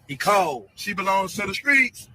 He cold. She belongs to the streets.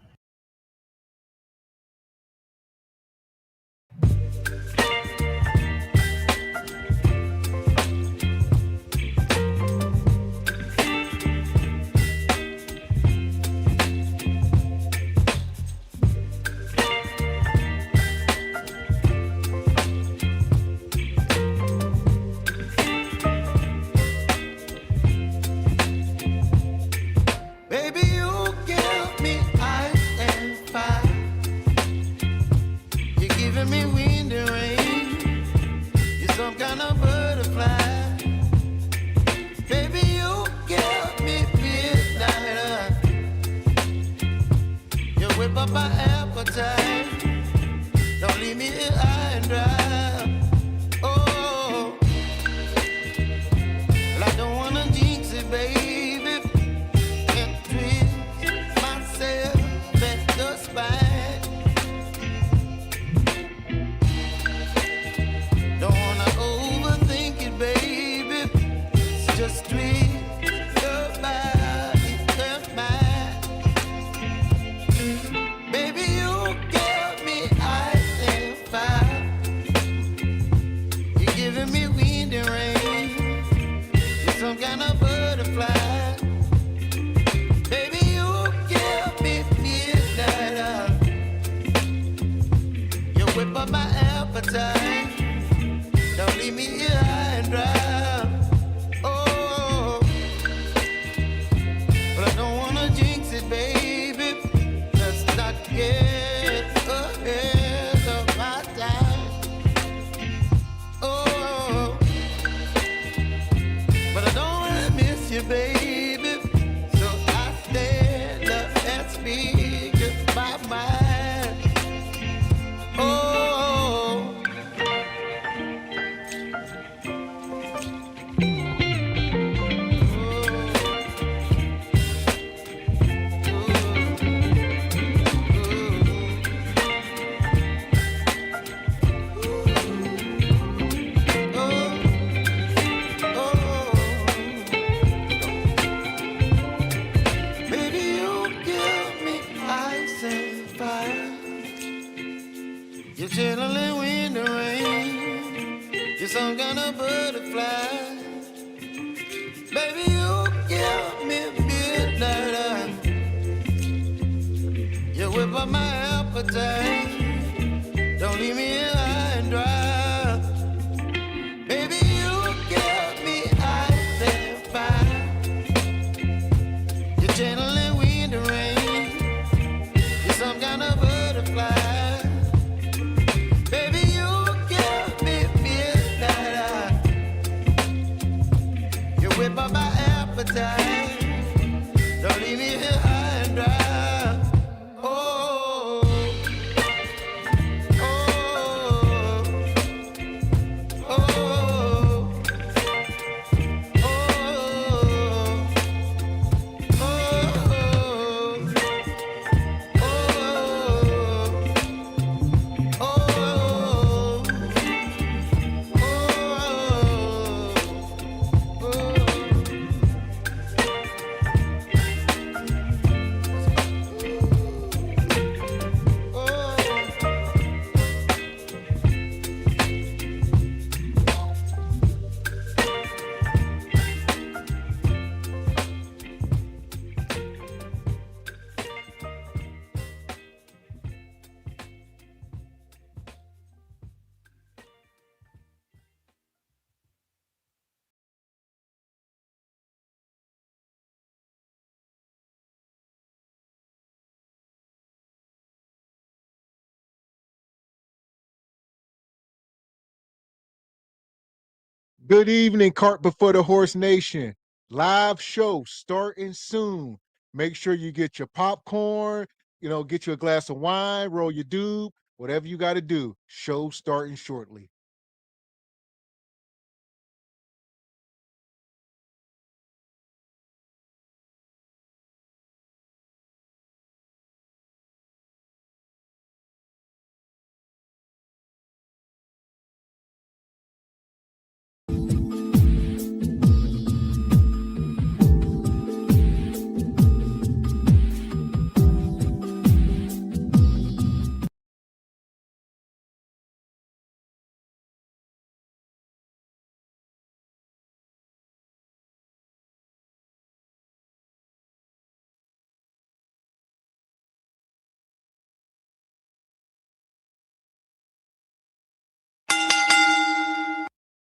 Good evening, Cart Before the Horse Nation. Live show starting soon. Make sure you get your popcorn, get you a glass of wine, roll your doob, whatever you got to do. Show starting shortly.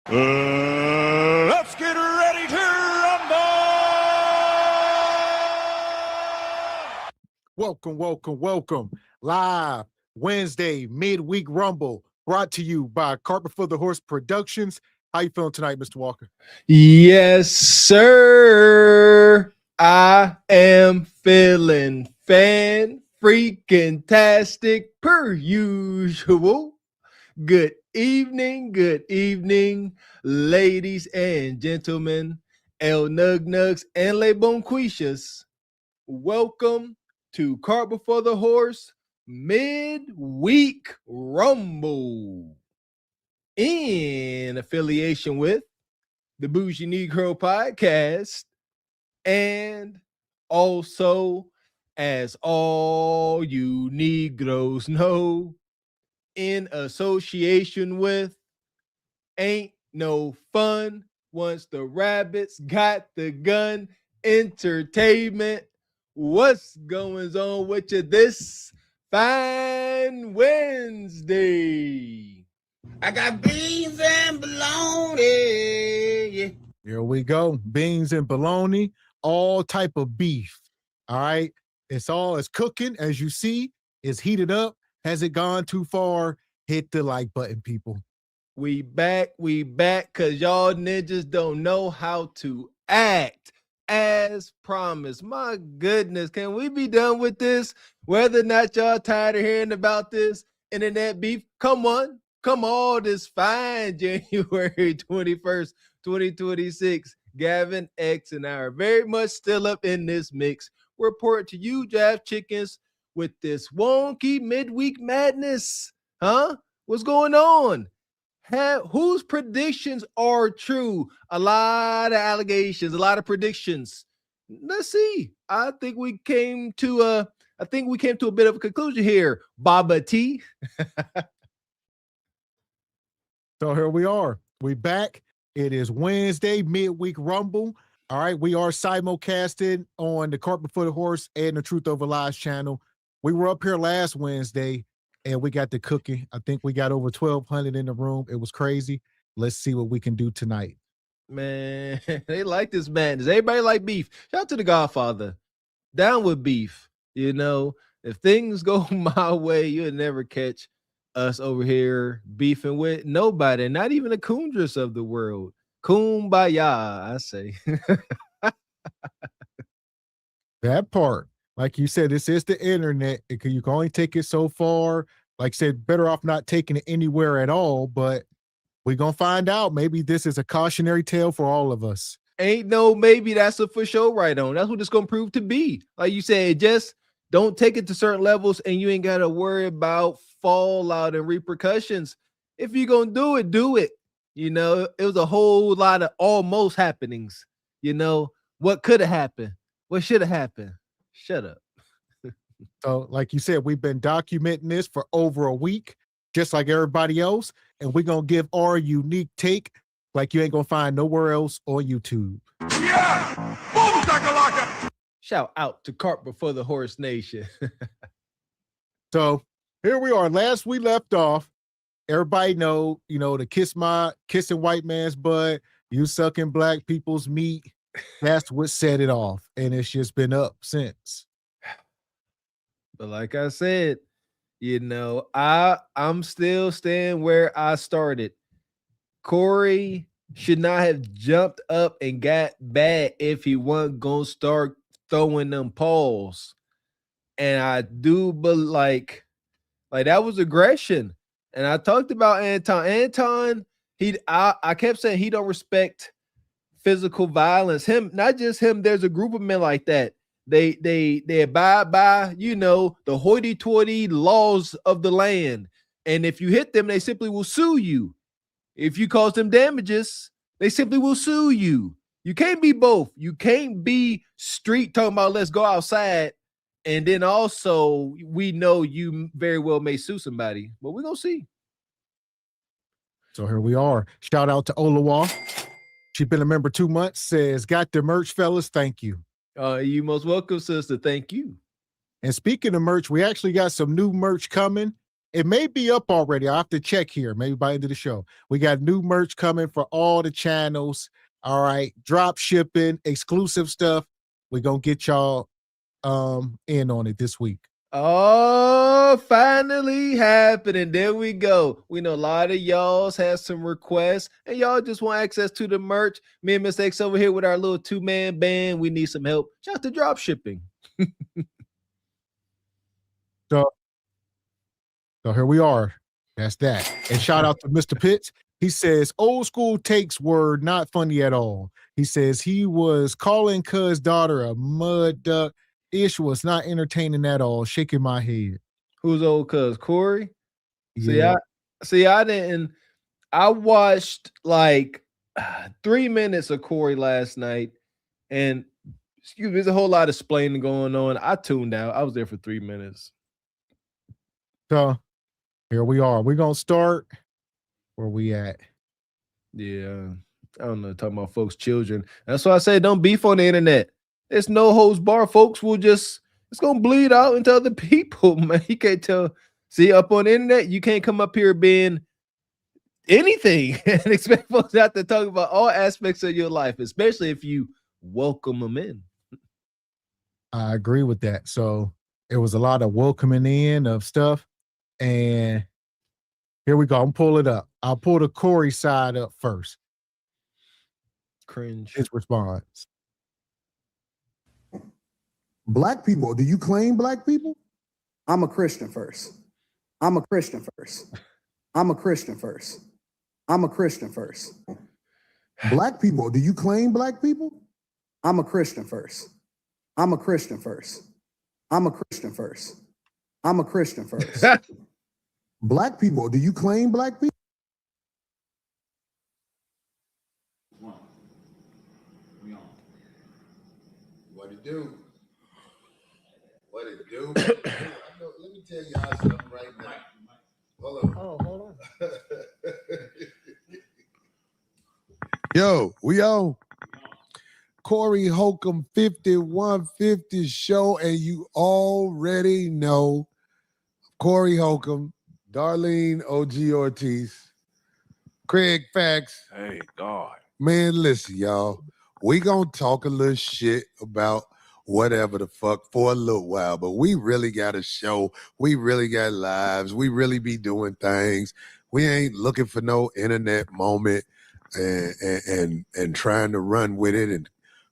Let's get ready to rumble! Welcome. Live Wednesday midweek rumble brought to you by Carpet for the Horse Productions. How you feeling tonight, Mr. Walker? Yes, sir. I am feeling freaking-tastic per usual. Good evening, ladies and gentlemen, El Nug-Nugs and Le Bonquishas. Welcome to Cart Before the Horse Midweek Rumble in affiliation with the Bougie Negro Podcast, and also, as all you Negroes know, in association with Ain't No Fun Once the Rabbits Got the Gun Entertainment. What's going on with you this fine Wednesday? I got beans and bologna. Here we go. Beans and bologna, all type of beef. All right. It's cooking, as you see. It's heated up. Has it gone too far? Hit the like button, people. We back, because y'all ninjas don't know how to act. As promised. My goodness, can we be done with this? Whether or not y'all tired of hearing about this internet beef, come on this fine January 21st, 2026. Gavin X and I are very much still up in this mix. Report to you, Draft Chickens, with this wonky midweek madness. Huh? What's going on? Whose predictions are true? A lot of allegations, a lot of predictions. Let's see. I think we came to a bit of a conclusion here. Baba T. So here we are. We back. It is Wednesday, midweek rumble. All right. We are simulcasted on the Carpet for the Horse and the Truth Over Lies channel. We were up here last Wednesday and we got the cooking. I think we got over 1,200 in the room. It was crazy. Let's see what we can do tonight. Man, they like this madness. Everybody like beef. Shout out to the Godfather. Down with beef. You know, if things go my way, you'll never catch us over here beefing with nobody, not even the Kundras of the world. Kumbaya, I say. That part, like you said, this is the internet. You can only take it so far. Like I said, better off not taking it anywhere at all, but we're going to find out. Maybe this is a cautionary tale for all of us. Ain't no maybe, that's a for sure right on. That's what it's going to prove to be. Like you said, just don't take it to certain levels and you ain't got to worry about fallout and repercussions. If you're going to do it. You know, it was a whole lot of almost happenings. You know, what could have happened? What should have happened? Shut up. So, like you said, we've been documenting this for over a week, just like everybody else. And we're going to give our unique take like you ain't going to find nowhere else on YouTube. Yeah! Boom, shakalaka! Shout out to Cart Before the Horse Nation. So here we are. Last we left off, everybody know, the kissing white man's butt, you sucking black people's meat. That's what set it off. And it's just been up since. But like I said, I'm still staying where I started. Corey should not have jumped up and got bad if he wasn't going to start throwing them paws. And I do, but like that was aggression. And I talked about Anton. Anton, I kept saying he don't respect physical violence. Him, not just him. There's a group of men like that. They abide by, the hoity-toity laws of the land. And if you hit them, they simply will sue you. If you cause them damages, they simply will sue you. You can't be both. You can't be street talking about let's go outside. And then also we know you very well may sue somebody, but we're going to see. So here we are. Shout out to Olawa. She's been a member 2 months, says, got the merch, fellas. Thank you. You most welcome, sister. Thank you. And speaking of merch, we actually got some new merch coming. It may be up already. I have to check here, maybe by the end of the show. We got new merch coming for all the channels. All right, drop shipping, exclusive stuff. We're gonna get y'all in on it this week. Oh, finally happening. There we go. We know a lot of y'all's has some requests, and y'all just want access to the merch. Me and Mr. X over here with our little 2-man band. We need some help. Shout out to drop shipping. So here we are. That's that. And shout out to Mr. Pitts. He says, old school takes were not funny at all. He says he was calling cuz daughter a mud duck. Ish was not entertaining at all. Shaking my head. Who's old cuz? Corey? Yeah. I watched like 3 minutes of Corey last night, and there's a whole lot of explaining going on. I tuned out. I was there for 3 minutes. So here we are. We're gonna start where we at. Yeah. I don't know, talking about folks' children. That's why I say don't beef on the internet. It's no holds bar. Folks will it's gonna bleed out into other people, man. You can't tell. See, up on the internet, you can't come up here being anything and expect folks to have to talk about all aspects of your life, especially if you welcome them in. I agree with that. So it was a lot of welcoming in of stuff. And here we go. I'm pull it up. I'll pull the Corey side up first. Cringe. His response. Black people, do you claim black people? I'm a Christian first. I'm a Christian first. I'm a Christian first. I'm a Christian first. Black people, do you claim black people? I'm a Christian first. I'm a Christian first. I'm a Christian first. I'm a Christian first. Black people, do you claim black people? What it do? What it do? Let me tell y'all something right now. Hold on. Oh, hold on. Yo, we on Corey Holcomb 5150 show, and you already know Corey Holcomb, Darlene OG Ortiz, Craig Fax. Hey, God. Man, listen, y'all. We gonna talk a little shit about whatever the fuck for a little while, but we really got a show. We really got lives. We really be doing things. We ain't looking for no internet moment and trying to run with it and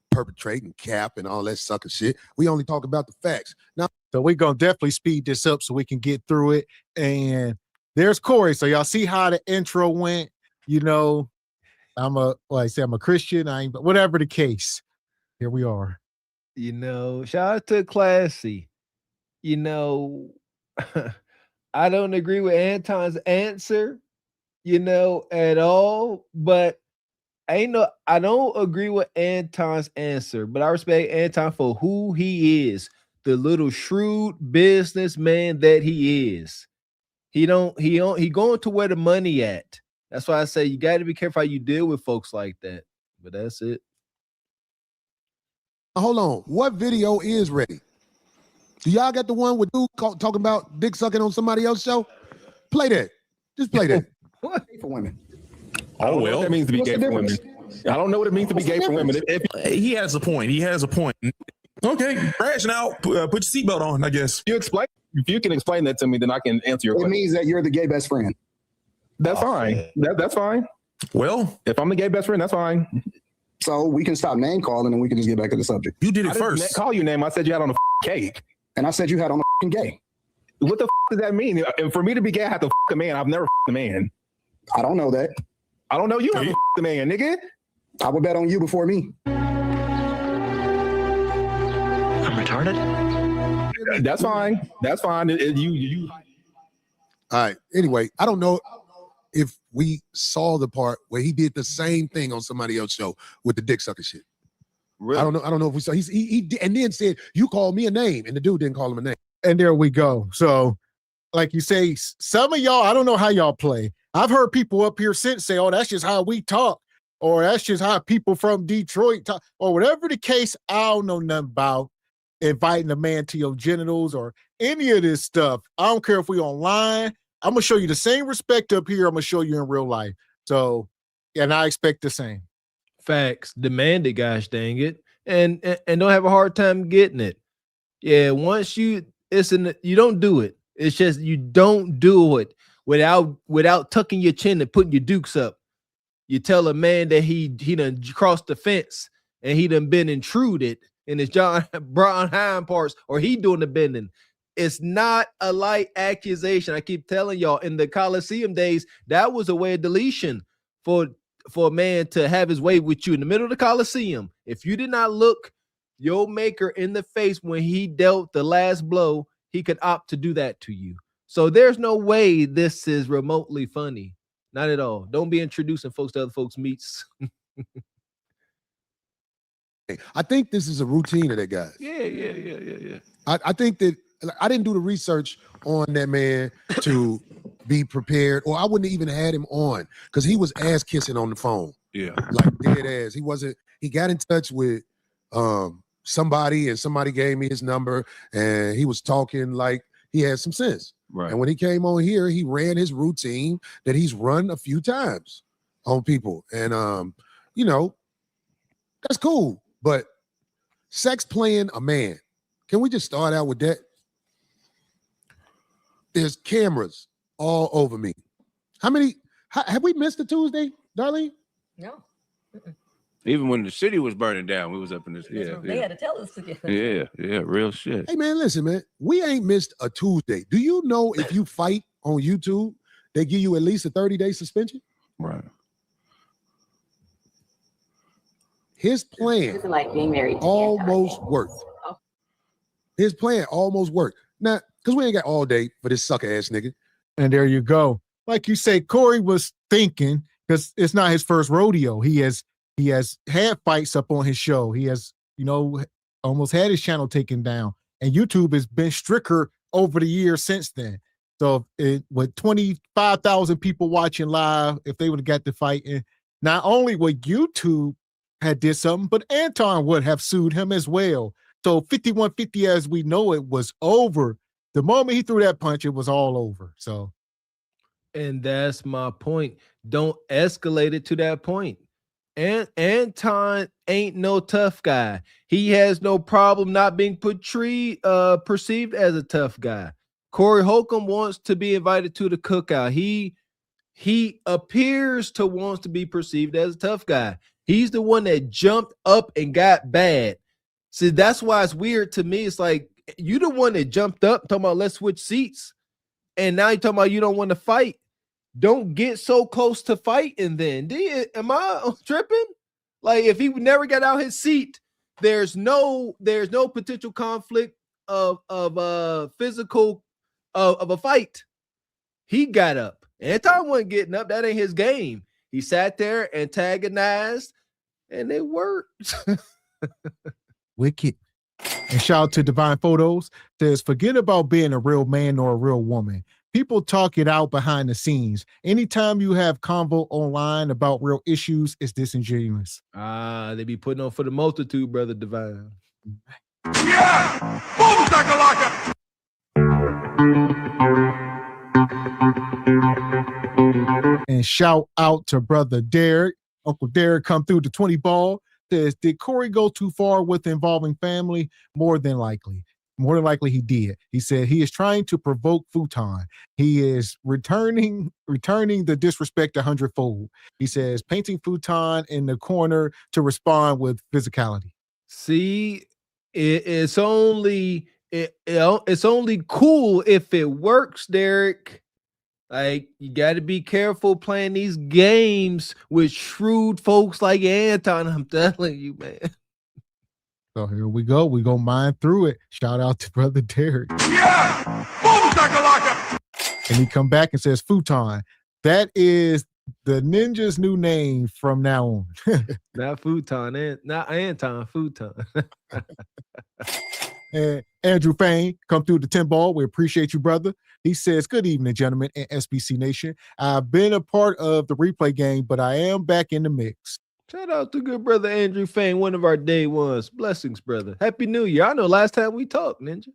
perpetrate and cap and all that sucker shit. We only talk about the facts. Now, so we're gonna definitely speed this up so we can get through it. And there's Corey. So y'all see how the intro went. You know, I'm a Christian. But whatever the case, here we are. You know, shout out to Classy. You know, I don't agree with Anton's answer, at all. But I don't agree with Anton's answer, but I respect Anton for who he is, the little shrewd businessman that he is. He going to where the money at. That's why I say you got to be careful how you deal with folks like that. But that's it. hold on. What video is ready? Do y'all got the one with dude talking about dick sucking on somebody else's show? Play that. Just play that. What? For women. Oh, well, that means to be gay for women. I don't know what it means to be gay for women. He has a point. He has a point. Okay, crashing out. Put your seatbelt on, I guess. If you can explain that to me, then I can answer your It question. means that you're the gay best friend. That's fine. That's fine. Well, if I'm the gay best friend, that's fine. So we can stop name calling and we can just get back to the subject. you did it I didn't first. call you name. I said you had on a cake. And I said you had on a gay. What the does that mean? And for me to be gay, I have to a man. I've never a man. I don't know that. I don't know you have a man, nigga. I would bet on you before me. I'm retarded? That's fine. That's fine. You. All right. Anyway, I don't know if we saw the part where he did the same thing on somebody else's show with the dick sucker shit. Really? I don't know if we saw. He and then said you called me a name, and the dude didn't call him a name. And there we go. So, like you say, some of y'all, I don't know how y'all play. I've heard people up here since say, "Oh, that's just how we talk," or "That's just how people from Detroit talk," or whatever the case. I don't know nothing about inviting a man to your genitals or any of this stuff. I don't care if we online. I'm gonna show you the same respect up here. I'm gonna show you in real life. So, and I expect the same. Facts. Demand it, gosh dang it. And don't have a hard time getting it. Yeah, once you don't do it. It's just you don't do it without tucking your chin and putting your dukes up. You tell a man that he done crossed the fence and he done been intruded in his brown hind parts, or he doing the bending. It's not a light accusation. I keep telling y'all, in the Coliseum days, that was a way of deletion for a man to have his way with you in the middle of the Coliseum. If you did not look your maker in the face when he dealt the last blow, he could opt to do that to you. So there's no way this is remotely funny. Not at all. Don't be introducing folks to other folks' meets. I think this is a routine of that guy. Yeah. I think that I didn't do the research on that man to be prepared, or I wouldn't have even had him on because he was ass kissing on the phone. Yeah. Like dead ass. He got in touch with somebody, and somebody gave me his number, and he was talking like he had some sense. Right. And when he came on here, he ran his routine that he's run a few times on people. And that's cool. But sex playing a man. Can we just start out with that? There's cameras all over me. Have we missed a Tuesday, Darlene? No. Mm-mm. Even when the city was burning down, we was up in this. They had to tell us to get that. Yeah, real shit. Hey man, listen, man. We ain't missed a Tuesday. Do you know if you fight on YouTube, they give you at least a 30-day suspension? Right. His plan like being married almost worked. His plan almost worked. Now, because we ain't got all day for this sucker ass nigga. And there you go. Like you say, Corey was thinking, because it's not his first rodeo. He has had fights up on his show. He has, almost had his channel taken down. And YouTube has been stricter over the years since then. So with 25,000 people watching live, if they would have got the fight, and not only would YouTube had did something, but Anton would have sued him as well. So 5150, as we know it, was over. The moment he threw that punch, it was all over. So, and that's my point. Don't escalate it to that point. And Anton ain't no tough guy. He has no problem not being perceived as a tough guy. Corey Holcomb wants to be invited to the cookout. He appears to want to be perceived as a tough guy. He's the one that jumped up and got bad. See, that's why it's weird to me. It's like, you the one that jumped up talking about let's switch seats. And now you're talking about you don't want to fight. Don't get so close to fighting then. Am I tripping? Like, if he never got out his seat, there's no potential conflict of physical of a fight. He got up. Anton wasn't getting up. That ain't his game. He sat there, antagonized, and it worked. Wicked. And shout out to Divine Photos. Says, forget about being a real man or a real woman. People talk it out behind the scenes. Anytime you have convo online about real issues, it's disingenuous. They be putting on for the multitude, brother Divine. Yeah! Boom, shakalaka! And shout out to brother Derek. Uncle Derek come through the 20 ball. Says, did Corey go too far with involving family? More than likely he did. He said he is trying to provoke Futon. He is returning the disrespect 100-fold. He says painting Futon in the corner to respond with physicality. See, it's only cool if it works, Derek. Like, you got to be careful playing these games with shrewd folks like Anton. I'm telling you, man. So here we go. We're going to mine through it. Shout out to brother Derek. Yeah! Boom, shakalaka! And he come back and says, Futon. That is the ninja's new name from now on. Not Futon, not Anton, Futon. And Andrew Fain come through the 10 ball. We appreciate you, brother. He says, good evening, gentlemen, and SBC Nation. I've been a part of the replay game, but I am back in the mix. Shout out to good brother Andrew Fain, one of our day ones. Blessings, brother. Happy New Year. I know last time we talked, Ninja.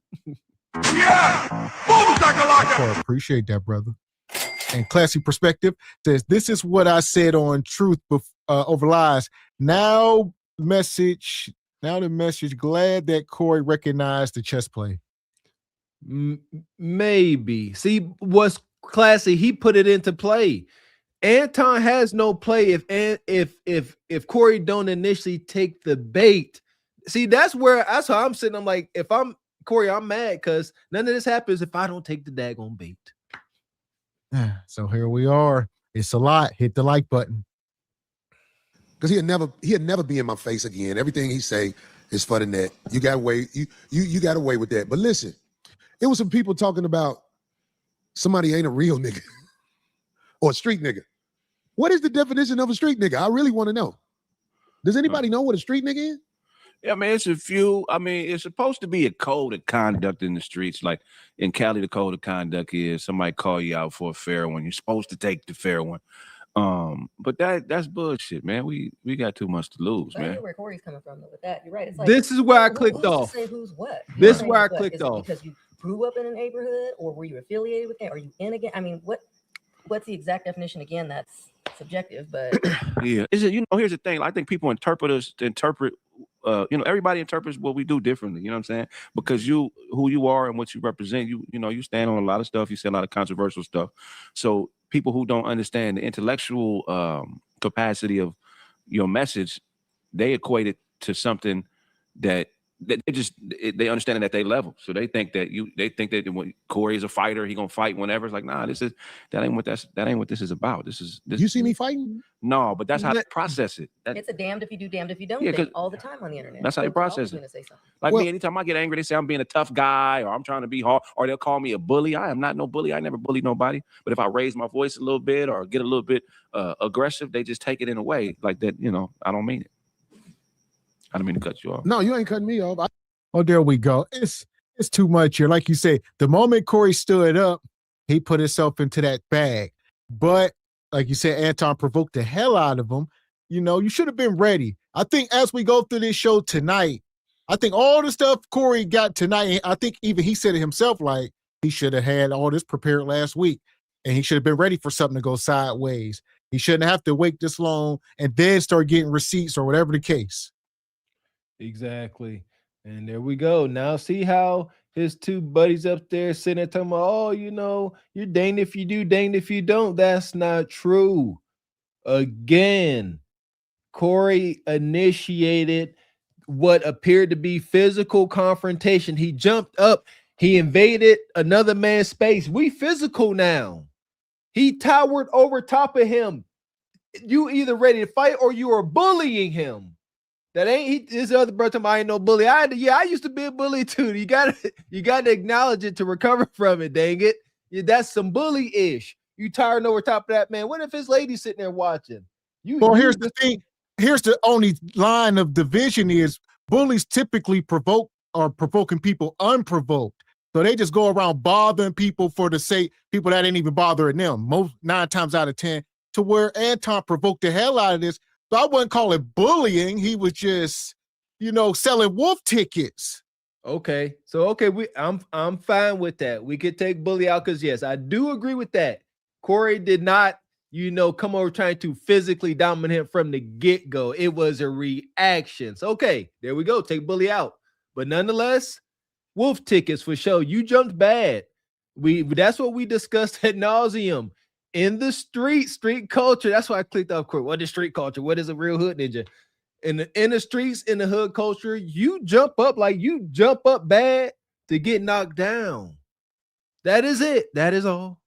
Yeah! Boom, shakalaka! I appreciate that, brother. and classy perspective. Says, this is what I said on Truth Over Lies. Now the message, glad that Corey recognized the chess play. Maybe. See, what's classy, he put it into play. Anton has no play if Corey don't initially take the bait. See, that's how I'm sitting. I'm like, if I'm Corey, I'm mad because none of this happens if I don't take the daggone bait. So here we are. It's a lot. Hit the like button. Because he'd never be in my face again. Everything he say is for the net. You got away, you got away with that. But listen, it was some people talking about somebody ain't a real nigga or a street nigga. What is the definition of a street nigga? I really want to know. Does anybody know what a street nigga is? Yeah, man, it's a few. I mean, it's supposed to be a code of conduct in the streets. Like in Cali, the code of conduct is somebody call you out for a fair one. You're supposed to take the fair one. But that's bullshit, man. We got too much to lose, man. I man. know where Corey's coming from with that. You're right. It's like, this is where I clicked off. Say who's what? This is where I clicked off. Because you grew up in a neighborhood, or were you affiliated with it? Are you in again? I mean, what's the exact definition again? That's subjective, but yeah. Is it? Here's the thing. I think people interpret. Everybody interprets what we do differently. You know what I'm saying? Because who you are and what you represent, you stand on a lot of stuff. You say a lot of controversial stuff. So people who don't understand the intellectual capacity of your message, they equate it to something that they understand it at their level. So they think that when Corey is a fighter, he gonna fight whenever. It's like, nah, that ain't what this is about. This. You see me fighting? No, but that's how they process it. It's a damned if you do, damned if you don't thing all the time on the internet. That's how they process it. Like me, anytime I get angry, they say I'm being a tough guy or I'm trying to be hard, or they'll call me a bully. I am not no bully. I never bullied nobody. But if I raise my voice a little bit or get a little bit aggressive, they just take it in a way like that. I don't mean it. I don't mean to cut you off. No, you ain't cutting me off. Oh, there we go. It's too much here. Like you say, the moment Corey stood up, he put himself into that bag. But like you said, Anton provoked the hell out of him. You should have been ready. I think as we go through this show tonight, I think all the stuff Corey got tonight, I think even he said it himself, like he should have had all this prepared last week and he should have been ready for something to go sideways. He shouldn't have to wait this long and then start getting receipts or whatever the case. Exactly. And there we go. Now see how his two buddies up there sitting there talking about, you're danged if you do, danged if you don't. That's not true. Again, Corey initiated what appeared to be physical confrontation. He jumped up. He invaded another man's space. We physical now. He towered over top of him. You either ready to fight or you are bullying him. That ain't his other brother. I ain't no bully. I used to be a bully too. You gotta acknowledge it to recover from it. Dang it, that's some bully-ish. You towering over top of that man. What if his lady's sitting there watching? Here's the thing. Here's the only line of division is bullies typically provoking people unprovoked. So they just go around bothering people for the sake people that ain't even bothering them. Most 9 times out of 10, to where Anton provoked the hell out of this. So I wouldn't call it bullying. He was just, selling wolf tickets. Okay. So I'm fine with that. We could take bully out because yes, I do agree with that. Corey did not, come over trying to physically dominate him from the get-go. It was a reaction. So okay, there we go. Take bully out. But nonetheless, wolf tickets for sure. You jumped bad. That's what we discussed ad nauseum. In the street culture, that's why I clicked off Corey. What is street culture? What is a real hood ninja? In the streets, in the hood culture, you jump up bad to get knocked down. That is it. That is all.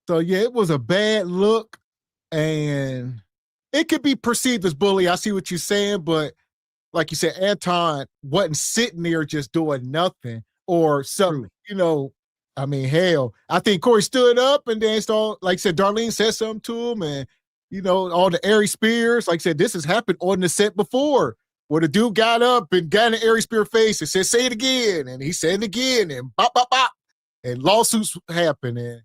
So yeah, it was a bad look, and it could be perceived as bully. I see what you're saying, but like you said, Anton wasn't sitting there just doing nothing or something, I mean, hell, I think Corey stood up and then like I said, Darlene said something to him and, all the airy spears. Like I said, this has happened on the set before where the dude got up and got an airy spear face and said, say it again. And he said it again and bop, bop, bop. And lawsuits happen. And,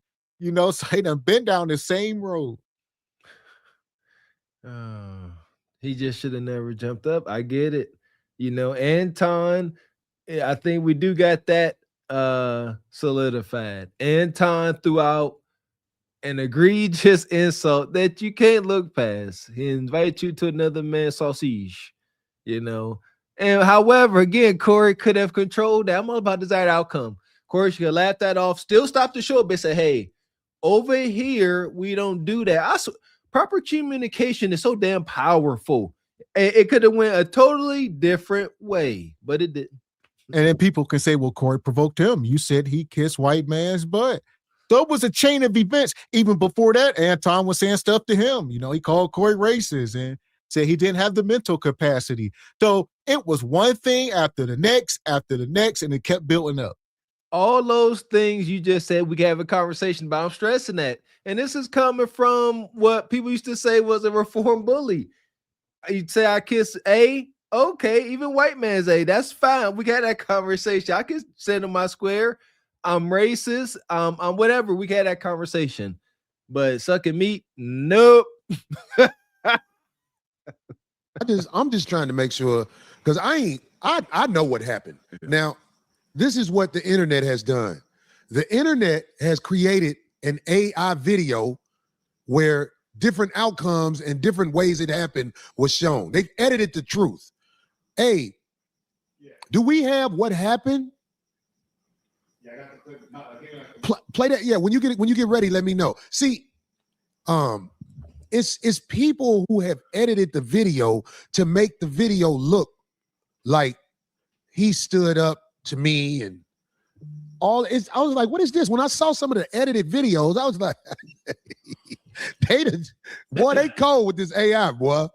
so he done been down the same road. He just should have never jumped up. I get it. Anton, I think we do got that solidified. Anton threw out an egregious insult that you can't look past. He invited you to another man's sausage, you know. And however, again, Corey could have controlled that. I'm all about desired outcome. Corey should have laughed that off, still stop the show, but say, hey, over here, we don't do that. Also, proper communication is so damn powerful. It could have went a totally different way, but it didn't. And then people can say, well, Corey provoked him. You said he kissed white man's butt. So it was a chain of events. Even before that, Anton was saying stuff to him. You know, he called Corey racist and said he didn't have the mental capacity. So it was one thing after the next, and it kept building up. All those things you just said, we can have a conversation about. I'm stressing that. And this is coming from what people used to say was a reform bully. You'd say, I kiss A. Okay, even white man's A. That's fine. We got that conversation. I can send him my square. I'm racist. I'm whatever. We had that conversation. But sucking meat, nope. I'm just trying to make sure, because I know what happened. Now, this is what the internet has done. The internet has created an AI video where different outcomes and different ways it happened was shown. They edited the truth. Hey, do we have what happened? Play that. Yeah, when you get ready, let me know. See, it's people who have edited the video to make the video look like he stood up to me and all. I was like, what is this? When I saw some of the edited videos, I was like, they cold with this AI, boy.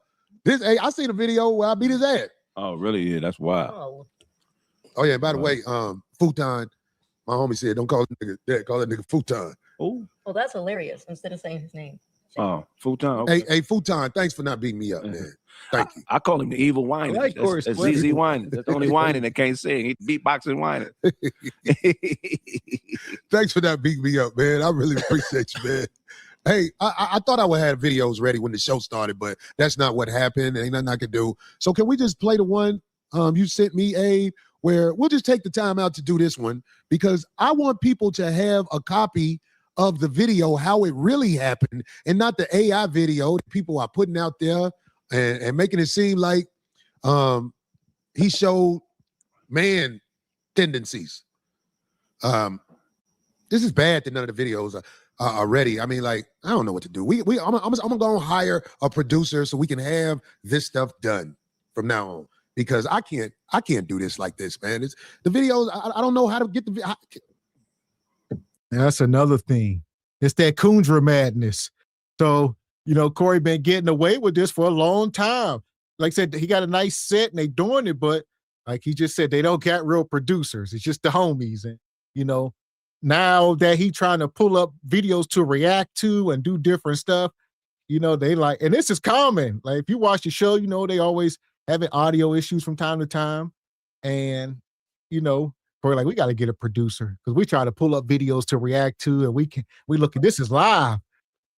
I seen a video where I beat his ass. Oh, really? Yeah, that's wild. Oh yeah. By the way, futon. My homie said, don't call that nigga that. Call that nigga futon. Oh. Well, that's hilarious. Instead of saying his name. Oh, futon. Okay. Hey, futon. Thanks for not beating me up, man. Thank you. I call him the evil whining. Like that's ZZ whining. That's the only whining that can't sing. He beatboxing whining. Thanks for not beating me up, man. I really appreciate you, man. Hey, I thought I would have videos ready when the show started, but that's not what happened. Ain't nothing I could do. So can we just play the one you sent me, Abe, where we'll just take the time out to do this one, because I want people to have a copy of the video, how it really happened, and not the AI video that people are putting out there and making it seem like he showed man tendencies. This is bad that none of the videos are ready. I mean, like, I don't know what to do. I'm gonna go and hire a producer so we can have this stuff done from now on, because I can't do this like this, man. It's the videos. I don't know how to get the. That's another thing. It's that Kundra madness. So, Corey been getting away with this for a long time. Like I said, he got a nice set and they doing it, but like he just said, they don't got real producers. It's just the homies. And, now that he trying to pull up videos to react to and do different stuff, they like, and this is common. Like if you watch the show, they always having audio issues from time to time. And, Corey, like, we got to get a producer because we try to pull up videos to react to, and we look at this is live.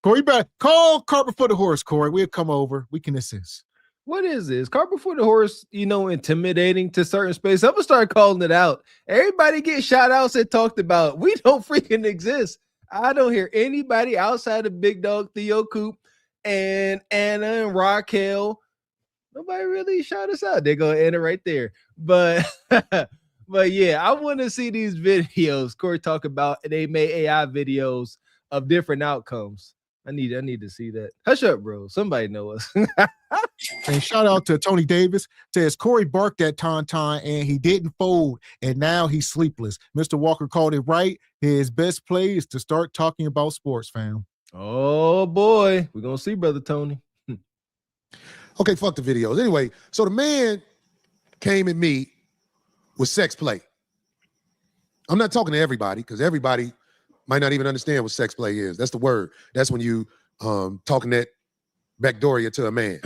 Corey, you better call Cart Before the Horse, Corey. We'll come over. We can assist. What is this? Cart Before the Horse, intimidating to certain space. I'm going to start calling it out. Everybody get shout outs and talked about. We don't freaking exist. I don't hear anybody outside of Big Dog Theo Coop and Anna and Raquel. Nobody really shout us out. They're going to end it right there. But yeah, I want to see these videos Corey talk about. They made AI videos of different outcomes. I need to see that. Hush up, bro. Somebody know us. And shout out to Tony Davis. Says Corey barked at Tauntaun and he didn't fold, and now he's sleepless. Mr. Walker called it right. His best play is to start talking about sports, fam. Oh boy, we're gonna see, brother Tony. Okay, fuck the videos. Anyway, so the man came at me with sex play. I'm not talking to everybody because everybody might not even understand what sex play is. That's the word. That's when you talking that backdooria to a man.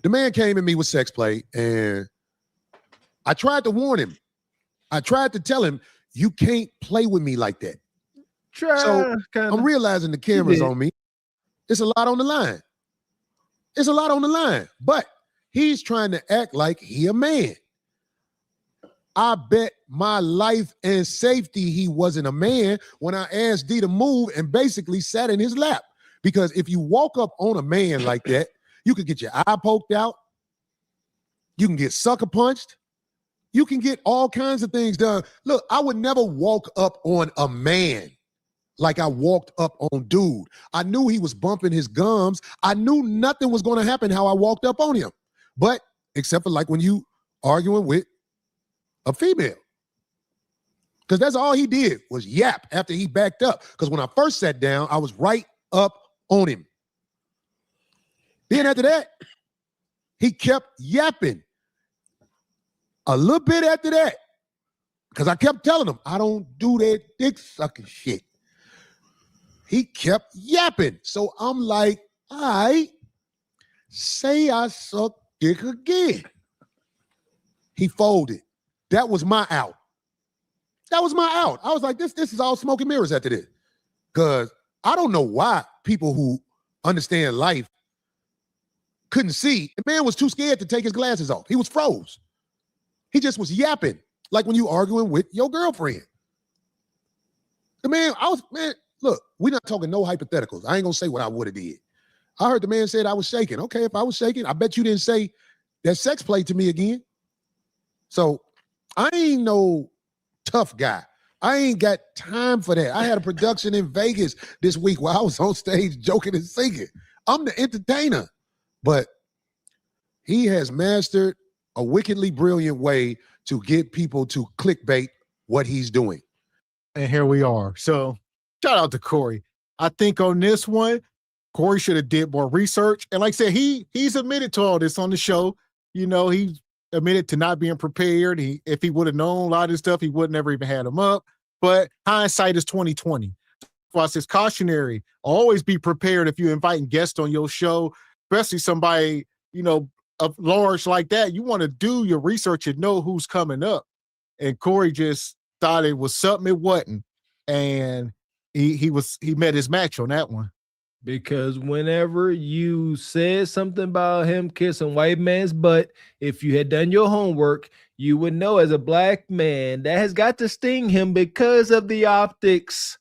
The man came at me with sex play, and I tried to warn him. I tried to tell him, you can't play with me like that. So I'm realizing the camera's on me. It's a lot on the line. It's a lot on the line. But he's trying to act like he a man. I bet my life and safety he wasn't a man when I asked D to move and basically sat in his lap. Because if you walk up on a man like that, you could get your eye poked out. You can get sucker punched. You can get all kinds of things done. Look, I would never walk up on a man like I walked up on dude. I knew he was bumping his gums. I knew nothing was going to happen how I walked up on him. But except for like when you arguing with a female. Because that's all he did was yap after he backed up. Because when I first sat down, I was right up on him. Then after that, he kept yapping. A little bit after that, because I kept telling him, I don't do that dick sucking shit. He kept yapping. So I'm like, all right, say I suck dick again. He folded. That was my out. That was my out. I was like, this is all smoke and mirrors after this. Because I don't know why people who understand life couldn't see. The man was too scared to take his glasses off. He was froze. He just was yapping, like when you arguing with your girlfriend. The man, look, we're not talking no hypotheticals. I ain't gonna say what I would have did. I heard the man said I was shaking. Okay, if I was shaking, I bet you didn't say that sex play to me again. So I ain't no tough guy. I ain't got time for that. I had a production in Vegas this week where I was on stage joking and singing. I'm the entertainer. But he has mastered a wickedly brilliant way to get people to clickbait what he's doing. And here we are. So shout out to Corey. I think on this one, Corey should have did more research. And like I said, he's admitted to all this on the show. You know, he admitted to not being prepared. If he would have known a lot of this stuff, he would never even had him up. But hindsight is 2020. Plus, it's cautionary. Always be prepared if you're inviting guests on your show, especially somebody, you know, of large like that. You want to do your research and know who's coming up. And Corey just thought it was something it wasn't. And he met his match on that one. Because whenever you said something about him kissing white man's butt, if you had done your homework, you would know as a black man that has got to sting him because of the optics.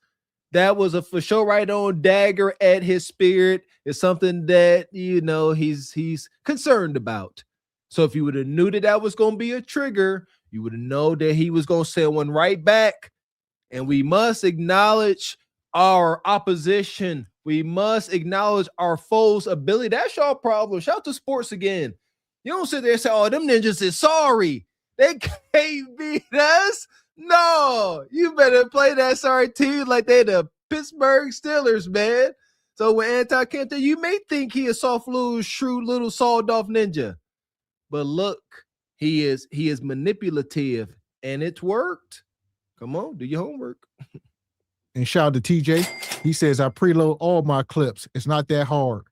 That was a for sure right on dagger at his spirit. It's something that, you know, he's concerned about. So if you would have knew that was going to be a trigger, you would have known that he was going to send one right back. And we must acknowledge our opposition. We must acknowledge our foes' ability. That's your problem. Shout out to sports again. You don't sit there and say, oh, them ninjas is sorry. They can't beat us. No, you better play that sorry team like they're the Pittsburgh Steelers, man. So when Anton came there, you may think he is soft, little, shrewd, little sawed-off ninja. But look, he is manipulative, and it's worked. Come on, do your homework. And shout out to TJ. He says, I preload all my clips. It's not that hard.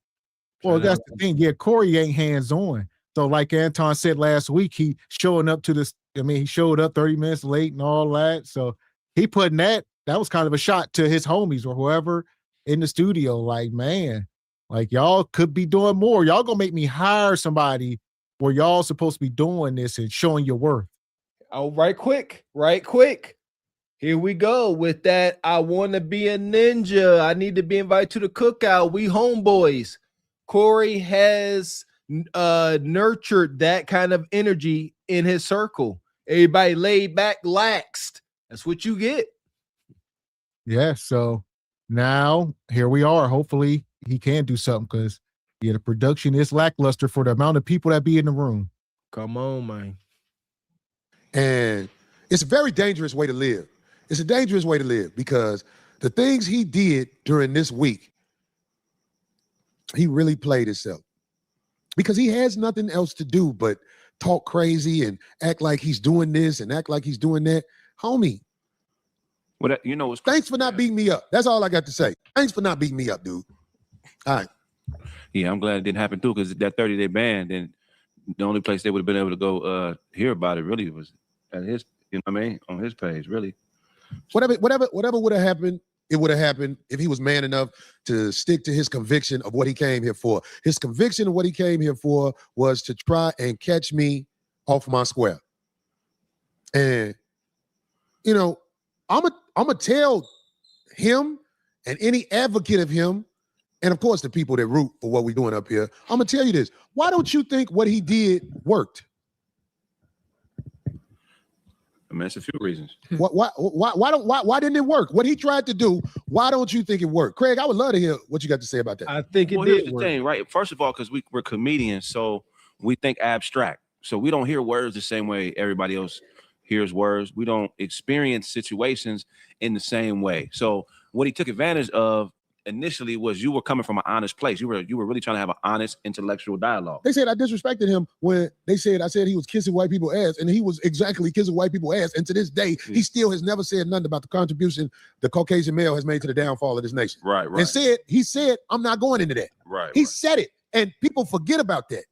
Well, that's the thing. Yeah, Corey ain't hands-on. So like Anton said last week, he showing up to this. I mean, he showed up 30 minutes late and all that. So he putting that was kind of a shot to his homies or whoever in the studio. Like, man, like y'all could be doing more. Y'all gonna make me hire somebody where y'all supposed to be doing this and showing your worth. Oh, right quick. Here we go with that. I want to be a ninja. I need to be invited to the cookout. We homeboys. Corey has nurtured that kind of energy in his circle. Everybody laid back, laxed. That's what you get. Yeah. So now here we are. Hopefully he can do something because the production is lackluster for the amount of people that be in the room. Come on, man. And it's a very dangerous way to live. It's a dangerous way to live because the things he did during this week, he really played himself because he has nothing else to do but talk crazy and act like he's doing this and act like he's doing that. Homie. Well, you know, thanks for not beating me up. That's all I got to say. Thanks for not beating me up, dude. All right. Yeah, I'm glad it didn't happen too because that 30-day ban, then the only place they would have been able to go hear about it really was at his, you know what I mean, on his page, really. Whatever would have happened, it would have happened if he was man enough to stick to his conviction of what he came here for. His conviction of what he came here for was to try and catch me off my square. And, you know, I'm gonna tell him and any advocate of him, and of course the people that root for what we're doing up here, I'm gonna tell you this. Why don't you think what he did worked? I mean, it's a few reasons. Why didn't it work? What he tried to do, why don't you think it worked? Craig, I would love to hear what you got to say about that. I think it Here's did the work. thing, right? First of all, because we're comedians, so we think abstract. So we don't hear words the same way everybody else hears words. We don't experience situations in the same way. So what he took advantage of initially was you were coming from an honest place. You were really trying to have an honest intellectual dialogue. They said I disrespected him when I said he was kissing white people ass, and he was exactly kissing white people ass. And to this day, he still has never said nothing about the contribution the Caucasian male has made to the downfall of this nation. Right. And he said, I'm not going into that. Right. He said it, and people forget about that.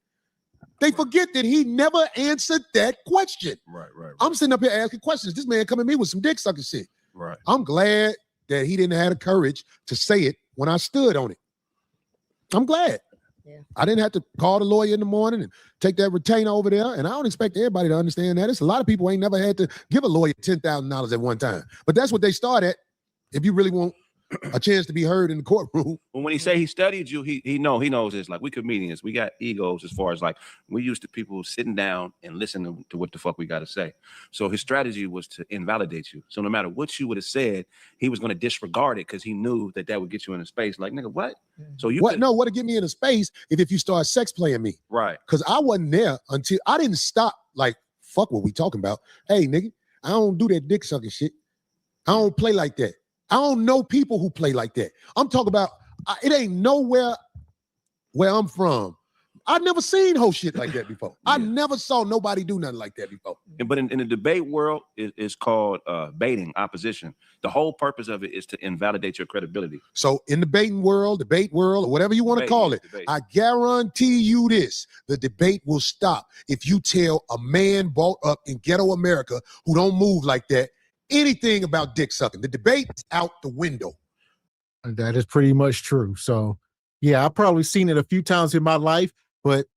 They forget that he never answered that question. Right. I'm sitting up here asking questions. This man coming at me with some dick sucking shit. Right. I'm glad that he didn't have the courage to say it when I stood on it. I'm glad. Yeah. I didn't have to call the lawyer in the morning and take that retainer over there. And I don't expect everybody to understand that. It's a lot of people ain't never had to give a lawyer $10,000 at one time. But that's what they start at if you really want a chance to be heard in the courtroom. Well, when he say he studied you, he knows this. Like, we comedians, we got egos as far as like we used to people sitting down and listening to what the fuck we got to say. So his strategy was to invalidate you. So no matter what you would have said, he was going to disregard it because he knew that would get you in a space. Like, nigga, what? So you what to get me in a space if you start sex playing me? Right. Because I wasn't there until I didn't stop. Like, fuck what we talking about. Hey, nigga, I don't do that dick sucking shit. I don't play like that. I don't know people who play like that. I'm talking about, it ain't nowhere where I'm from. I've never seen whole shit like that before. I never saw nobody do nothing like that before. But in the debate world, it's called baiting, opposition. The whole purpose of it is to invalidate your credibility. So in the debate world, or whatever you want to call it, I guarantee you this, the debate will stop if you tell a man brought up in ghetto America who don't move like that anything about dick sucking. The debate's out the window. That is pretty much true. So, yeah, I've probably seen it a few times in my life, but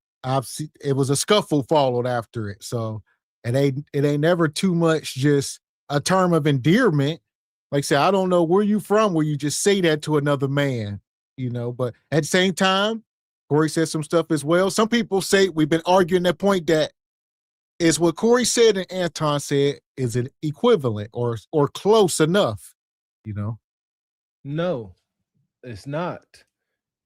it was a scuffle followed after it. So it ain't never too much just a term of endearment. Like I said, I don't know where you from, where you just say that to another man, but at the same time, Corey said some stuff as well. Some people say we've been arguing that point that is what Corey said and Anton said is an equivalent or close enough, No, it's not.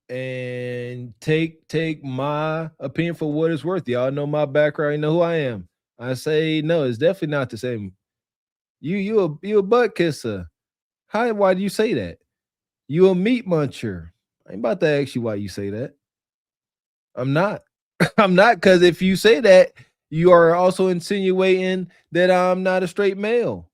And take my opinion for what it's worth. Y'all know my background, you know who I am. I say no, it's definitely not the same. You a butt kisser. Why do you say that? You a meat muncher. I ain't about to ask you why you say that. I'm not. I'm not, because if you say that, you are also insinuating that I'm not a straight male.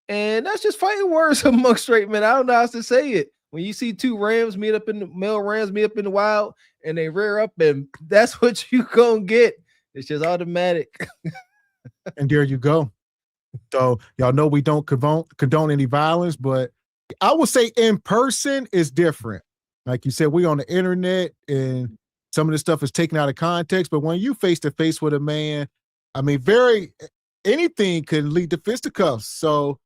And that's just fighting words among straight men. I don't know how else to say it. When you see two male rams meet up in the wild and they rear up, and that's what you gonna get. It's just automatic. And there you go. So y'all know we don't condone any violence, but I would say in person is different. Like you said, we on the internet and some of this stuff is taken out of context, but when you face to face with a man, I mean, anything could lead to fisticuffs. So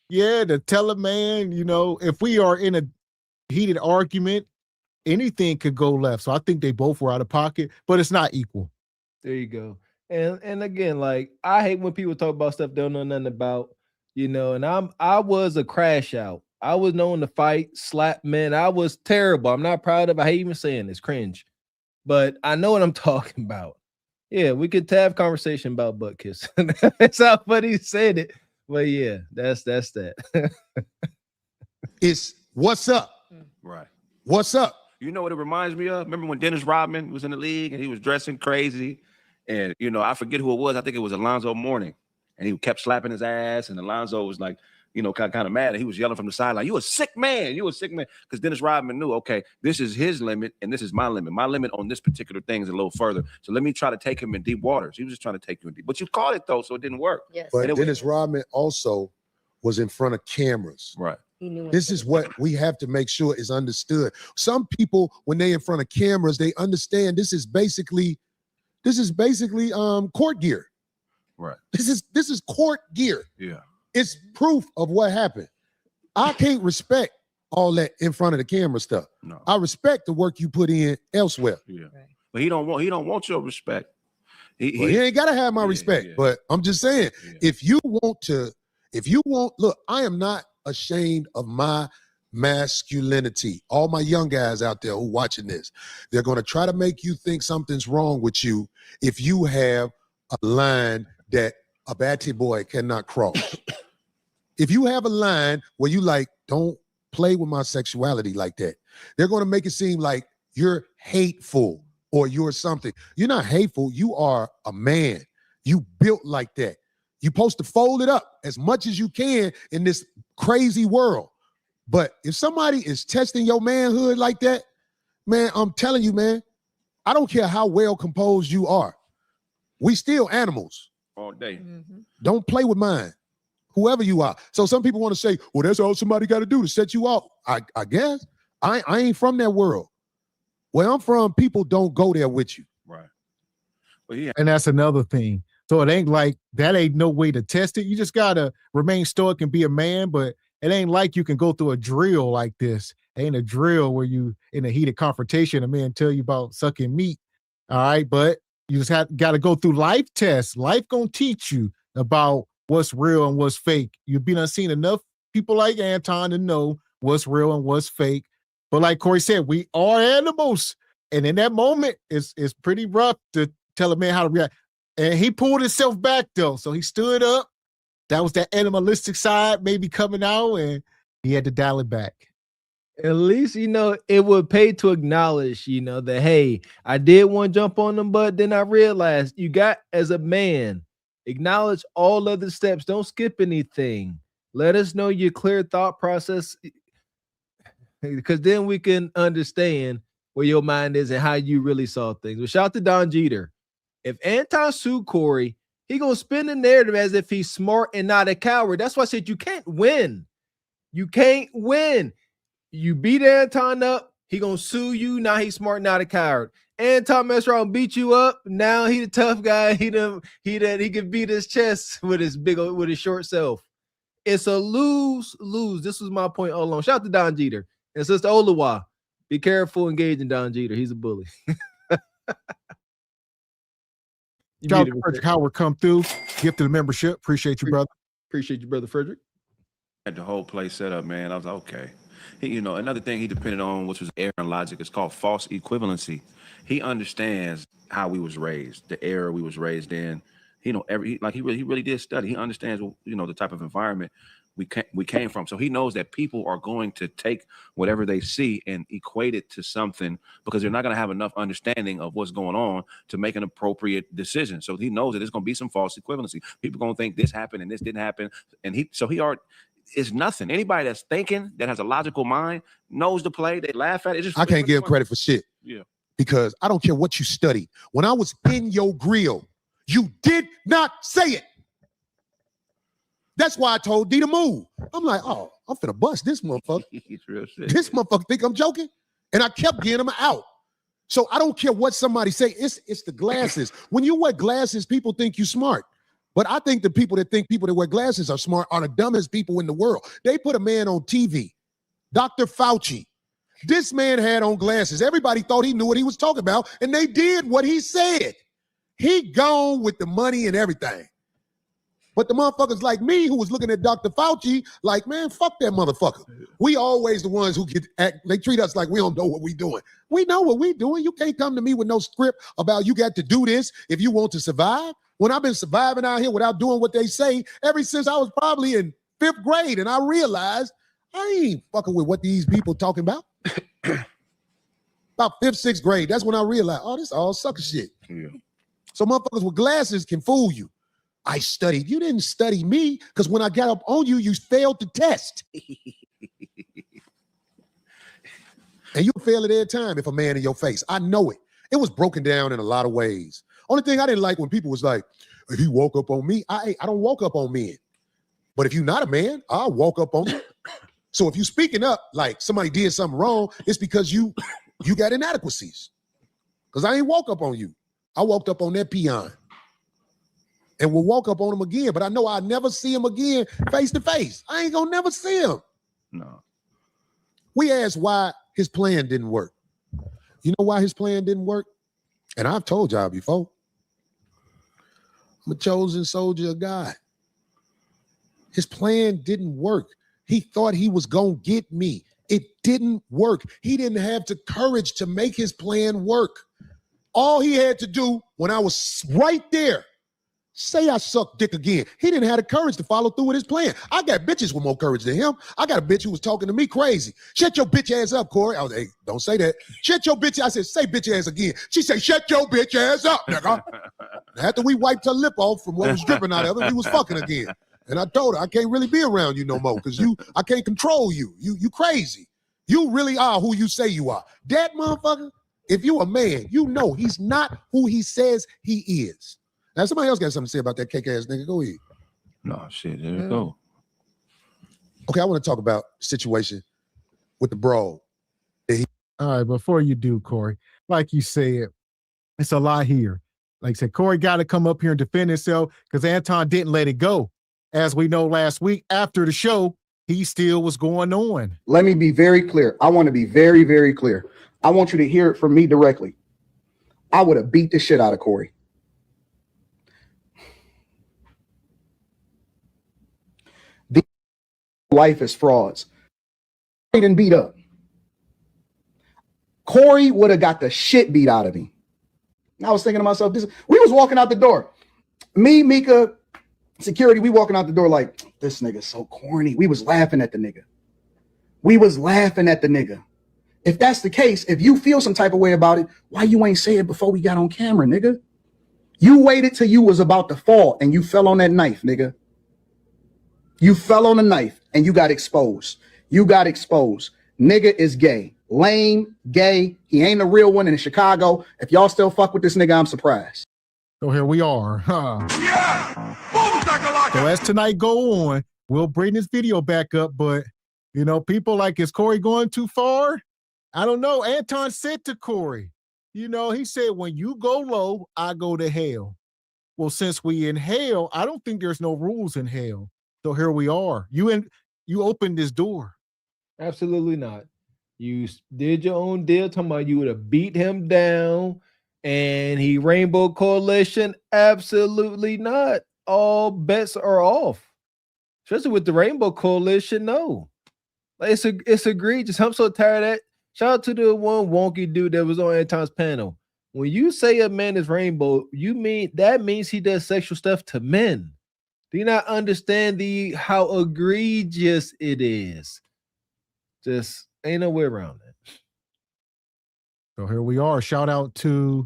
yeah, to tell a man, if we are in a heated argument, anything could go left. So I think they both were out of pocket, but it's not equal. There you go. And again, like, I hate when people talk about stuff they don't know nothing about, and I was a crash out. I was known to fight, slap men. I was terrible. I'm not proud of it. I hate even saying this, cringe. But I know what I'm talking about. Yeah, we could have conversation about butt kiss. That's how funny he said it. But yeah, that's that. It's what's up. Right. What's up? You know what it reminds me of? Remember when Dennis Rodman was in the league and he was dressing crazy? And, I forget who it was. I think it was Alonzo Mourning. And he kept slapping his ass. And Alonzo was like, kind of mad. And he was yelling from the sideline, "You a sick man. You a sick man." Because Dennis Rodman knew, okay, this is his limit and this is my limit. My limit on this particular thing is a little further. So let me try to take him in deep waters. He was just trying to take you in deep. But you caught it, though, so it didn't work. Yes. But Dennis Rodman also was in front of cameras. Right. This is what we have to make sure is understood. Some people, when they're in front of cameras, they understand this is basically court gear. Right. This is court gear. Yeah. It's proof of what happened. I can't respect all that in front of the camera stuff. No. I respect the work you put in elsewhere. Yeah. But he don't want your respect. He ain't gotta have my respect. Yeah. But I'm just saying, if you want, look, I am not ashamed of my masculinity. All my young guys out there who watching this, they're gonna try to make you think something's wrong with you if you have a line that a batty boy cannot cross. If you have a line where you like, don't play with my sexuality like that, they're gonna make it seem like you're hateful or you're something. You're not hateful. You are a man. You built like that. You're supposed to fold it up as much as you can in this crazy world. But if somebody is testing your manhood like that, man, I'm telling you, man, I don't care how well composed you are. We still animals. All day. Don't play with mine, whoever you are. So some people want to say, well, that's all somebody got to do to set you off. I guess. I ain't from that world. Where I'm from, people don't go there with you. Right. But yeah. And that's another thing. So it ain't like that ain't no way to test it. You just gotta remain stoic and be a man, but it ain't like you can go through a drill like this. It ain't a drill where you in a heated confrontation, a man tell you about sucking meat. All right, but you just got to go through life tests. Life gonna teach you about what's real and what's fake. You've been seen enough people like Anton to know what's real and what's fake. But like Corey said, we are animals, and in that moment, it's pretty rough to tell a man how to react. And he pulled himself back though, so he stood up. That was that animalistic side maybe coming out, and he had to dial it back. At least, it would pay to acknowledge, that, hey, I did want to jump on them, but then I realized you got, as a man, acknowledge all other steps. Don't skip anything. Let us know your clear thought process, because then we can understand where your mind is and how you really saw things. But shout out to Don Jeter. If Anton sued Corey, he going to spin the narrative as if he's smart and not a coward. That's why I said you can't win. You can't win. You beat Anton up, he gonna sue you. Now he's smart, not a coward. Anton mess around, beat you up. Now he the tough guy. He can beat his chest with his short self. It's a lose-lose. This was my point all along. Shout out to Don Jeter and Sister Olawa. Be careful engaging Don Jeter. He's a bully. Shout out to Frederick Howard come through. Gift to the membership. Appreciate you, brother. Appreciate you, brother Frederick. Had the whole place set up, man. I was like, okay. Another thing he depended on, which was air and logic, is called false equivalency. He understands how we was raised, the era we was raised in. He really did study. He understands, the type of environment we came from. So he knows that people are going to take whatever they see and equate it to something, because they're not going to have enough understanding of what's going on to make an appropriate decision. So he knows that there's going to be some false equivalency. People are going to think this happened and this didn't happen, and it's nothing. Anybody that's thinking, that has a logical mind, knows the play. They laugh at it. I can't give credit for shit. Yeah. Because I don't care what you studied. When I was in your grill, you did not say it. That's why I told D to move. I'm like, oh, I'm finna bust this motherfucker. He's real shit. This motherfucker think I'm joking. And I kept getting him out. So I don't care what somebody say. It's the glasses. When you wear glasses, people think you smart. But I think the people that think people that wear glasses are smart are the dumbest people in the world. They put a man on TV, Dr. Fauci. This man had on glasses. Everybody thought he knew what he was talking about, and they did what he said. He gone with the money and everything. But the motherfuckers like me who was looking at Dr. Fauci like, man, fuck that motherfucker. We always the ones who they treat us like we don't know what we doing. We know what we doing. You can't come to me with no script about you got to do this if you want to survive. When I've been surviving out here without doing what they say ever since I was probably in 5th grade, and I realized I ain't fucking with what these people talking about. About 5th, 6th grade, that's when I realized, oh, this all sucker shit. Yeah. So motherfuckers with glasses can fool you. I studied. You didn't study me, because when I got up on you, you failed the test. And you fail it every time if a man in your face. I know it. It was broken down in a lot of ways. Only thing I didn't like when people was like, if he woke up on me, I don't walk up on men. But if you're not a man, I'll walk up on you. So if you speaking up like somebody did something wrong, it's because you got inadequacies. Because I ain't walk up on you. I walked up on that peon. and will walk up on him again. But I know I'll never see him again face to face. I ain't gonna never see him. No. We asked why his plan didn't work. You know why his plan didn't work? And I've told y'all before. I'm a chosen soldier of God. His plan didn't work. He thought he was gonna get me. It didn't work. He didn't have the courage to make his plan work. All he had to do when I was right there, say I sucked dick again. He didn't have the courage to follow through with his plan. I got bitches with more courage than him. I got a bitch who was talking to me crazy. Shut your bitch ass up, Corey. I was like, hey, don't say that. Shut your bitch. I said, say bitch ass again. She said, shut your bitch ass up, nigga. After we wiped her lip off from what was dripping out of it, we was fucking again. And I told her, I can't really be around you no more because I can't control you. You crazy. You really are who you say you are. That motherfucker, if you a man, you know he's not who he says he is. Now, somebody else got something to say about that cake ass nigga. Go ahead. No, shit, there we go. Okay, I want to talk about the situation with the brawl. All right, before you do, Corey, like you said, it's a lot here. Like I said, Corey got to come up here and defend himself because Anton didn't let it go. As we know last week, after the show, he still was going on. Let me be very clear. I want to be very, very clear. I want you to hear it from me directly. I would have beat the shit out of Corey. The life is frauds. He didn't beat up. Corey would have got the shit beat out of me. I was thinking to myself, we was walking out the door. Me, Mika, security, we walking out the door like, this nigga's so corny. We was laughing at the nigga. If that's the case, if you feel some type of way about it, why you ain't say it before we got on camera, nigga? You waited till you was about to fall and you fell on that knife, nigga. You fell on the knife and you got exposed. Nigga is gay. Lame, gay. He ain't a real one in Chicago. If y'all still fuck with this nigga, I'm surprised. So here we are. Huh? Yeah! Boom, shakalaka! So as tonight go on, we'll bring this video back up, but you know, people like, is Corey going too far? I don't know. Anton said to Corey, you know, he said, when you go low, I go to hell. Well, since we in hell, I don't think there's no rules in hell. So here we are. You opened this door. Absolutely not. You did your own deal talking about you would have beat him down and he Rainbow Coalition. Absolutely not. All bets are off. Especially with the Rainbow Coalition, no. Like, it's egregious. I'm so tired of that. Shout out to the one wonky dude that was on Anton's panel. When you say a man is rainbow, that means he does sexual stuff to men. Do you not understand how egregious it is? Just ain't no way around it. So here we are. Shout out to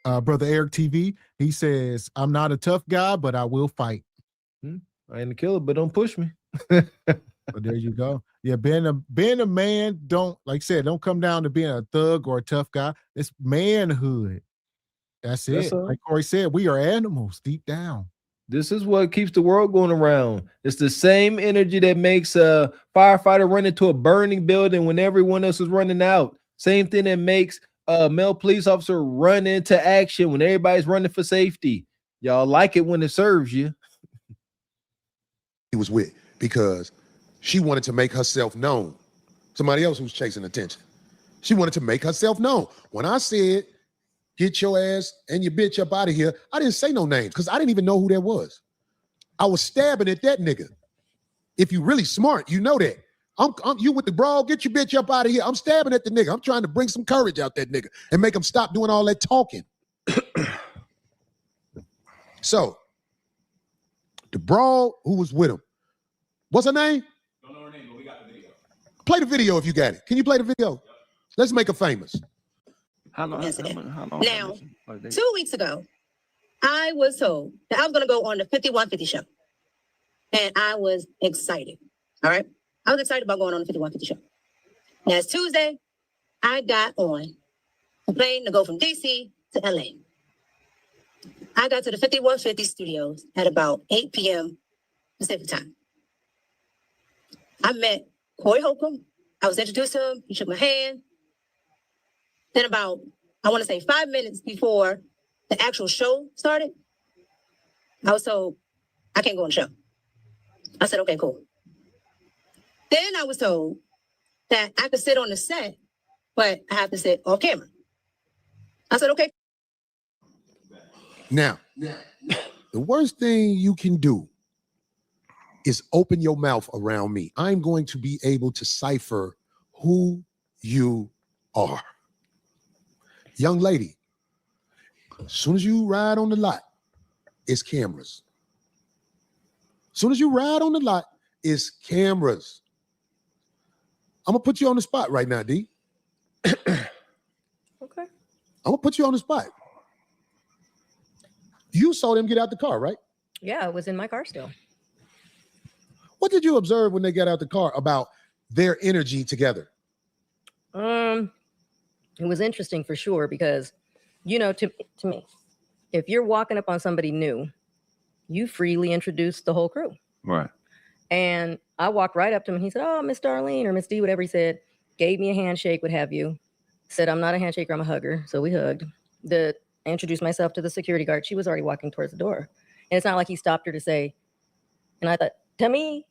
brother Eric TV. He says, I'm not a tough guy, but I will fight. I ain't a killer, but don't push me. But there you go. Yeah, being a man, don't come down to being a thug or a tough guy. It's manhood. That's it. Like Corey said, we are animals deep down. This is what keeps the world going around. It's the same energy that makes a firefighter run into a burning building when everyone else is running out. Same thing that makes a male police officer run into action when everybody's running for safety. Y'all like it when it serves you. He was with because she wanted to make herself known. Somebody else who's chasing attention. She wanted to make herself known. When I said, get your ass and your bitch up out of here, I didn't say no names because I didn't even know who that was. I was stabbing at that nigga. If you really smart, you know that. You with the brawl, get your bitch up out of here. I'm stabbing at the nigga. I'm trying to bring some courage out that nigga and make him stop doing all that talking. So, the brawl who was with him, what's her name? Don't know her name, but we got the video. Play the video if you got it. Can you play the video? Yep. Let's make her famous. How long? Now, 2 weeks ago, I was told that I was going to go on the 5150 show. And I was excited. All right. I was excited about going on the 5150 show. Now, it's Tuesday. I got on a plane to go from DC to LA. I got to the 5150 studios at about 8 p.m. Pacific time. I met Corey Holcomb. I was introduced to him. He shook my hand. Then about, I want to say 5 minutes before the actual show started, I was told I can't go on the show. I said, okay, cool. Then I was told that I could sit on the set, but I have to sit off camera. I said, okay. Now, the worst thing you can do is open your mouth around me. I'm going to be able to cipher who you are. Young lady, as soon as you ride on the lot, it's cameras. As soon as you ride on the lot, it's cameras. I'm gonna put you on the spot right now, D. Okay. I'm gonna put you on the spot. You saw them get out the car, right? Yeah, it was in my car still. What did you observe when they got out the car about their energy together? It was interesting for sure because, to me, if you're walking up on somebody new, you freely introduce the whole crew. Right. And I walked right up to him and he said, oh, Miss Darlene or Miss D, whatever he said, gave me a handshake, what have you. Said, I'm not a handshaker, I'm a hugger. So we hugged. I introduced myself to the security guard. She was already walking towards the door. And it's not like he stopped her to say, and I thought, to me,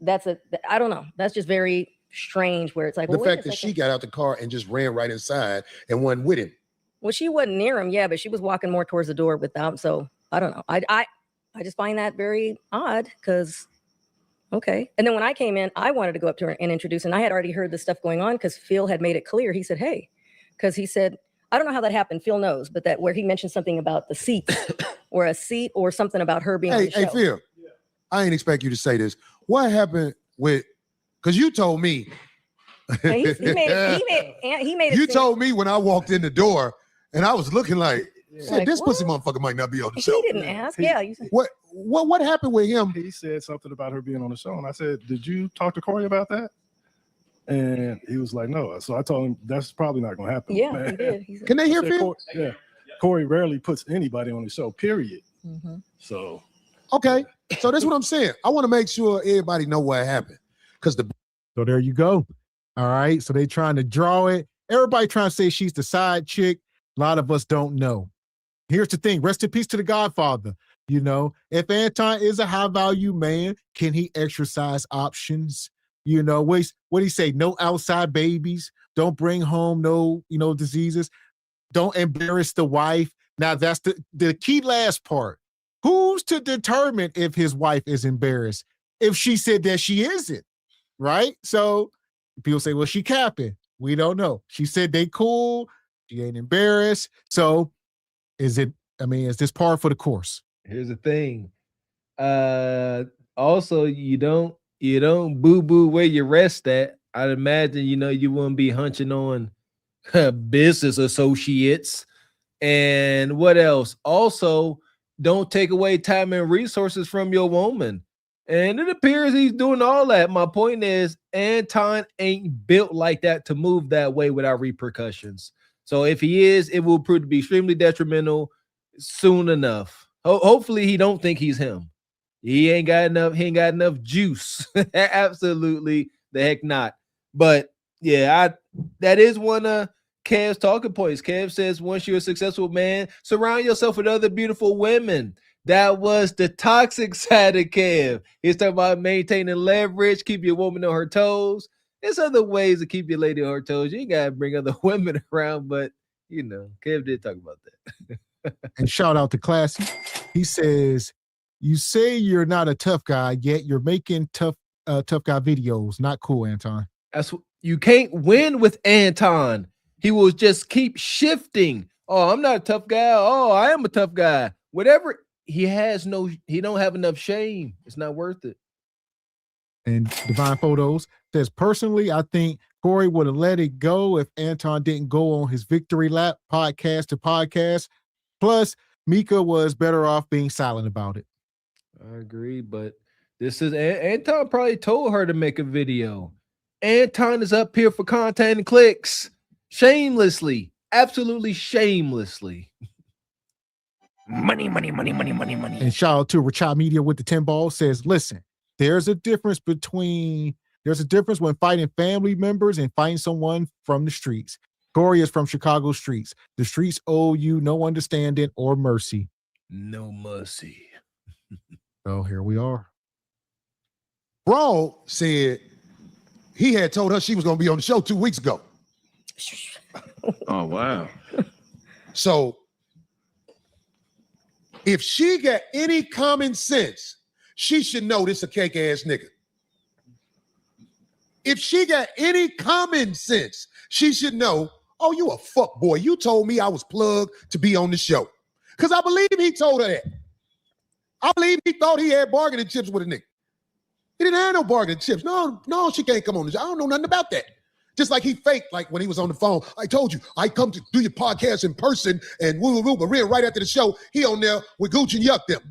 I don't know. That's just very strange where it's like, the fact that she got out the car and just ran right inside and went with him. Well, she wasn't near him, yeah, but she was walking more towards the door without. So I don't know. I just find that very odd because, okay. And then when I came in, I wanted to go up to her and introduce, and I had already heard the stuff going on because Phil had made it clear. He said, hey, because he said, I don't know how that happened. Phil knows, but that where he mentioned something about the seat or a seat or something about her being on the show. Hey, Phil, I ain't expect you to say this. What happened with, because you told me. He made it. You told me when I walked in the door and I was looking like, this pussy motherfucker might not be on the show. He didn't ask. You said, what happened with him? He said something about her being on the show. And I said, did you talk to Corey about that? And he was like, no. So I told him that's probably not going to happen. Yeah, man. He did. He said, can they hear Phil? Corey rarely puts anybody on the show, period. Mm-hmm. So. Okay. So that's what I'm saying. I want to make sure everybody know what happened. So there you go. All right. So they trying to draw it. Everybody trying to say she's the side chick. A lot of us don't know. Here's the thing. Rest in peace to the Godfather. If Anton is a high value man, can he exercise options? What do he say? No outside babies. Don't bring home no, diseases. Don't embarrass the wife. Now that's the key last part. Who's to determine if his wife is embarrassed? If she said that she isn't, right? So people say, well, she capping. We don't know. She said they cool. She ain't embarrassed. So is this par for the course? Here's the thing. Also, you don't boo-boo where you rest at. I'd imagine, you wouldn't be hunching on business associates. And what else? Also, don't take away time and resources from your woman. And it appears he's doing all that. My point is, Anton ain't built like that to move that way without repercussions. So if he is, it will prove to be extremely detrimental soon enough. Hopefully he don't think he's him. He ain't got enough juice. Absolutely the heck not. But yeah, that is one of Kev's talking points. Kev says, once you're a successful man, surround yourself with other beautiful women. That was the toxic side of Kev. He's talking about maintaining leverage, keep your woman on her toes. There's other ways to keep your lady on her toes. You ain't got to bring other women around, but, Kev did talk about that. And shout out to Classy. He says, you say you're not a tough guy, yet you're making tough guy videos. Not cool, Anton. You can't win with Anton. He will just keep shifting. Oh, I'm not a tough guy. Oh, I am a tough guy. Whatever. He don't have enough shame. It's not worth it. And Divine Photos says, personally, I think Corey would have let it go if Anton didn't go on his victory lap podcast to podcast. Plus, Mika was better off being silent about it. I agree, but this is Anton probably told her to make a video. Anton is up here for content and clicks. Shamelessly. Absolutely shamelessly. Money. And shout out to Rachel Media with the 10 ball says, listen, there's a difference when fighting family members and fighting someone from the streets. Corey is from Chicago streets. The streets owe you no understanding or mercy. No mercy. Oh, here we are. Broad said he had told her she was going to be on the show 2 weeks ago. Oh, wow. So if she got any common sense, she should know this a cake ass nigga. If she got any common sense, she should know, oh, you a fuck boy. You told me I was plugged to be on the show. Because I believe he told her that. I believe he thought he had bargaining chips with a nigga. He didn't have no bargaining chips. No, she can't come on the show. I don't know nothing about that. Just like he faked, like when he was on the phone. I told you, I come to do your podcast in person and woo, but right after the show, he on there with Gucci and Yuck them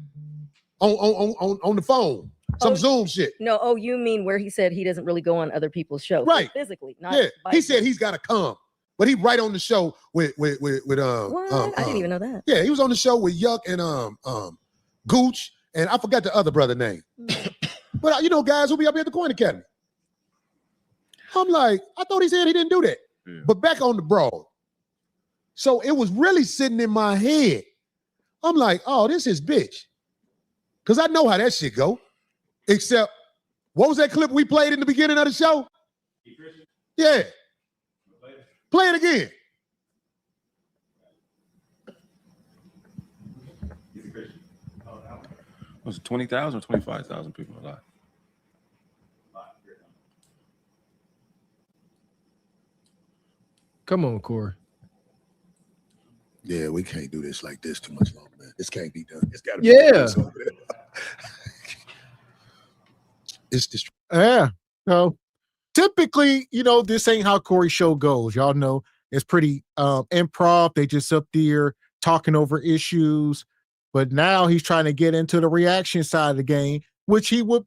on the phone. Some Zoom shit. No, you mean where he said he doesn't really go on other people's shows. Right. Physically, not He said he's got to come. But he right on the show with what? I didn't even know that. Yeah, he was on the show with Yuck and Gooch, and I forgot the other brother name. But you know, guys who be up here at the Coin Academy. I'm like, I thought he said he didn't do that. Yeah. But back on the Broad. So it was really sitting in my head. I'm like, oh, this is bitch. Because I know how that shit go. Except, what was that clip we played in the beginning of the show? Yeah. Play it again. Was it 20,000 or 25,000 people alive? Come on, Corey. Yeah, we can't do this like this too much longer, man. This can't be done. It's got to be done. It's just No. Typically, this ain't how Corey's show goes. Y'all know it's pretty improv. They just up there talking over issues. But now he's trying to get into the reaction side of the game, which he would,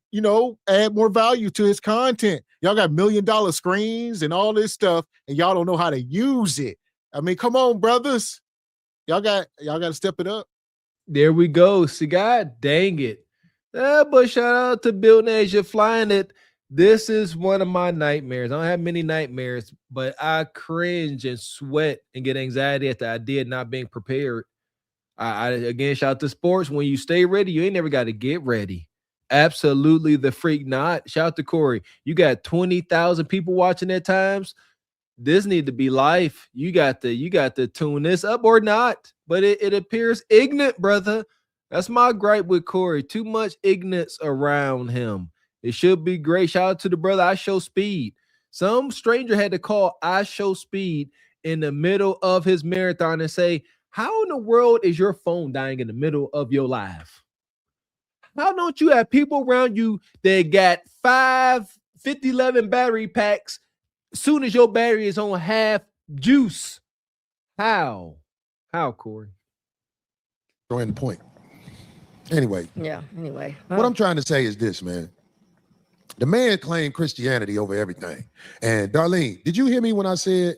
add more value to his content. Y'all got $1 million screens and all this stuff, and y'all don't know how to use it. I mean, come on, brothers. Y'all got to step it up. There we go. See, God dang it. But shout out to Bill Nash. You're flying it. This is one of my nightmares. I don't have many nightmares, but I cringe and sweat and get anxiety at the idea of not being prepared. I again, shout out to sports. When you stay ready, you ain't never got to get ready. Absolutely the freak not. Shout out to Corey. You got 20,000 people watching at times. This need to be life. You got to tune this up or not. But it appears ignorant, brother. That's my gripe with Corey. Too much ignorance around him. It should be great. Shout out to the brother I Show Speed. Some stranger had to call I Show Speed in the middle of his marathon and say, how in the world is your phone dying in the middle of your live? How don't you have people around you that got 50-11 battery packs soon as your battery is on half juice? How, Corey? Throwing the point. Anyway. Yeah, anyway. What I'm trying to say is this, man. The man claimed Christianity over everything. And Darlene, did you hear me when I said,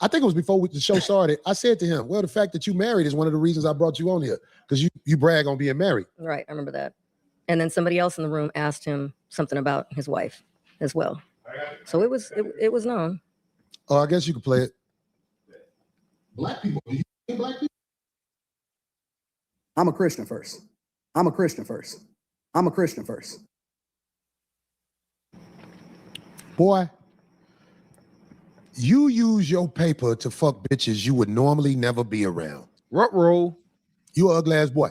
I think it was before the show started, I said to him, well, the fact that you married is one of the reasons I brought you on here, because you brag on being married. Right, I remember that. And then somebody else in the room asked him something about his wife as well. So it was known. Oh, I guess you could play it. Black people, do you think black people? I'm a Christian first. I'm a Christian first. I'm a Christian first. Boy, you use your paper to fuck bitches you would normally never be around. Roll. You an ugly ass boy.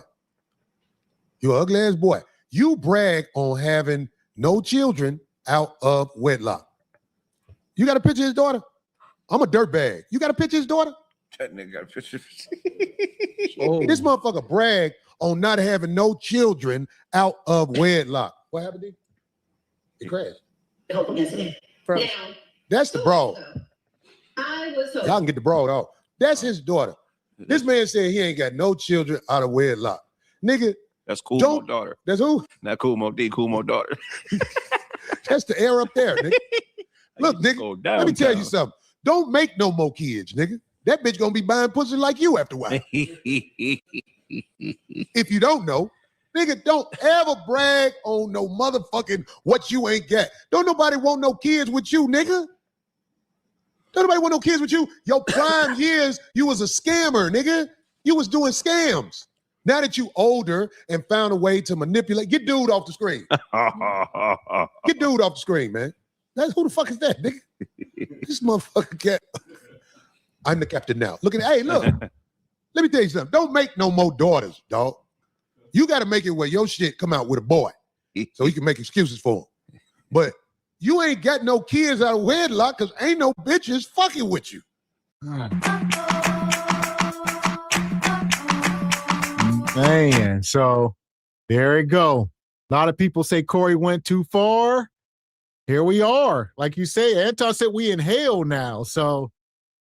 You an ugly ass boy. You brag on having no children out of wedlock. You got a picture of his daughter? I'm a dirtbag. You got a picture of his daughter? That nigga got a picture. This motherfucker brag on not having no children out of wedlock. What happened, D? It crashed. That's the broad. Y'all can get the broad off. That's his daughter. This man said he ain't got no children out of wedlock. Nigga. That's Cool Mo daughter. That's who? Not Cool Mo D, Cool Mo daughter. That's the air up there, nigga. Look, nigga, let me tell you something. Don't make no more kids, nigga. That bitch gonna be buying pussy like you after a while. If you don't know, nigga, don't ever brag on no motherfucking what you ain't got. Don't nobody want no kids with you, nigga. Don't nobody want no kids with you. Your prime years, you was a scammer, nigga. You was doing scams. Now that you older and found a way to manipulate, get dude off the screen. Get dude off the screen, man. Who the fuck is that, nigga? This motherfucker cat. I'm the captain now. Look at it. Hey, look. Let me tell you something. Don't make no more daughters, dog. You got to make it where your shit come out with a boy so he can make excuses for him. But you ain't got no kids out of wedlock because ain't no bitches fucking with you. Man, so there it go. A lot of people say Corey went too far. Here we are. Like you say, Anton said we in hell now. So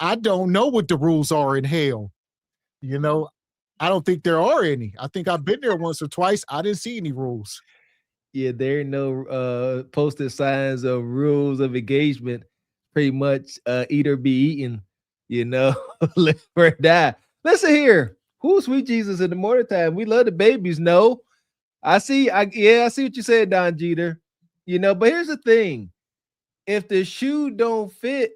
I don't know what the rules are in hell. You know, I don't think there are any. I think I've been there once or twice. I didn't see any rules. Yeah, there ain't no posted signs of rules of engagement. Pretty much eat or be eaten, you know, live or die. Listen here. Who's sweet Jesus in the morning time? We love the babies. No, I see what you said, Don Jeter. You know, but here's the thing. If the shoe don't fit,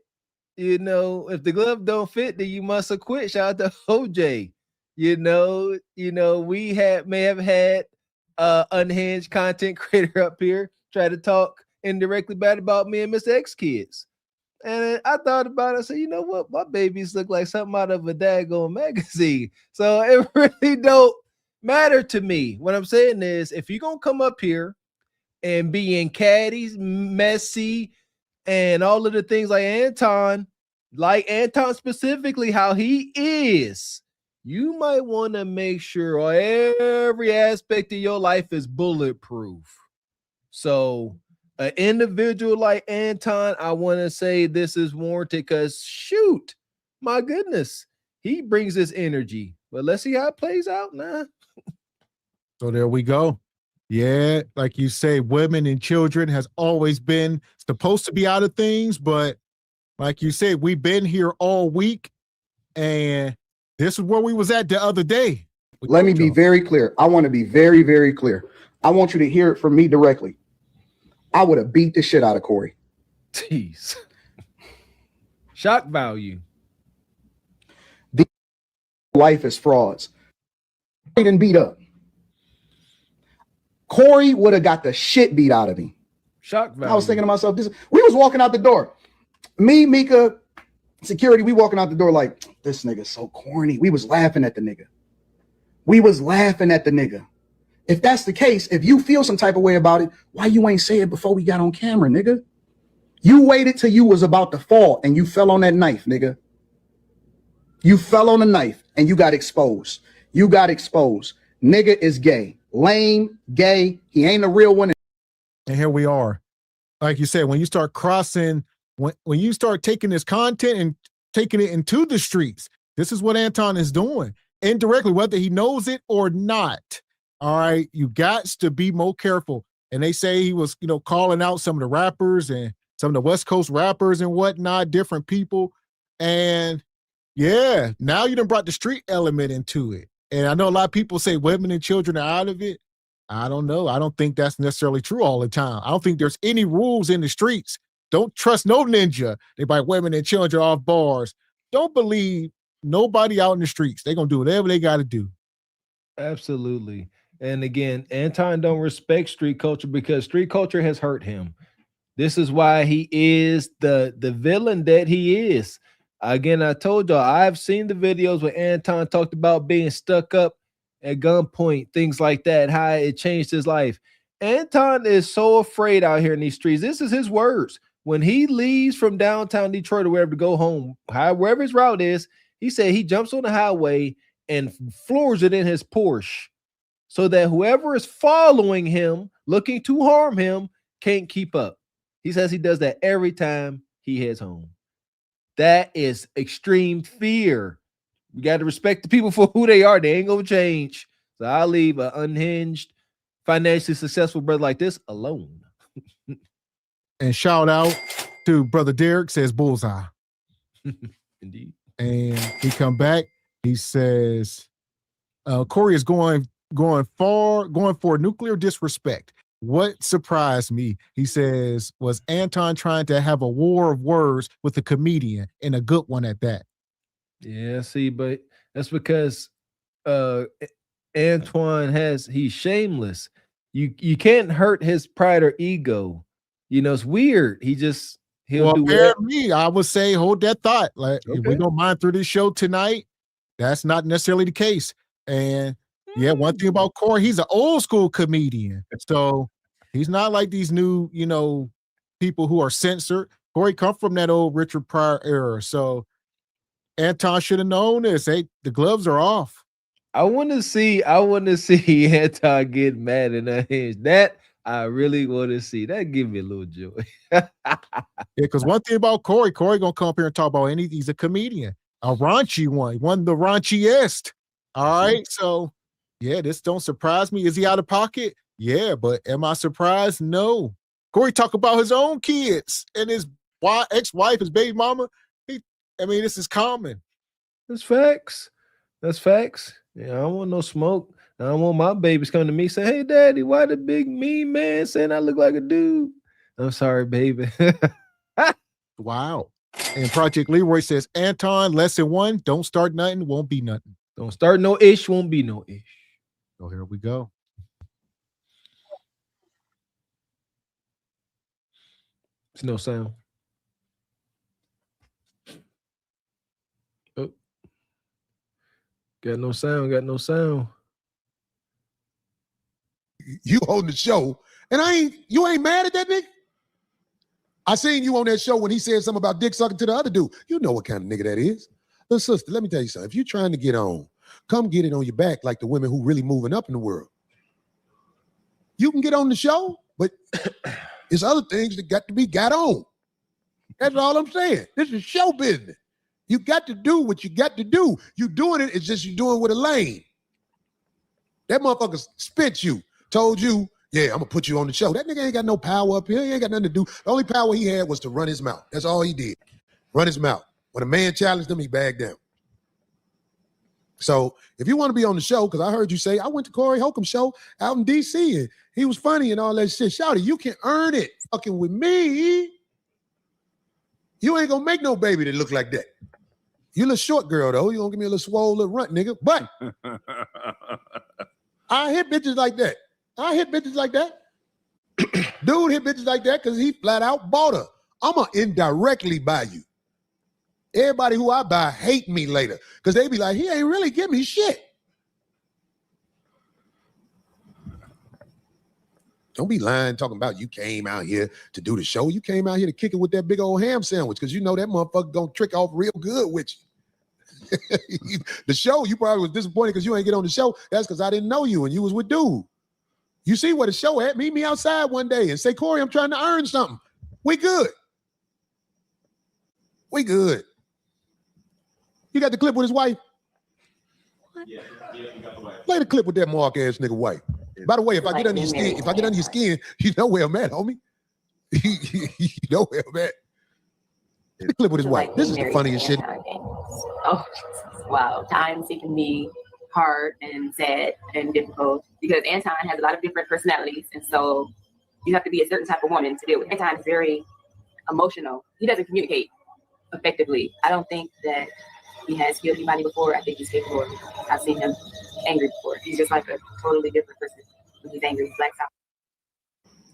you know, if the glove don't fit, then you must have quit. Shout out to OJ. You know, we may have had unhinged content creator up here try to talk indirectly bad about me and Mr. X Kids. And I thought about it. I said, you know what? My babies look like something out of a daggone magazine. So it really don't matter to me. What I'm saying is, if you're going to come up here and be in caddies, messy, and all of the things like Anton specifically, how he is, you might want to make sure every aspect of your life is bulletproof. So an individual like Anton, I want to say this is warranted because shoot, my goodness, he brings this energy. But let's see how it plays out now. So there we go. Yeah, like you say, women and children has always been supposed to be out of things, but like you said, we've been here all week, and this is where we was at the other day. Let me be very clear. I want to be very, very clear. I want you to hear it from me directly. I would have beat the shit out of Corey. Jeez. Shock value. The life is frauds. He didn't beat up. Corey would have got the shit beat out of me. Shock value. I was thinking to myself, we was walking out the door. Me, Mika, security, we walking out the door like, this nigga's so corny. We was laughing at the nigga. If that's the case, if you feel some type of way about it, why you ain't say it before we got on camera, nigga? You waited till you was about to fall and you fell on that knife, nigga. You fell on the knife and you got exposed. Nigga is gay. Lame, gay. He ain't a real one. And here we are. Like you said, when you start crossing, when you start taking this content and taking it into the streets, this is what Anton is doing. Indirectly, whether he knows it or not. All right, you got to be more careful. And they say he was, calling out some of the rappers and some of the West Coast rappers and whatnot, different people. And yeah, now you done brought the street element into it. And I know a lot of people say women and children are out of it. I don't know. I don't think that's necessarily true all the time. I don't think there's any rules in the streets. Don't trust no ninja. They buy women and children off bars. Don't believe nobody out in the streets. They're going to do whatever they got to do. Absolutely. And again, Anton don't respect street culture because street culture has hurt him. This is why he is the villain that he is. Again, I told y'all, I've seen the videos where Anton talked about being stuck up at gunpoint, things like that, how it changed his life. Anton is so afraid out here in these streets. This is his words. When he leaves from downtown Detroit or wherever to go home, wherever his route is, he said he jumps on the highway and floors it in his Porsche so that whoever is following him, looking to harm him, can't keep up. He says he does that every time he heads home. That is extreme fear. You got to respect the people for who they are. They ain't going to change. So I'll leave an unhinged, financially successful brother like this alone. And shout out to Brother Derek, says bullseye. Indeed. And he come back. He says, Corey is going for nuclear disrespect. What surprised me, he says, was Anton trying to have a war of words with a comedian, and a good one at that. Yeah, see, but that's because Antoine has, he's shameless. You can't hurt his pride or ego. You know, it's weird. He'll do apparently, I would say hold that thought. Like if we Okay. don't mind through this show tonight, that's not necessarily the case. And yeah, one thing about Corey, he's an old school comedian. So he's not like these new, people who are censored. Corey come from that old Richard Pryor era. So Anton should have known this. Hey, the gloves are off. I want to see Anton get mad in that hands. That I really want to see. That give me a little joy. Yeah, because one thing about Corey gonna come up here and talk about he's a comedian, a raunchy one the raunchiest. All right, so yeah, this don't surprise me. Is he out of pocket? Yeah, but am I surprised? No. Corey talk about his own kids and his ex-wife, his baby mama. This is common. That's facts. Yeah, I don't want no smoke. I don't want my babies coming to me saying, "Hey, daddy, why the big mean man saying I look like a dude?" I'm sorry, baby. Wow. And Project Leroy says, Anton, lesson 1, don't start nothing, won't be nothing. Don't start no ish, won't be no ish. So here we go. There's no sound. Oh. Got no sound. You holding the show, and you ain't mad at that nigga? I seen you on that show when he said something about dick sucking to the other dude. You know what kind of nigga that is. Little sister, let me tell you something. If you're trying to get on, come get it on your back like the women who really moving up in the world. You can get on the show, but there's other things that got to be got on. That's all I'm saying. This is show business. You got to do what you got to do. You doing it, it's just you doing with a lane. That motherfucker spit you, told you, yeah, I'm gonna put you on the show. That nigga ain't got no power up here. He ain't got nothing to do. The only power he had was to run his mouth. That's all he did. Run his mouth. When a man challenged him, he bagged down. So if you want to be on the show, because I heard you say, I went to Corey Holcomb show out in DC and he was funny and all that shit. Shouty, you can earn it fucking with me. You ain't gonna make no baby that look like that. You a little short girl though. You gonna give me a little swole little runt, nigga. But I hit bitches like that. Dude hit bitches like that because he flat out bought her. I'ma indirectly buy you. Everybody who I buy hate me later because they be like, he ain't really give me shit. Don't be lying talking about you came out here to do the show. You came out here to kick it with that big old ham sandwich because you know that motherfucker gonna trick off real good with you. The show, you probably was disappointed because you ain't get on the show. That's because I didn't know you and you was with dude. You see where the show at? Meet me outside one day and say, Corey, I'm trying to earn something. We good. You got the clip with his wife? Yeah, you got the wife. Play the clip with that mark ass nigga wife. By the way, if I get under your skin, you know where I'm at, homie. You know where I'm at. The clip with his wife. This is the funniest shit. Oh, wow. Times it can be hard and sad and difficult because Anton has a lot of different personalities. And so you have to be a certain type of woman to deal with. Anton is very emotional. He doesn't communicate effectively. I don't think that he has killed anybody before. I think he's capable of it. I've seen him angry before. He's just like a totally different person when he's angry. He blacks out.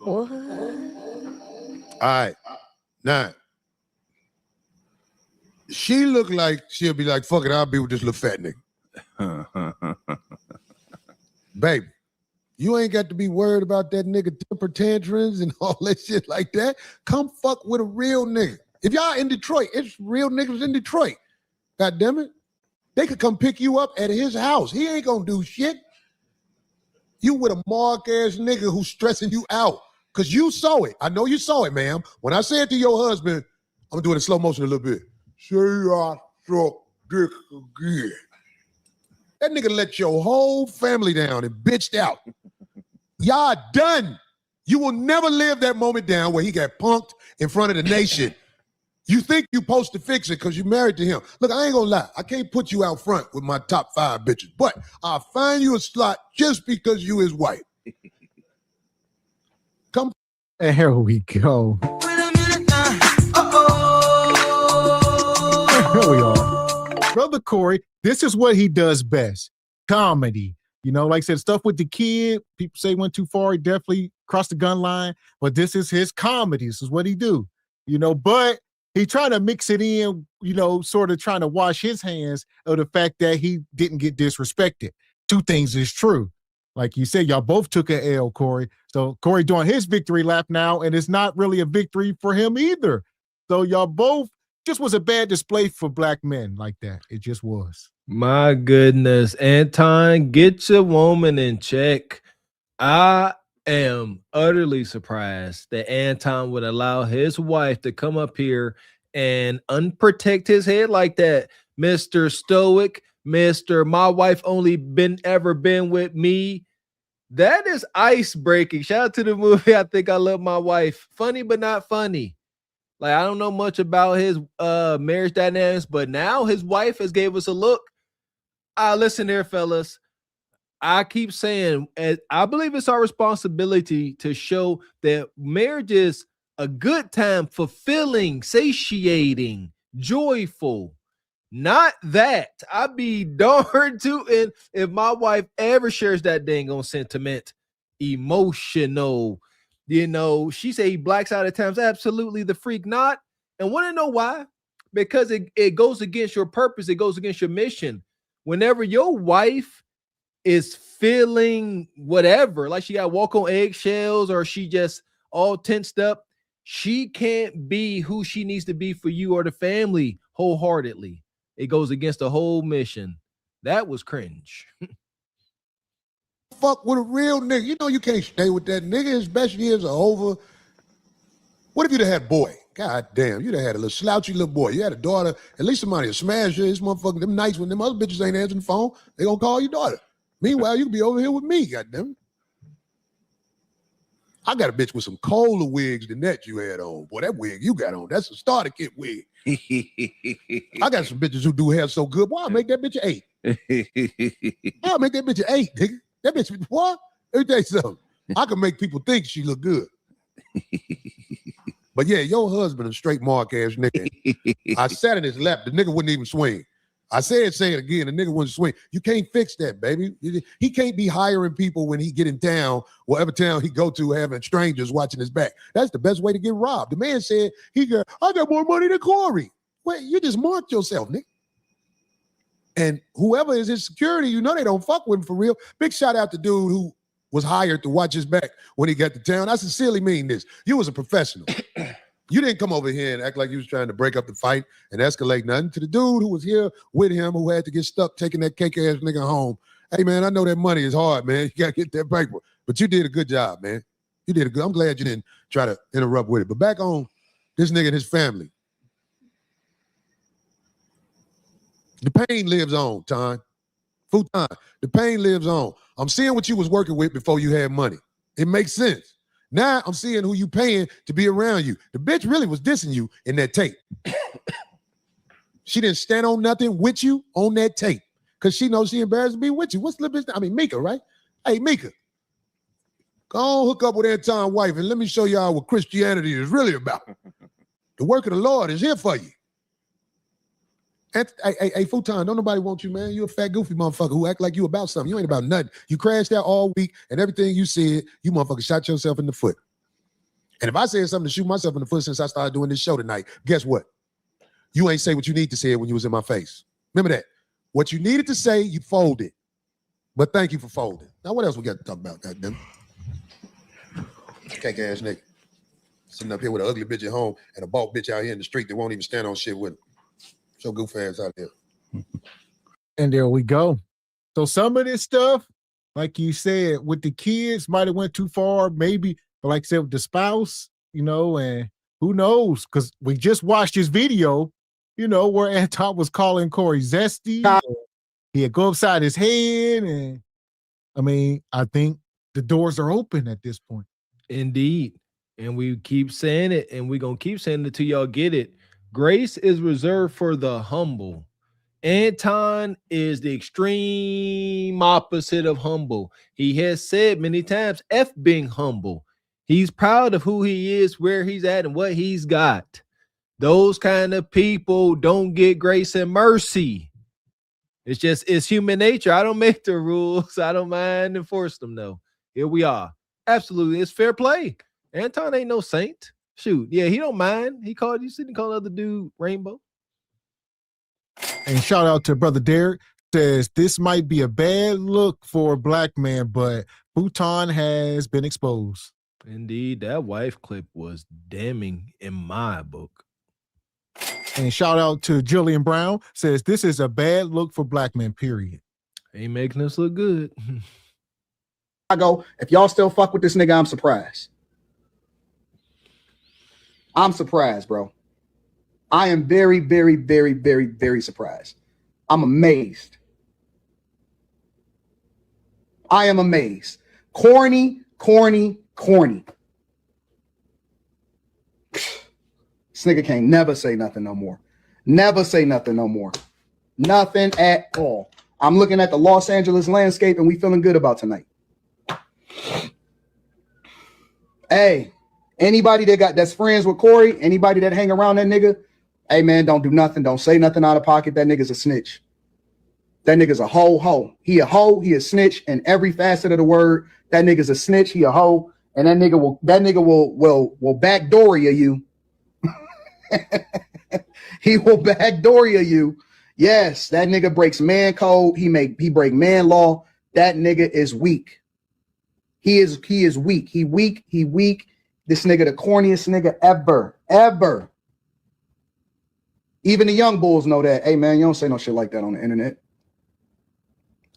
What? All right. Now, she look like she'll be like, fuck it, I'll be with this little fat nigga. Baby, you ain't got to be worried about that nigga temper tantrums and all that shit like that. Come fuck with a real nigga. If y'all in Detroit, it's real niggas in Detroit. God damn it. They could come pick you up at his house. He ain't gonna do shit. You with a mark ass nigga who's stressing you out. Cause you saw it. I know you saw it, ma'am. When I said to your husband, I'm gonna do it in slow motion a little bit. Say I struck dick again. That nigga let your whole family down and bitched out. Y'all done. You will never live that moment down where he got punked in front of the nation. You think you supposed to fix it because you married to him. Look, I ain't gonna lie. I can't put you out front with my top 5 bitches, but I'll find you a slot just because you his wife. Come. And here we go. Here we are. Brother Corey, this is what he does best. Comedy. You know, like I said, stuff with the kid, people say went too far. He definitely crossed the gun line, but this is his comedy. This is what he do, you know, but he trying to mix it in, you know, sort of trying to wash his hands of the fact that he didn't get disrespected. Two things is true. Like you said, y'all both took an L, Corey. So Corey doing his victory lap now, and it's not really a victory for him either. So y'all both just was a bad display for black men like that. It just was. My goodness. Anton, get your woman in check. I am utterly surprised that Anton would allow his wife to come up here and unprotect his head like that. Mr. Stoic, Mr. My wife only ever been with me. That is ice breaking. Shout out to the movie I Think I Love My Wife. Funny, but not funny. Like, I don't know much about his marriage dynamics, but now his wife has gave us a look. Listen here, fellas. I keep saying, I believe it's our responsibility to show that marriage is a good time, fulfilling, satiating, joyful. Not that. I'd be darned too. And if my wife ever shares that dang on sentiment, emotional, you know, she say he blacks out at times. Absolutely the freak not. And want to know why? Because it goes against your purpose. It goes against your mission. Whenever your wife is feeling whatever, like she got to walk on eggshells or she just all tensed up, she can't be who she needs to be for you or the family wholeheartedly. It goes against the whole mission. That was cringe. Fuck with a real nigga. You know you can't stay with that nigga. His best years are over. What if you'd have had a boy? God damn, you'd have had a little slouchy little boy. You had a daughter. At least somebody will smash you. This motherfucker, them nights when them other bitches ain't answering the phone, they gonna call your daughter. Meanwhile, you can be over here with me, goddamn. I got a bitch with some colder wigs than that you had on. Boy, that wig you got on, that's a starter kit wig. I got some bitches who do hair so good. Boy, I'll make that bitch an 8. I'll make that bitch an 8, nigga. That bitch, what? Let me tell you something. I can make people think she look good. But yeah, your husband a straight mark ass nigga. I sat in his lap. The nigga wouldn't even swing. I say it again. The nigga wouldn't swing. You can't fix that, baby. He can't be hiring people when he get in town, whatever town he go to, having strangers watching his back. That's the best way to get robbed. The man said, I got more money than Corey. Wait, you just marked yourself, nigga. And whoever is his security, you know they don't fuck with him for real. Big shout out to dude who was hired to watch his back when he got to town. I sincerely mean this. You was a professional. You didn't come over here and act like you was trying to break up the fight and escalate nothing. To the dude who was here with him, who had to get stuck taking that cake ass nigga home. Hey man, I know that money is hard, man. You gotta get that paper. But you did a good job, man. You did a good. I'm glad you didn't try to interrupt with it. But back on this nigga and his family. The pain lives on, Ton. Full time. The pain lives on. I'm seeing what you was working with before you had money. It makes sense. Now I'm seeing who you paying to be around you. The bitch really was dissing you in that tape. She didn't stand on nothing with you on that tape because she knows she embarrassed to be with you. What's the bitch? I mean, Mika, right? Hey, Mika, go on, hook up with Anton's wife and let me show y'all what Christianity is really about. The work of the Lord is here for you. Hey, Futon, don't nobody want you, man. You a fat, goofy motherfucker who act like you about something. You ain't about nothing. You crashed out all week, and everything you said, you motherfucker shot yourself in the foot. And if I said something to shoot myself in the foot since I started doing this show tonight, guess what? You ain't say what you need to say when you was in my face. Remember that. What you needed to say, you folded. But thank you for folding. Now, what else we got to talk about, goddamn? Cake ass nigga. Sitting up here with an ugly bitch at home and a bald bitch out here in the street that won't even stand on shit with him. So goof ass out there. And there we go. So some of this stuff, like you said, with the kids might have went too far, maybe, but like I said, with the spouse, you know, and who knows? Because we just watched his video, you know, where Anton was calling Corey zesty. He'd go upside his head. And I mean, I think the doors are open at this point. Indeed. And we keep saying it, and we're going to keep saying it till y'all get it. Grace is reserved for the humble. Anton is the extreme opposite of humble. He has said many times, F being humble. He's proud of who he is, where he's at, and what he's got. Those kind of people don't get grace and mercy. It's human nature. I don't make the rules. I don't mind enforce them though. Here we are. Absolutely. It's fair play. Anton ain't no saint. Shoot. Yeah, he don't mind. He called you didn't call the other dude Rainbow. And shout out to Brother Derek. Says this might be a bad look for a black man, but Bhutan has been exposed. Indeed, that wife clip was damning in my book. And shout out to Jillian Brown. Says this is a bad look for black men, period. Ain't making us look good. I go, if y'all still fuck with this nigga, I'm surprised. I'm surprised, bro. I am very, very, very, very, very surprised. I'm amazed. I am amazed. Corny, corny, corny. This nigga can't never say nothing no more. Never say nothing no more. Nothing at all. I'm looking at the Los Angeles landscape and we feeling good about tonight. Hey, anybody that's friends with Corey, anybody that hang around that nigga, hey man, don't do nothing. Don't say nothing out of pocket. That nigga's a snitch. That nigga's a hoe. He a hoe. He a snitch in every facet of the word. That nigga's a snitch. He a hoe. And that nigga will backdoor you. He will backdoor you. Yes, that nigga breaks man code. He break man law. That nigga is weak. He is weak. He weak. This nigga the corniest nigga ever. Even the young bulls know that. Hey man, you don't say no shit like that on the internet.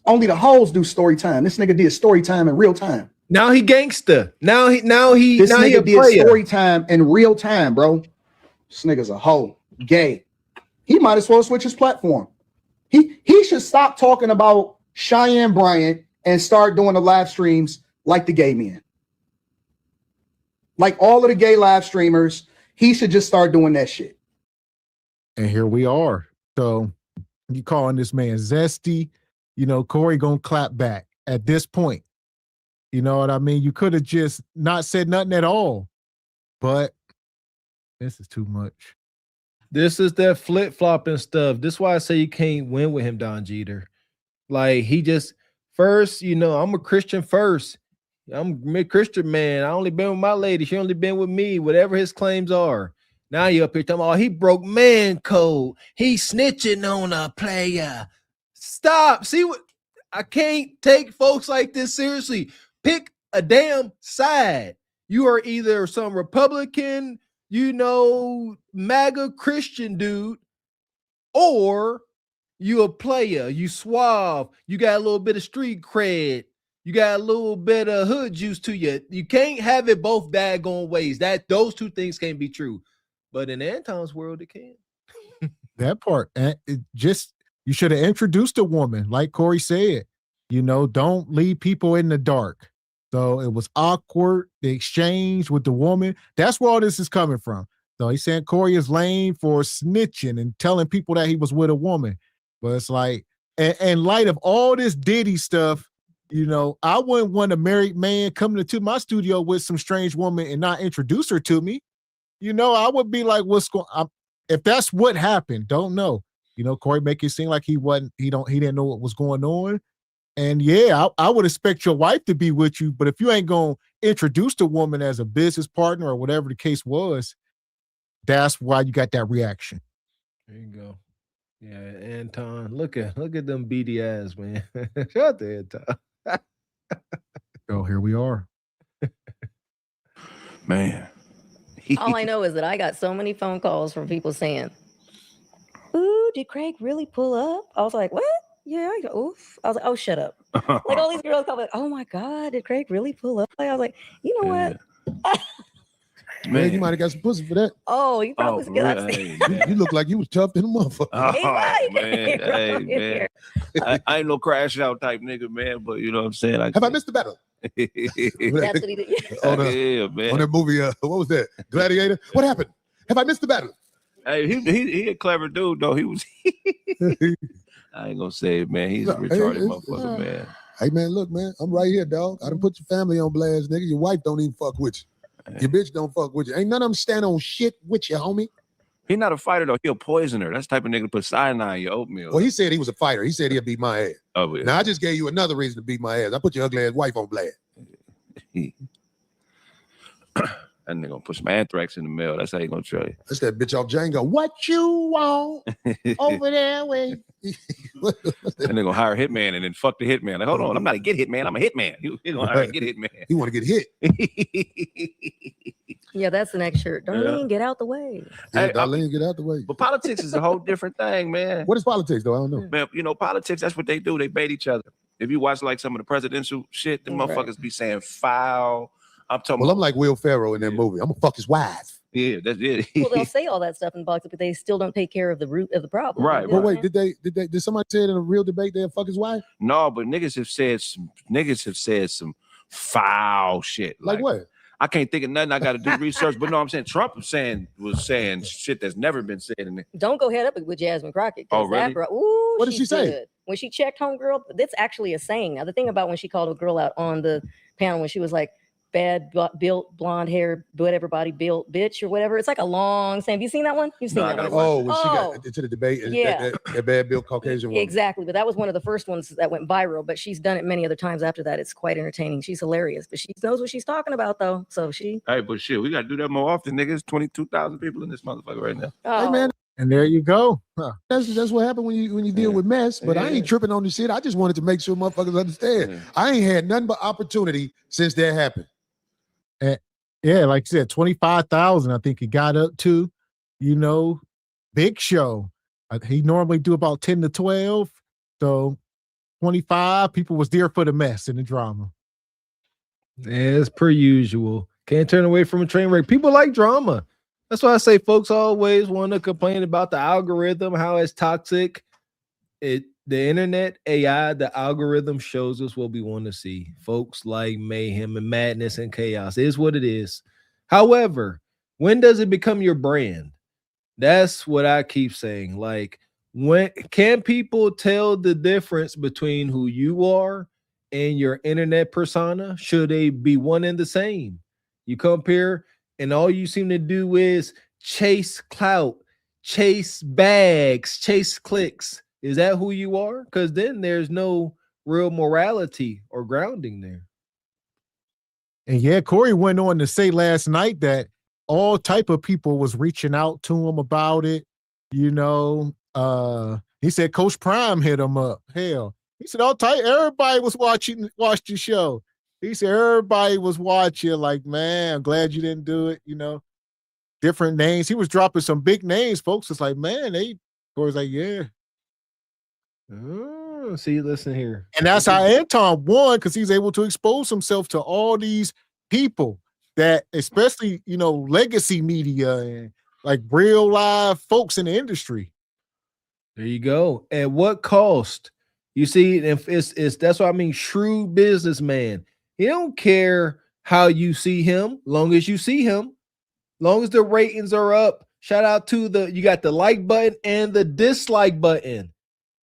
Only the hoes do story time. This nigga did story time in real time. Now he gangster. Now he this now nigga he a did player. Story time in real time, bro. This nigga's a hoe. Gay. He might as well switch his platform. He should stop talking about Cheyenne Bryant and start doing the live streams like the gay men. Like all of the gay live streamers, he should just start doing that shit. And here we are. So you calling this man zesty, Corey gonna clap back at this point. You know what I mean? You could have just not said nothing at all, but this is too much. This is that flip-flopping stuff. This is why I say you can't win with him, Don Jeter. Like he just first, I'm a Christian first. I'm a Christian man. I only been with my lady. She only been with me, whatever his claims are. Now you up here talking about he broke man code. He snitching on a player. Stop. See what? I can't take folks like this seriously. Pick a damn side. You are either some Republican, MAGA Christian dude, or you a player. You suave. You got a little bit of street cred. You got a little bit of hood juice to you. You can't have it both daggone ways. Those two things can't be true. But in Anton's world, it can. That part. And you should have introduced a woman, like Corey said. Don't leave people in the dark. So it was awkward, the exchange with the woman. That's where all this is coming from. So he's saying Corey is lame for snitching and telling people that he was with a woman. But it's like, in light of all this Diddy stuff, I wouldn't want a married man coming into my studio with some strange woman and not introduce her to me. I would be like, what's going on? If that's what happened, don't know. Corey make it seem like he didn't know what was going on. And yeah, I would expect your wife to be with you, but if you ain't going to introduce the woman as a business partner or whatever the case was, that's why you got that reaction. There you go. Yeah, Anton, look at them beady eyes, man. Shout out to Anton. Oh, here we are. Man. All I know is that I got so many phone calls from people saying, "Ooh, did Craig really pull up?" I was like, "What? Yeah." I go, "Oof." I was like, "Oh, shut up." Like all these girls call me, "Oh my God, did Craig really pull up?" I was like, "You know what?" Man, you might have got some pussy for that. Oh, you probably was good. Really? You look like you was tough than a motherfucker. Oh, man. Hey, man. I ain't no crash out type nigga, man, but you know what I'm saying? Have I missed the battle? That's what he did. Yeah, man. On that movie, what was that? Gladiator? What happened? Have I missed the battle? Hey, he a clever dude, though. He was. I ain't gonna say it, man. He's a retarded motherfucker, man. Hey, man, look, man. I'm right here, dog. I done put your family on blast, nigga. Your wife don't even fuck with you. Your bitch don't fuck with you. Ain't none of them stand on shit with you, homie. He's not a fighter though. He'll poison her. That's the type of nigga to put cyanide in your oatmeal. Well, he said he was a fighter. He said he'd beat my ass. Oh, yeah. Now I just gave you another reason to beat my ass. I put your ugly ass wife on blast. That nigga gonna put some anthrax in the mail. That's how he gonna try you. That's that bitch off Django. What you want over there? Way. That nigga gonna hire a hitman and then fuck the hitman. Like, hold on, I'm not a get hitman. I'm a hitman. He gonna hire a get hitman. He want to get hit. Yeah, that's the next shirt. Darlene, get out the way. Yeah, Darlene, get out the way. But politics is a whole different thing, man. What is politics, though? I don't know. Man, you know, politics, that's what they do. They bait each other. If you watch like some of the presidential shit, the motherfuckers be saying foul. I'm talking Well, I'm like Will Ferrell in that movie. I'm gonna fuck his wife. Yeah, that's it. Well, they'll say all that stuff in boxing, but they still don't take care of the root of the problem. Right. Well, wait, did somebody say it in a real debate they'll fuck his wife? No, but niggas have said some foul shit. Like what? I can't think of nothing. I got to do research. But no, I'm saying Trump was saying shit that's never been said in it. Don't go head up with Jasmine Crockett. Oh, really? What did she say? Good. When she checked homegirl, that's actually a saying. Now, the thing about when she called a girl out on the panel, when she was like, bad built, blonde hair, whatever body built bitch or whatever. It's like a long saying. Have you seen that one? You've seen that one. Oh, when she got into the debate, yeah. that bad built Caucasian woman. Exactly. But that was one of the first ones that went viral. But she's done it many other times after that. It's quite entertaining. She's hilarious. But she knows what she's talking about, though. So she. Hey, but shit, we got to do that more often, niggas. 22,000 people in this motherfucker right now. Oh. Hey, man. And there you go. Huh. That's what happened when you deal with mess. But I ain't tripping on the shit. I just wanted to make sure motherfuckers understand. Yeah. I ain't had nothing but opportunity since that happened. And yeah, like you said, 25,000. I think he got up to, big show. He normally do about 10 to 12. So 25 people was there for the mess and the drama. As per usual. Can't turn away from a train wreck. People like drama. That's why I say folks always want to complain about the algorithm, how it's toxic. The internet, AI, the algorithm shows us what we want to see. Folks like mayhem and madness and chaos. It is what it is. However, when does it become your brand? That's what I keep saying. Like, when can people tell the difference between who you are and your internet persona? Should they be one and the same? You come here and all you seem to do is chase clout, chase bags, chase clicks. Is that who you are? Because then there's no real morality or grounding there. And yeah, Corey went on to say last night that all type of people was reaching out to him about it. He said Coach Prime hit him up. Hell, he said all type. Everybody was watched the show. He said everybody was watching. Like, man, I'm glad you didn't do it. Different names. He was dropping some big names. Folks was like, man, Corey's like, yeah. Oh, see, listen here. And that's how Anton won, because he's able to expose himself to all these people that, especially, legacy media and like real live folks in the industry. There you go. At what cost? You see, if it's that's what I mean, shrewd businessman. He don't care how you see him, long as you see him, long as the ratings are up. Shout out to you got the like button and the dislike button.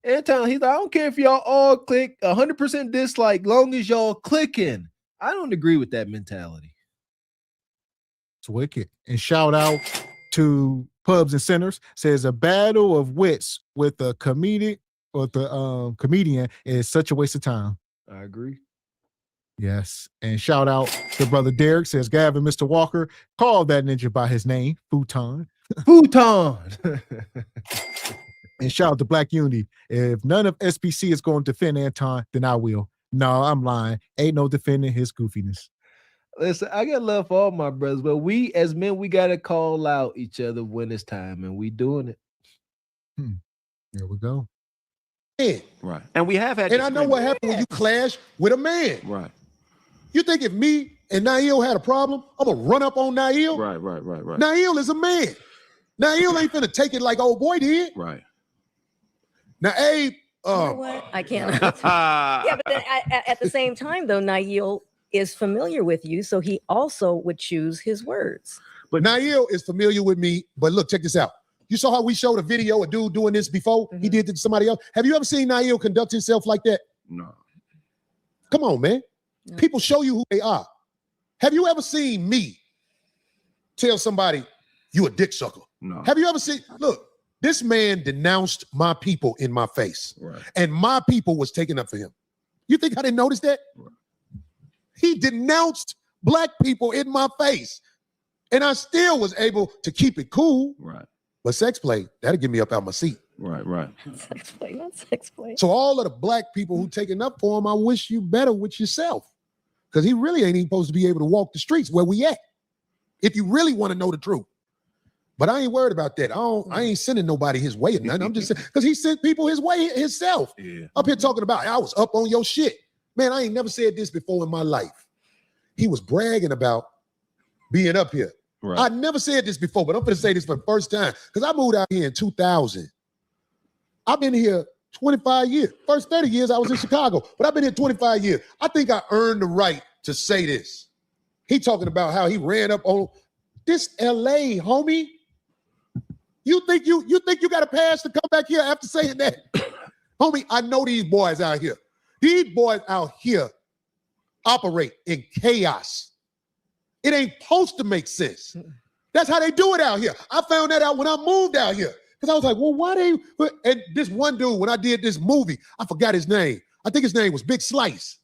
Anton, he's like, I don't care if y'all all click 100% dislike, long as y'all clicking. I don't agree with that mentality. It's wicked. And shout out to Pubs and Centers. Says a battle of wits with a comedian is such a waste of time. I agree. Yes. And shout out to brother Derek. Says Gavin Mr. Walker, call that ninja by his name, Futon. Futon. And shout out to Black Unity. If none of SPC is going to defend Anton, then I will. No, I'm lying. Ain't no defending his goofiness. Listen, I got love for all my brothers, but we as men, we got to call out each other when it's time, and we doing it. There we go. Right. And we have had. And I know what happened when you clash with a man. Right. You think if me and Nail had a problem, I'm going to run up on Nail? Right. Nail is a man. Nail ain't finna take it like old boy did. Right. Now, Abe, You know what? I can't. Yeah, but then at the same time, though, Nail is familiar with you, so he also would choose his words. But Nail is familiar with me. But look, check this out. You saw how we showed a video of a dude doing this before? He did it to somebody else. Have you ever seen Nail conduct himself like that? No. Come on, man. No. People show you who they are. Have you ever seen me tell somebody, you a dick sucker? No. Have you ever seen, look, this man denounced my people in my face. Right. And my people was taking up for him. You think I didn't notice that? Right. He denounced black people in my face. And I still was able to keep it cool. Right. But sex play, that'll get me up out my seat. Right. Sex play, not sex play. So all of the black people who taking up for him, I wish you better with yourself. Because he really ain't even supposed to be able to walk the streets where we at. If you really want to know the truth. But I ain't worried about that. I ain't sending nobody his way or nothing. I'm just saying, because he sent people his way himself. Yeah. Up here talking about, I was up on your shit. Man, I ain't never said this before in my life. He was bragging about being up here. Right. I never said this before, but I'm going to say this for the first time. Because I moved out here in 2000. I've been here 25 years. First 30 years, I was in Chicago. But I've been here 25 years. I think I earned the right to say this. He talking about how he ran up on this LA, homie. You think you got a pass to come back here after saying that? Homie, I know these boys out here. These boys out here operate in chaos. It ain't supposed to make sense. That's how they do it out here. I found that out when I moved out here. Because I was like, well, why they... And this one dude, when I did this movie, I forgot his name. I think his name was Big Slice.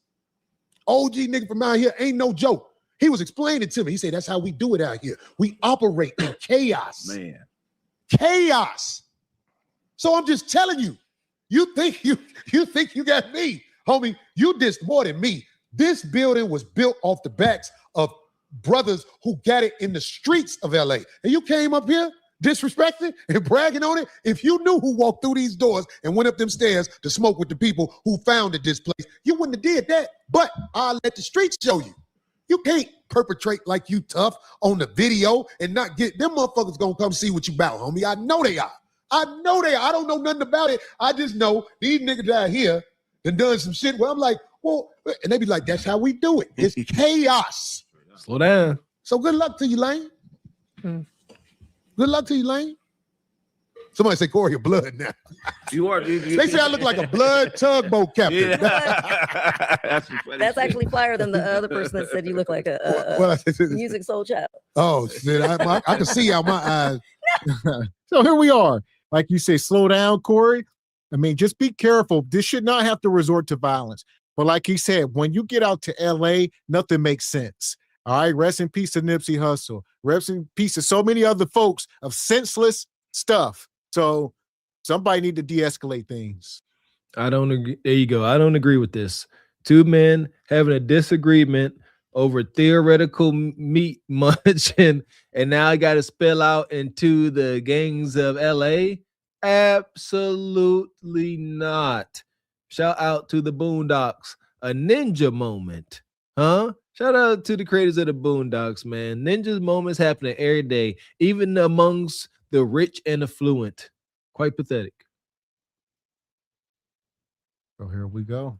OG nigga from out here, ain't no joke. He was explaining it to me. He said, that's how we do it out here. We operate in chaos. Man. Chaos. So I'm just telling you, you think you got me, homie. You did more than me. This building was built off the backs of brothers who got it in the streets of LA. And you came up here disrespecting and bragging on it. If you knew who walked through these doors and went up them stairs to smoke with the people who founded this place, you wouldn't have did that. But I'll let the streets show you. You can't perpetrate like you tough on the video and not get them motherfuckers gonna come see what you about, homie. I know they are. I don't know nothing about it. I just know these niggas out here done some shit where I'm like, well, and they be like, that's how we do it. It's chaos. Slow down. So good luck to you, Lane. Good luck to you, Lane. Somebody say, Corey, your blood now. You are. They say I look like a blood tugboat captain. Yeah. That's actually flyer than the other person that said you look like a music soul child. Oh, shit. I can see out my eyes. So here we are. Like you say, slow down, Corey. I mean, just be careful. This should not have to resort to violence. But like he said, when you get out to LA, nothing makes sense. All right, rest in peace to Nipsey Hussle. Rest in peace to so many other folks of senseless stuff. So somebody need to de-escalate things. I don't agree. There you go. I don't agree with this. Two men having a disagreement over theoretical meat munching, and now I got to spill out into the gangs of LA? Absolutely not. Shout out to the Boondocks. A ninja moment. Huh? Shout out to the creators of the Boondocks, man. Ninjas moments happening every day, even amongst the rich and affluent. Quite pathetic. So here we go.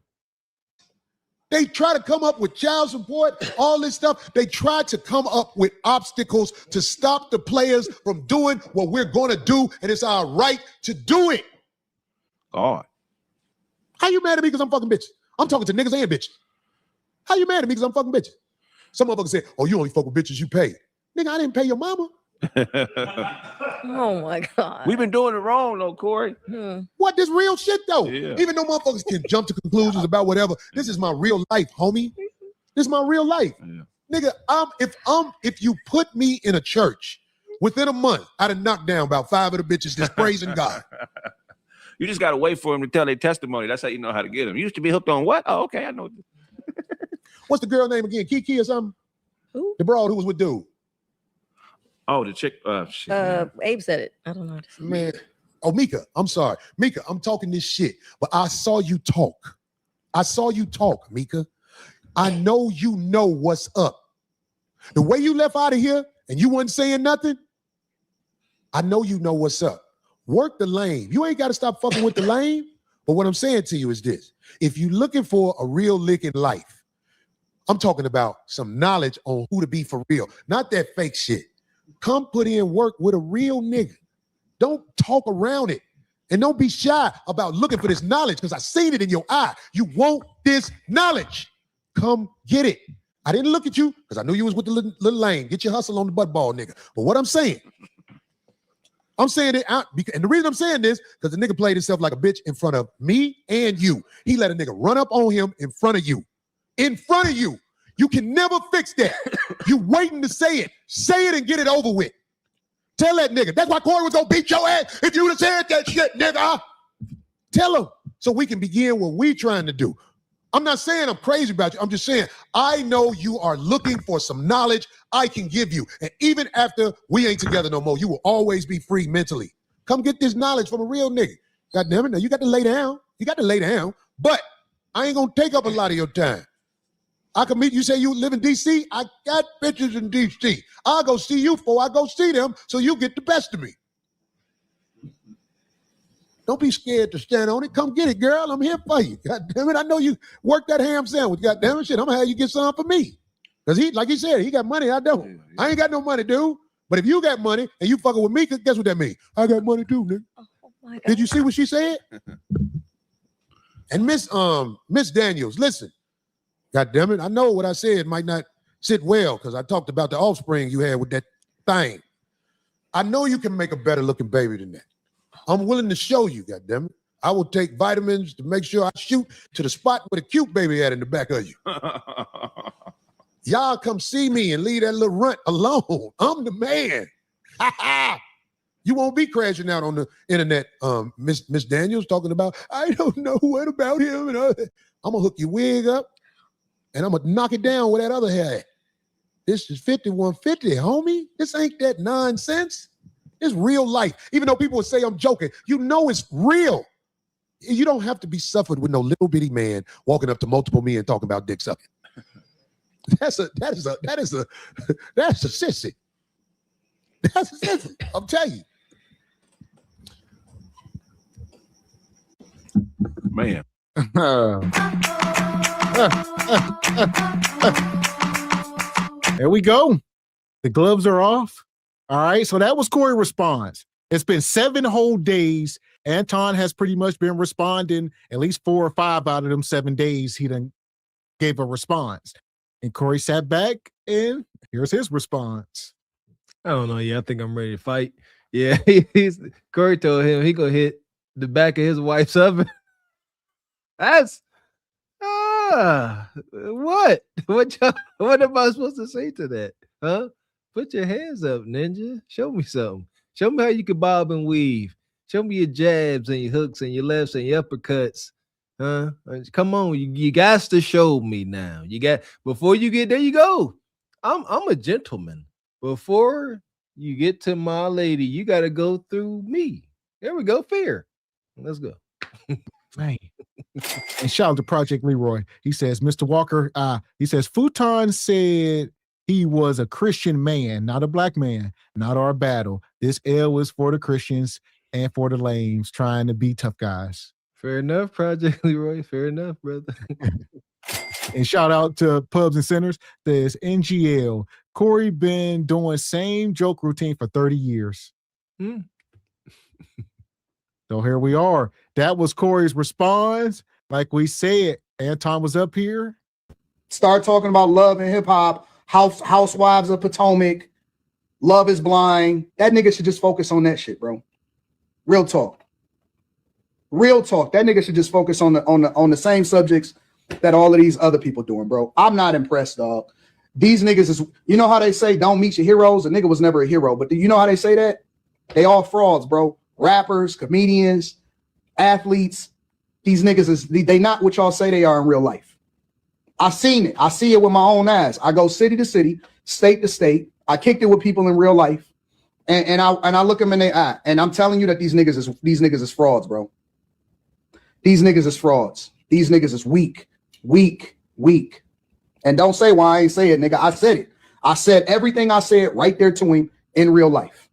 They try to come up with child support, all this stuff. They try to come up with obstacles to stop the players from doing what we're going to do, and it's our right to do it. God. How you mad at me because I'm fucking bitches? I'm talking to niggas and bitches. How you mad at me because I'm fucking bitches? Some motherfuckers say, oh, you only fuck with bitches you pay. Nigga, I didn't pay your mama. Oh my God. We've been doing it wrong though, Corey. What? This real shit though. Yeah. Even though motherfuckers can jump to conclusions about whatever, this is my real life, homie. This is my real life. Yeah. Nigga, if you put me in a church, within a month, I'd have knocked down about 5 of the bitches just praising God. You just gotta wait for them to tell their testimony. That's how you know how to get them. You used to be hooked on what? Oh, okay, I know. What's the girl name again? Kiki or something? Who? The broad who was with dude. Oh, the chick. Shit, Abe said it. I don't know how to say it. Man. Oh, Mika. I'm sorry. Mika, I'm talking this shit, but I saw you talk. Mika. I know you know what's up. The way you left out of here and you wasn't saying nothing, I know you know what's up. Work the lane. You ain't got to stop fucking with the lane. But what I'm saying to you is this. If you're looking for a real lick in life, I'm talking about some knowledge on who to be for real, not that fake shit. Come put in work with a real nigga. Don't talk around it. And don't be shy about looking for this knowledge because I seen it in your eye. You want this knowledge. Come get it. I didn't look at you because I knew you was with the little lane. Get your hustle on the butt ball, nigga. But what I'm saying, I'm saying it out, and the reason I'm saying this, because the nigga played himself like a bitch in front of me and you. He let a nigga run up on him in front of you. In front of you. You can never fix that. You waiting to say it. Say it and get it over with. Tell that nigga. That's why Corey was gonna beat your ass if you would have said that shit, nigga. Tell him so we can begin what we trying to do. I'm not saying I'm crazy about you. I'm just saying I know you are looking for some knowledge I can give you. And even after we ain't together no more, you will always be free mentally. Come get this knowledge from a real nigga. God damn it. Now you got to lay down. You got to lay down. But I ain't going to take up a lot of your time. I can meet you. Say you live in D.C. I got bitches in D.C. I'll go see you before I go see them so you get the best of me. Don't be scared to stand on it. Come get it, girl. I'm here for you. God damn it. I know you work that ham sandwich. God damn it. Shit, I'm going to have you get some for me. Because he, like he said, he got money. I don't. Yeah. I ain't got no money, dude. But if you got money and you fucking with me, guess what that means? I got money too, nigga. Oh my God. Did you see what she said? And Miss Daniels, listen. God damn it. I know what I said might not sit well because I talked about the offspring you had with that thing. I know you can make a better looking baby than that. I'm willing to show you, goddammit. I will take vitamins to make sure I shoot to the spot where the cute baby at in the back of you. Y'all come see me and leave that little runt alone. I'm the man. You won't be crashing out on the internet, Miss Daniels talking about, I don't know what about him. And I'm going to hook your wig up and I'm going to knock it down with that other hair. This is 5150, homie. This ain't that nonsense. It's real life. Even though people would say I'm joking, you know it's real. You don't have to be suffered with no little bitty man walking up to multiple men talking about dick sucking. That's a sissy. That's a sissy. I'm telling you. Man. There we go. The gloves are off. All right, so that was Corey response. It's been 7 whole days. Anton has pretty much been responding at least 4 or 5 out of them 7 days. He done gave a response. And Corey sat back and here's his response. I don't know. Yeah, I think I'm ready to fight. Yeah, Corey told him he gonna hit the back of his wife's oven. That's what? What am I supposed to say to that? Huh? Put your hands up, ninja. Show me something. Show me how you can bob and weave. Show me your jabs and your hooks and your lefts and your uppercuts. Huh? Come on, you got to show me now. Before you get there, you go. I'm a gentleman. Before you get to my lady, you got to go through me. There we go. Fair. Let's go. Right. And shout out to Project Leroy. He says, Mr. Walker, he says, Futon said he was a Christian man, not a black man, not our battle. This L is for the Christians and for the lames trying to be tough guys. Fair enough, Project Leroy. Fair enough, brother. And shout out to Pubs and Centers. There's NGL. Corey been doing same joke routine for 30 years. So here we are. That was Corey's response. Like we said, Anton was up here. Start talking about love and hip hop. Housewives of Potomac, Love is Blind. That nigga should just focus on that shit, bro. Real talk. Real talk. That nigga should just focus on the same subjects that all of these other people doing, bro. I'm not impressed, dog. These niggas is, you know how they say don't meet your heroes? A nigga was never a hero, but do you know how they say that? They all frauds, bro. Rappers, comedians, athletes. These niggas is they not what y'all say they are in real life. I seen it. I see it with my own eyes. I go city to city, state to state. I kicked it with people in real life, and I look them in their eye, and I'm telling you that these niggas is frauds, bro. These niggas is frauds. These niggas is weak. And don't say why I ain't say it, nigga. I said it. I said everything I said right there to him in real life.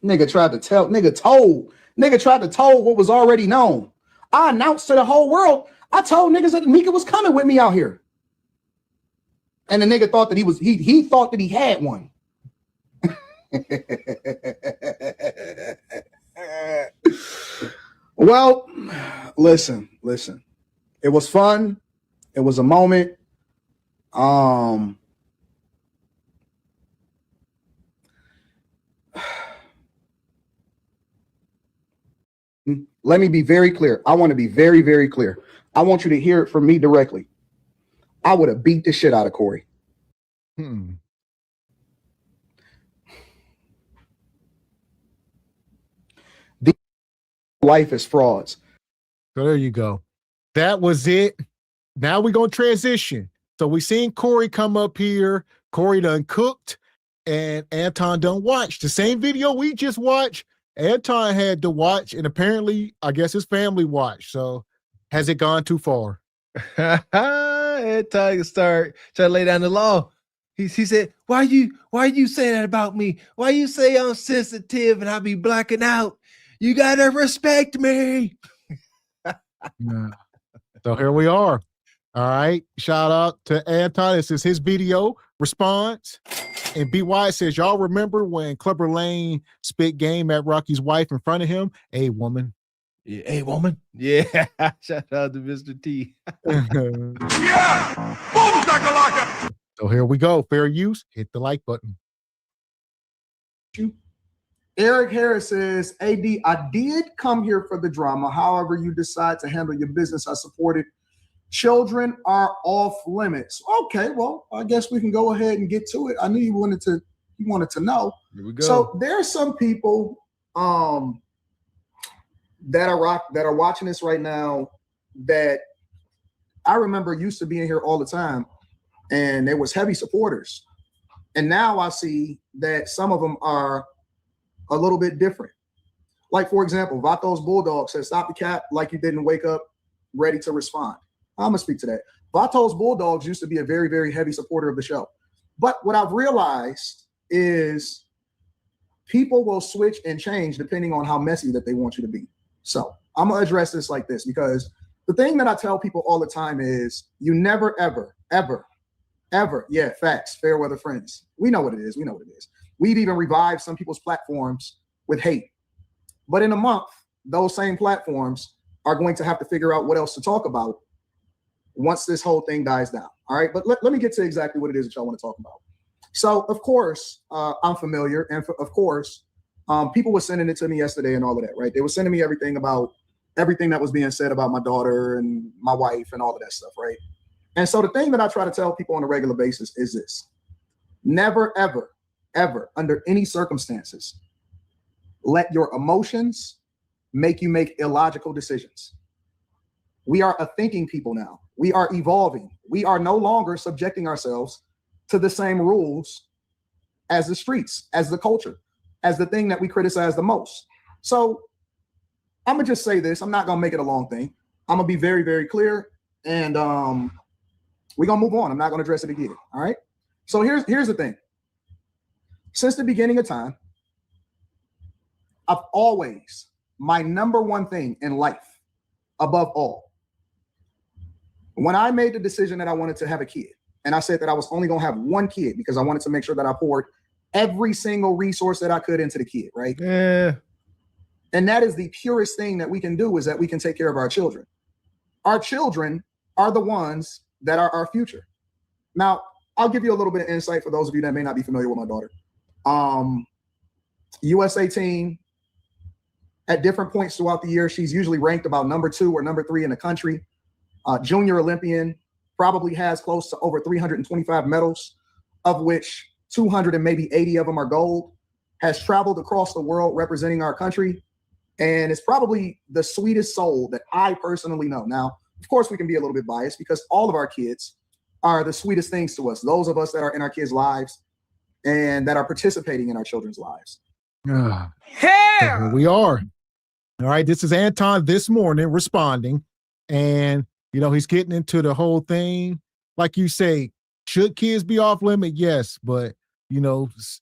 Nigga tried to tell what was already known. I announced to the whole world. I told niggas that Mika was coming with me out here. And the nigga thought that he thought that he had one. Well, listen. It was fun. It was a moment. Let me be very clear. I want to be very, very clear. I want you to hear it from me directly. I would have beat the shit out of Corey. The life is frauds. So there you go. That was it. Now we're going to transition. So we seen Corey come up here. Corey done cooked and Anton done watched. The same video we just watched, Anton had to watch, and apparently, I guess his family watched. So has it gone too far? Anton start trying to lay down the law. He said, why you say that about me? Why you say I'm sensitive and I be blacking out? You gotta respect me. So here we are. All right. Shout out to Anton. This is his video response. And BY says, y'all remember when Clubber Lane spit game at Rocky's wife in front of him? A woman. Yeah, a woman. Yeah. Shout out to Mr. T. Yeah! Boom, shakalaka! So here we go. Fair use. Hit the like button. Eric Harris says, AD, I did come here for the drama. However, you decide to handle your business, I support it. Children are off limits. Okay, well, I guess we can go ahead and get to it. I knew you wanted to know. Here we go. So there are some people that are watching this right now that I remember used to being here all the time, and there was heavy supporters. And now I see that some of them are a little bit different. Like, for example, Vatos Bulldog says, stop the cap like you didn't wake up ready to respond. I'm gonna speak to that. Vatos Bulldogs used to be a very, very heavy supporter of the show. But what I've realized is people will switch and change depending on how messy that they want you to be. So I'm gonna address this like this, because the thing that I tell people all the time is you never, ever, ever, ever, yeah, facts, fair weather friends. We know what it is. We know what it is. We've even revived some people's platforms with hate. But in a month, those same platforms are going to have to figure out what else to talk about once this whole thing dies down. All right, but let me get to exactly what it is that y'all want to talk about. So, of course, I'm familiar. And of course, people were sending it to me yesterday and all of that, right? They were sending me everything that was being said about my daughter and my wife and all of that stuff, right? And so the thing that I try to tell people on a regular basis is this: never, ever, ever, under any circumstances, let your emotions make you make illogical decisions. We are a thinking people now. We are evolving. We are no longer subjecting ourselves to the same rules as the streets, as the culture, as the thing that we criticize the most. So I'm gonna just say this. I'm not gonna make it a long thing. I'm gonna be very, very clear, and we're gonna move on. I'm not gonna address it again. All right. So here's the thing. Since the beginning of time, I've always, my number one thing in life, above all, when I made the decision that I wanted to have a kid, and I said that I was only gonna have one kid because I wanted to make sure that I poured every single resource that I could into the kid, right? Yeah. And that is the purest thing that we can do, is that we can take care of our children. Our children are the ones that are our future. Now, I'll give you a little bit of insight for those of you that may not be familiar with my daughter. USA team, at different points throughout the year, she's usually ranked about number 2 or number 3 in the country. Junior Olympian, probably has close to over 325 medals, of which 200 and maybe 80 of them are gold. Has traveled across the world representing our country, and is probably the sweetest soul that I personally know. Now, of course, we can be a little bit biased because all of our kids are the sweetest things to us. Those of us that are in our kids' lives and that are participating in our children's lives. So here we are. All right, this is Anton this morning responding, and he's getting into the whole thing. Like you say, should kids be off limit? Yes, but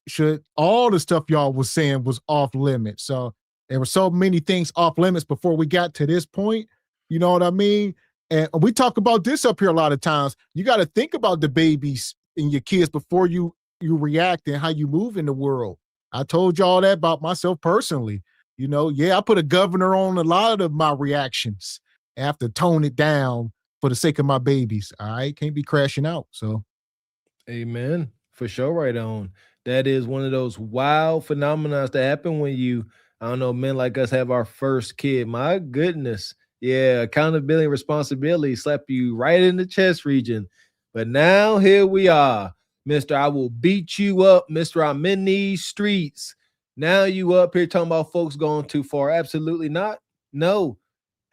should all the stuff y'all was saying was off limit? So there were so many things off limits before we got to this point. You know what I mean? And we talk about this up here a lot of times. You got to think about the babies and your kids before you react and how you move in the world. I told y'all that about myself personally. I put a governor on a lot of my reactions. I have to tone it down for the sake of my babies. All right, can't be crashing out. So, amen. For sure, right on. That is one of those wild phenomena that happen when you I don't know, men like us have our first kid. My goodness. Yeah, accountability and responsibility slap you right in the chest region. But now here we are. Mr. I will beat you up. Mr. I'm in these streets. Now you up here talking about folks going too far. Absolutely not. No.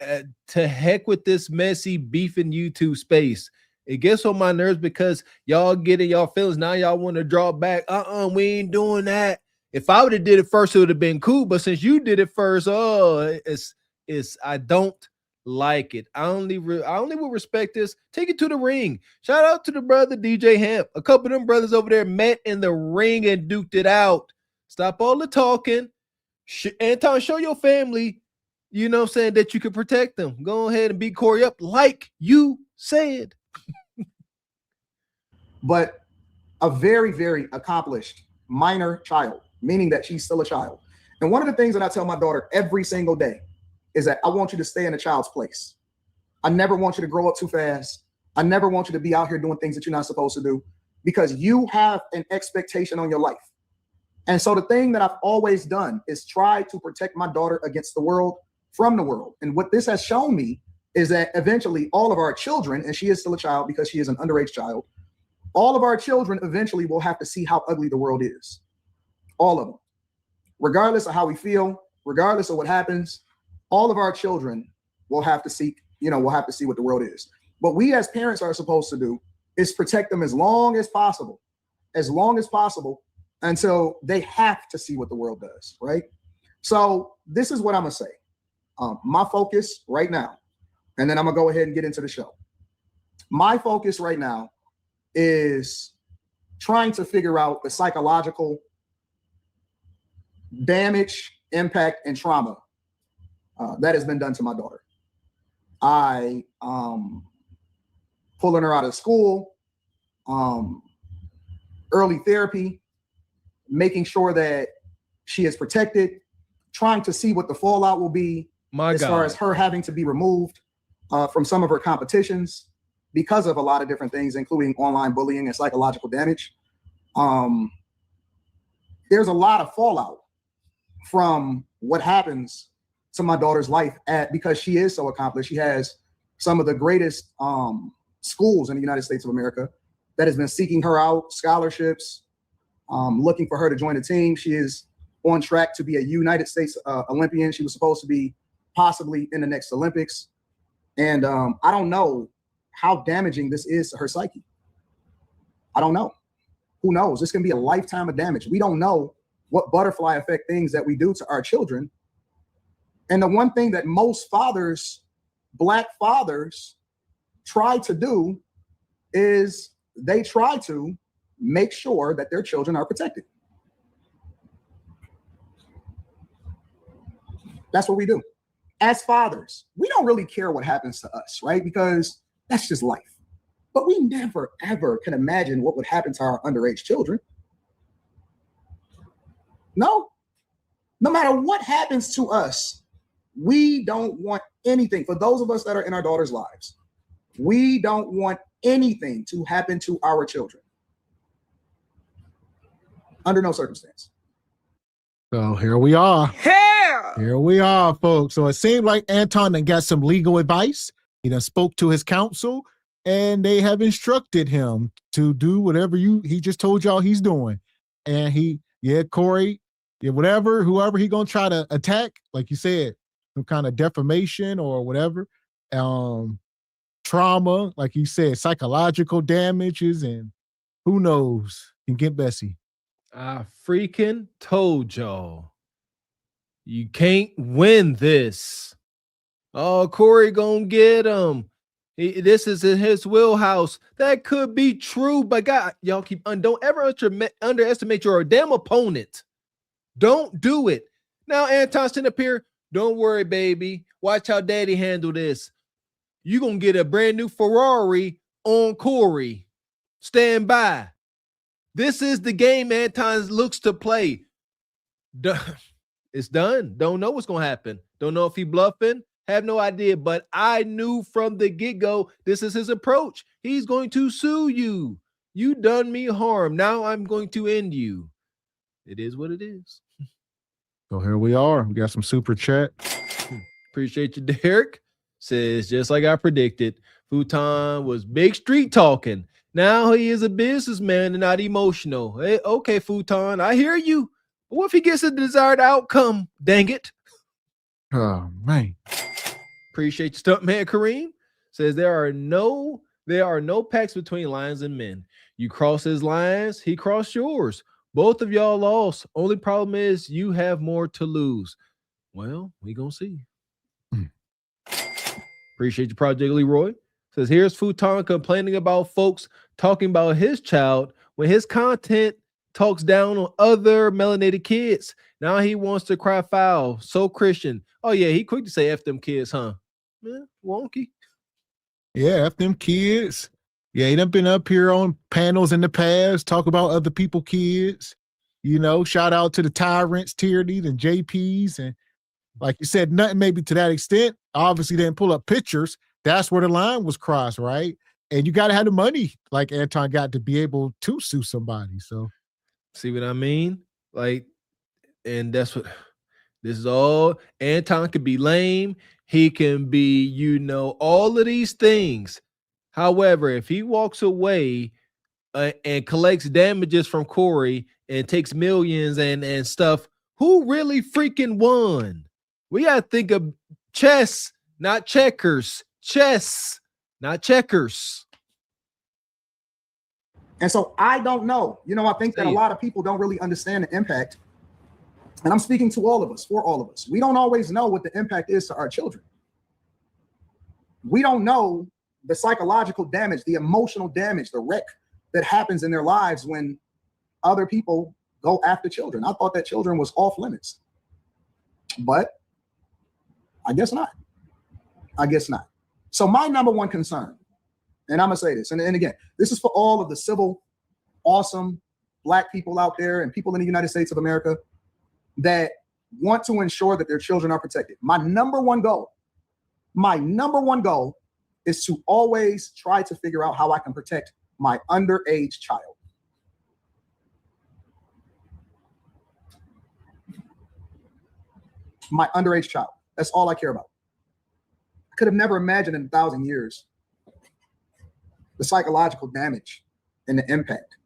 To heck with this messy beefing YouTube space. It gets on my nerves because y'all get in y'all feelings. Now y'all want to draw back. We ain't doing that. If I would have did it first, it would have been cool. But since you did it first, I don't like it. I only will respect this. Take it to the ring. Shout out to the brother DJ Hemp. A couple of them brothers over there met in the ring and duked it out. Stop all the talking. Anton, show your family, you know what I'm saying, that you can protect them. Go ahead and beat Corey up like you said. But a very, very accomplished minor child, meaning that she's still a child. And one of the things that I tell my daughter every single day is that I want you to stay in a child's place. I never want you to grow up too fast. I never want you to be out here doing things that you're not supposed to do, because you have an expectation on your life. And so the thing that I've always done is try to protect my daughter against the world from the world. And what this has shown me is that eventually all of our children, and she is still a child because she is an underage child, all of our children eventually will have to see how ugly the world is. All of them. Regardless of how we feel, regardless of what happens, all of our children will have to see, we'll have to see what the world is. What we as parents are supposed to do is protect them as long as possible, until they have to see what the world does, right? So this is what I'm gonna say. My focus right now, and then I'm gonna go ahead and get into the show. My focus right now is trying to figure out the psychological damage, impact, and trauma that has been done to my daughter. I pulling her out of school, early therapy, making sure that she is protected, trying to see what the fallout will be as far as her having to be removed from some of her competitions because of a lot of different things, including online bullying and psychological damage. There's a lot of fallout from what happens to my daughter's life because she is so accomplished. She has some of the greatest schools in the United States of America that has been seeking her out, scholarships, looking for her to join the team. She is on track to be a United States Olympian. She was supposed to be possibly in the next Olympics. And I don't know how damaging this is to her psyche. I don't know. Who knows? This can be a lifetime of damage. We don't know what butterfly effect things that we do to our children. And the one thing that most fathers, Black fathers, try to do is they try to make sure that their children are protected. That's what we do. As fathers, we don't really care what happens to us, right? Because that's just life. But we never, ever can imagine what would happen to our underage children. No matter what happens to us, we don't want anything. For those of us that are in our daughters' lives, we don't want anything to happen to our children. Under no circumstance. So here we are. Here we are, folks. So it seemed like Anton done got some legal advice. He done spoke to his counsel, and they have instructed him to do whatever he just told y'all he's doing. And Corey, whoever he gonna try to attack, like you said, some kind of defamation or whatever, trauma, like you said, psychological damages, and who knows, can get messy. I freaking told y'all, you can't win this. Oh, Corey gonna get him. This is in his wheelhouse. That could be true, but God, y'all don't ever underestimate your damn opponent. Don't do it. Now, Anton, sitting up here, don't worry, baby. Watch how daddy handle this. You gonna get a brand new Ferrari on Corey. Stand by. This is the game Anton looks to play. It's done. Don't know what's going to happen. Don't know if he bluffing. Have no idea. But I knew from the get-go, this is his approach. He's going to sue you. You done me harm. Now I'm going to end you. It is what it is. So here we are. We got some super chat. Appreciate you, Derek. Says, just like I predicted, Futon was big street talking. Now he is a businessman and not emotional. Hey, okay, Futon, I hear you. But what if he gets a desired outcome? Dang it. Oh, man. Appreciate you, Stuntman Kareem. Says there are no pacts between lions and men. You cross his lines, he crossed yours. Both of y'all lost. Only problem is you have more to lose. Well, we gonna see. Appreciate you, Project Leroy. Says here's Futon complaining about folks talking about his child when his content talks down on other melanated kids. Now he wants to cry foul. So Christian. Oh yeah, he quick to say F them kids, huh? Yeah, wonky. Yeah, F them kids. Yeah, he done been up here on panels in the past, talk about other people kids. You know, shout out to the tyrants, Tierney and JPs. And like you said, nothing maybe to that extent. Obviously didn't pull up pictures. That's where the line was crossed, right? And you got to have the money like Anton got to be able to sue somebody. So see what I mean? Like, and that's what this is all. Anton could be lame. He can be, you know, all of these things. However, if he walks away and collects damages from Corey and takes millions and stuff, who really freaking won? We got to think of chess, not checkers. Chess, not checkers. And so I don't know. You know, I think that a lot of people don't really understand the impact. And I'm speaking to all of us, for all of us. We don't always know what the impact is to our children. We don't know the psychological damage, the emotional damage, the wreck that happens in their lives when other people go after children. I thought that children was off limits, but I guess not. I guess not. So my number one concern, and I'm gonna say this, and again, this is for all of the civil, awesome Black people out there and people in the United States of America that want to ensure that their children are protected. My number one goal is to always try to figure out how I can protect my underage child. My underage child. That's all I care about. I could have never imagined in 1,000 years the psychological damage and the impact.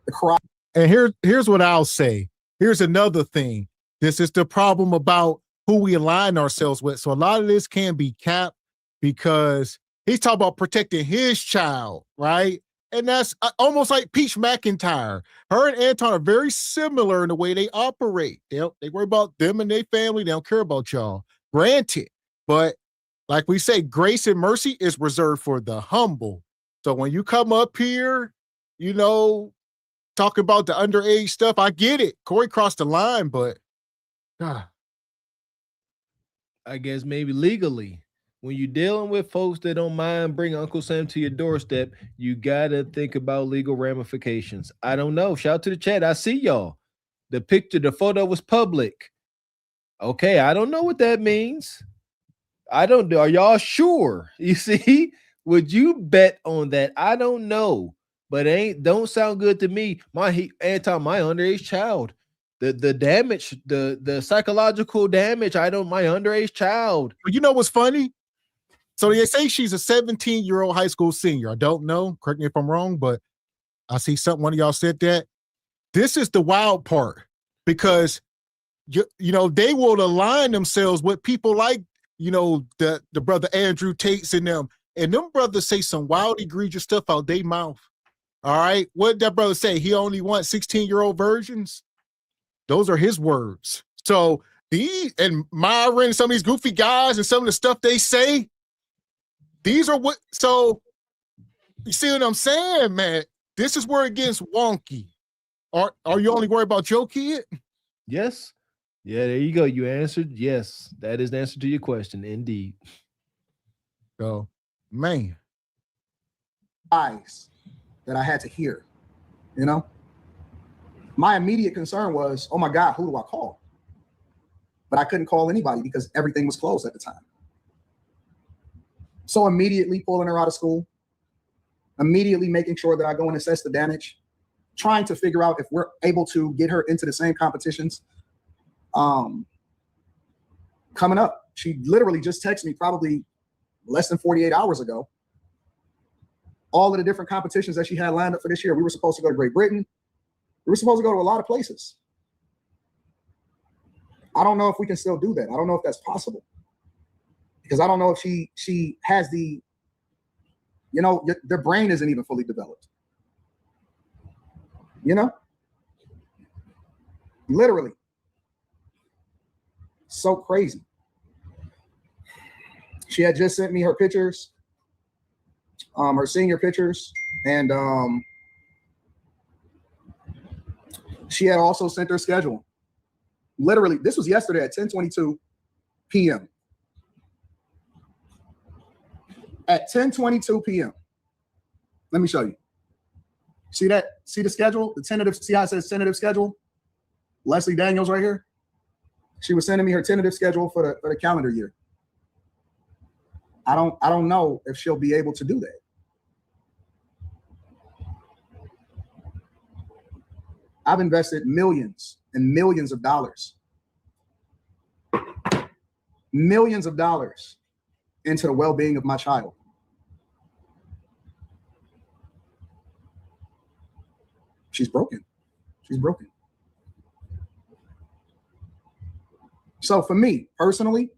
The cry. And here's what I'll say. Here's another thing. This is the problem about who we align ourselves with. So a lot of this can be capped because he's talking about protecting his child, right? And that's almost like Peach McIntyre. Her and Anton are very similar in the way they operate. They worry about them and their family. They don't care about y'all. Granted, but like we say, grace and mercy is reserved for the humble. So when you come up here, you know, talking about the underage stuff, I get it. Corey crossed the line, but I guess maybe legally, when you're dealing with folks that don't mind bringing Uncle Sam to your doorstep, you got to think about legal ramifications. I don't know. Shout out to the chat. I see y'all. The photo was public. Okay, I don't know what that means. I don't know. Are y'all sure? You see, would you bet on that? I don't know, but don't sound good to me. My underage child, the damage, the psychological damage. My underage child. You know what's funny? So they say she's a 17-year-old high school senior. I don't know. Correct me if I'm wrong, but I see one of y'all said that. This is the wild part because you know they will align themselves with people like, you know, the brother Andrew Tate's and them brothers say some wild, egregious stuff out their mouth. All right. What did that brother say? He only wants 16-year-old virgins. Those are his words. So and Myron, some of these goofy guys and some of the stuff they say, these are so you see what I'm saying, man? This is where it gets wonky. Are you only worried about your kid? Yes. Yeah, there you go. You answered yes. That is the answer to your question, indeed. So, man. Eyes that I had to hear, you know? My immediate concern was, oh my God, who do I call? But I couldn't call anybody because everything was closed at the time. So immediately pulling her out of school, immediately making sure that I go and assess the damage, trying to figure out if we're able to get her into the same competitions coming up. She literally just texted me probably less than 48 hours ago. All of the different competitions that she had lined up for this year. We were supposed to go to Great Britain. We were supposed to go to a lot of places. I don't know if we can still do that. I don't know if that's possible. Because I don't know if she has the, you know, their brain isn't even fully developed. You know? Literally. So crazy. She had just sent me her pictures, her senior pictures, and she had also sent her schedule. Literally, this was yesterday at 10:22 p.m. At 10:22 p.m. Let me show you. See that? See the schedule? The tentative, see how it says tentative schedule? Leslie Daniels right here. She was sending me her tentative schedule for the calendar year. I don't know if she'll be able to do that. I've invested millions and millions of dollars. Millions of dollars into the well-being of my child. She's broken. She's broken. So for me personally,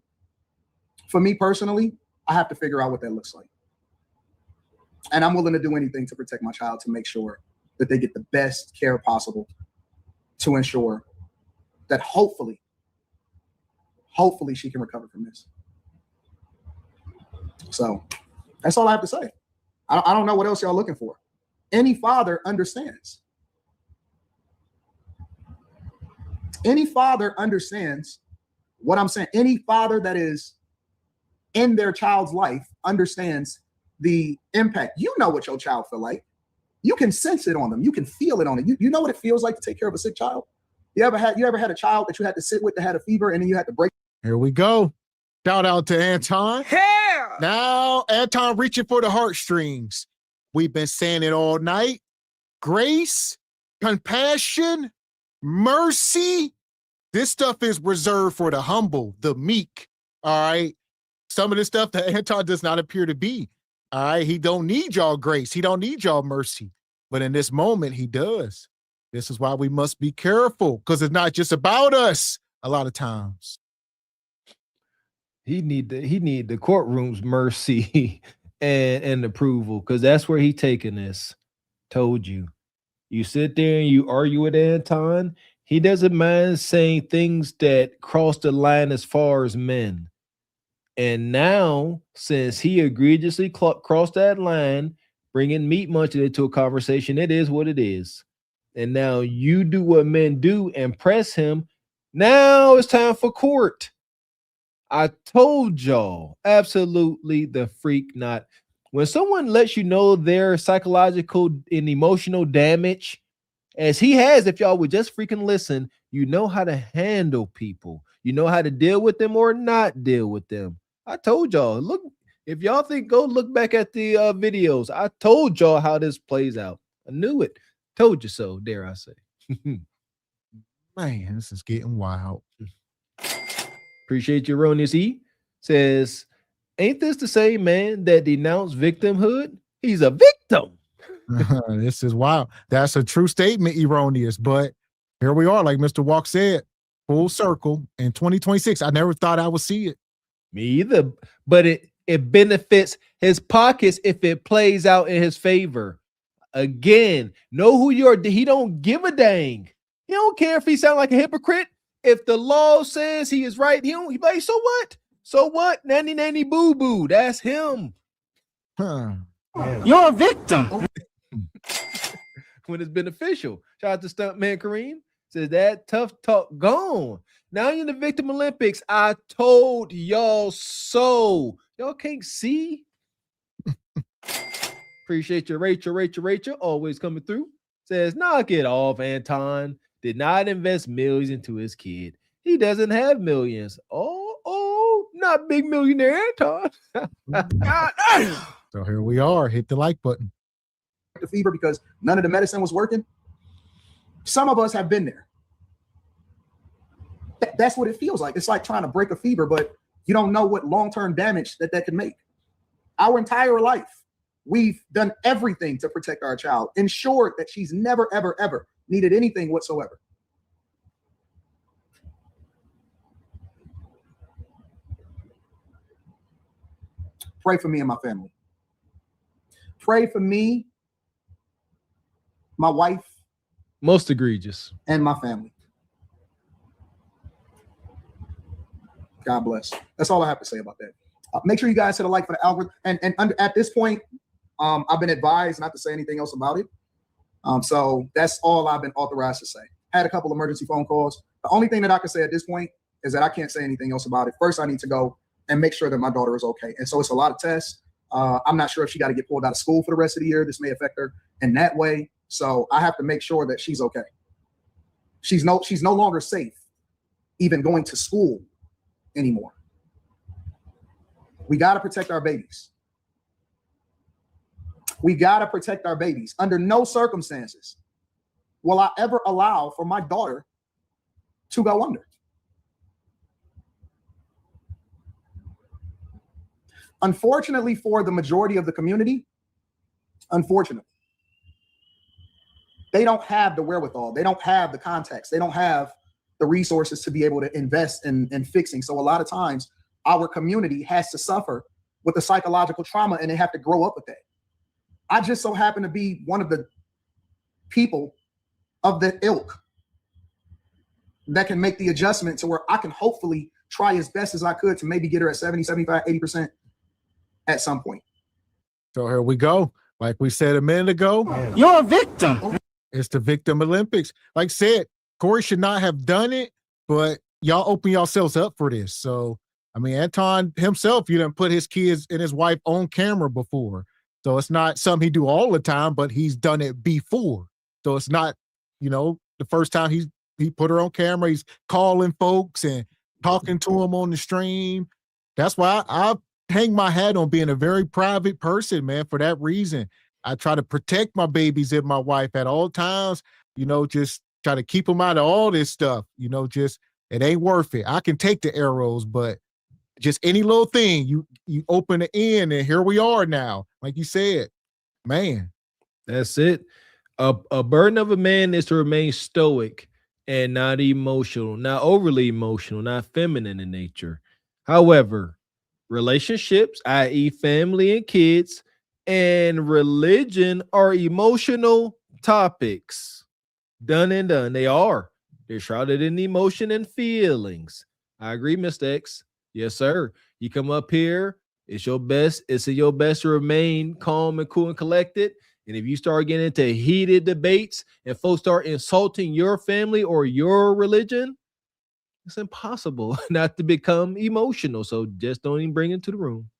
I have to figure out what that looks like. And I'm willing to do anything to protect my child, to make sure that they get the best care possible, to ensure that hopefully she can recover from this. So that's all I have to say. I don't know what else y'all looking for. Any father understands. Any father understands what I'm saying. Any father that is in their child's life understands the impact. You know what your child feel like. You can sense it on them. You can feel it on them. You know what it feels like to take care of a sick child? You ever had a child that you had to sit with that had a fever and then you had to break? Here we go. Shout out to Anton. Yeah. Now Anton reaching for the heartstrings. We've been saying it all night. Grace, compassion, mercy. This stuff is reserved for the humble, the meek. All right. Some of the stuff that Anton does not appear to be. All right. He don't need y'all grace. He don't need y'all mercy. But in this moment, he does. This is why we must be careful, because it's not just about us a lot of times. He need the courtroom's mercy and approval, because that's where he taking this. Told you. You sit there and you argue with Anton. He doesn't mind saying things that cross the line as far as men. And now, since he egregiously crossed that line, bringing meat munching into a conversation, it is what it is. And now you do what men do and press him. Now it's time for court. I told y'all, absolutely the freak not. When someone lets you know their psychological and emotional damage, as he has, if y'all would just freaking listen, you know how to handle people. You know how to deal with them or not deal with them. I told y'all, look, if y'all think, go look back at the videos. I told y'all how this plays out. I knew it. Told you so, dare I say. Man, this is getting wild. Appreciate you, Erroneous E. Says, ain't this the same man that denounced victimhood? He's a victim. This is wild. That's a true statement, Erroneous. But here we are, like Mr. Walk said, full circle in 2026. I never thought I would see it. Me either. But it benefits his pockets if it plays out in his favor. Again, know who you are. He don't give a dang. He don't care if he sound like a hypocrite. If the law says he is right, he like, so what? So what? Nanny, nanny, boo, boo. That's him. Huh. You're a victim. When it's beneficial. Shout out to Stuntman Kareem. Says that tough talk gone. Now you're in the Victim Olympics. I told y'all so. Y'all can't see. Appreciate you, Rachel. Always coming through. Says, knock it off, Anton. Did not invest millions into his kid. He doesn't have millions. Oh, not big millionaire Anton. So here we are. Hit the like button. The fever because none of the medicine was working. Some of us have been there. That's what it feels like. It's like trying to break a fever, but you don't know what long-term damage that can make. Our entire life, we've done everything to protect our child, ensured that she's never, ever, ever needed anything whatsoever. Pray for me and my family. Pray for me, my wife. Most egregious. And my family. God bless. That's all I have to say about that. Make sure you guys hit a like for the algorithm. And at this point, I've been advised not to say anything else about it. So that's all I've been authorized to say. Had a couple emergency phone calls. The only thing that I can say at this point is that I can't say anything else about it. First, I need to go and make sure that my daughter is okay. And so it's a lot of tests. I'm not sure if she got to get pulled out of school for the rest of the year. This may affect her in that way. So I have to make sure that she's okay. She's no longer safe even going to school anymore. We got to protect our babies. We got to protect our babies. Under no circumstances will I ever allow for my daughter to go under. Unfortunately, for the majority of the community, unfortunately, they don't have the wherewithal. They don't have the context. They don't have the resources to be able to invest in fixing. So a lot of times our community has to suffer with the psychological trauma and they have to grow up with that. I just so happen to be one of the people of the ilk that can make the adjustment to where I can hopefully try as best as I could to maybe get her at 70, 75, 80% at some point. So here we go. Like we said a minute ago, You're a victim. It's the Victim Olympics. Like I said, Corey should not have done it, but y'all open yourselves up for this. So, I mean, Anton himself, you done put his kids and his wife on camera before. So it's not something he do all the time, but he's done it before. So it's not, the first time he put her on camera. He's calling folks and talking to them on the stream. That's why I hang my hat on being a very private person, man, for that reason. I try to protect my babies and my wife at all times, just try to keep them out of all this stuff, just it ain't worth it. I can take the arrows, but just any little thing, you open the end and here we are now. Like you said, man. That's it. A burden of a man is to remain stoic and not emotional, not overly emotional, not feminine in nature. However, relationships, i.e. family and kids, and religion are emotional topics. Done and done. They're shrouded in emotion and feelings. I agree, Mr. X. Yes, sir. You come up here, it's in your best to remain calm and cool and collected. And if you start getting into heated debates and folks start insulting your family or your religion, it's impossible not to become emotional. So just don't even bring it to the room.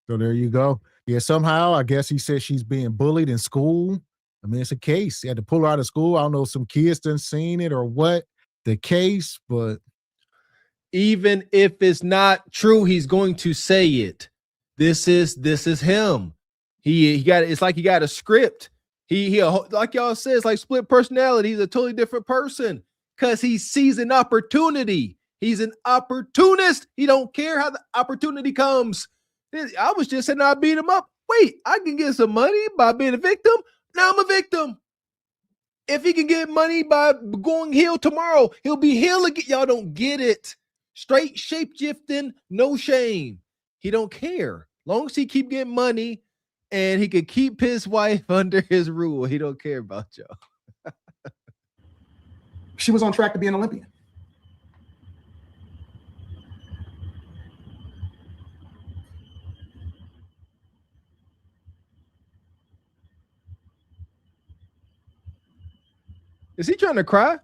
So there you go. Yeah, somehow, I guess he said she's being bullied in school. I mean, it's a case. He had to pull her out of school. I don't know if some kids done seen it or what the case, but even if it's not true, he's going to say it. This is him. He got, it's like he got a script. He like y'all said, it's like split personality. He's a totally different person because he sees an opportunity. He's an opportunist. He don't care how the opportunity comes. I was just saying I beat him up. Wait, I can get some money by being a victim. Now I'm a victim. If he can get money by going heel tomorrow, he'll be heel again. Y'all don't get it. Straight shape-shifting, no shame. He don't care. Long as he keep getting money and he can keep his wife under his rule, he don't care about y'all. She was on track to be an Olympian. Is he trying to cry?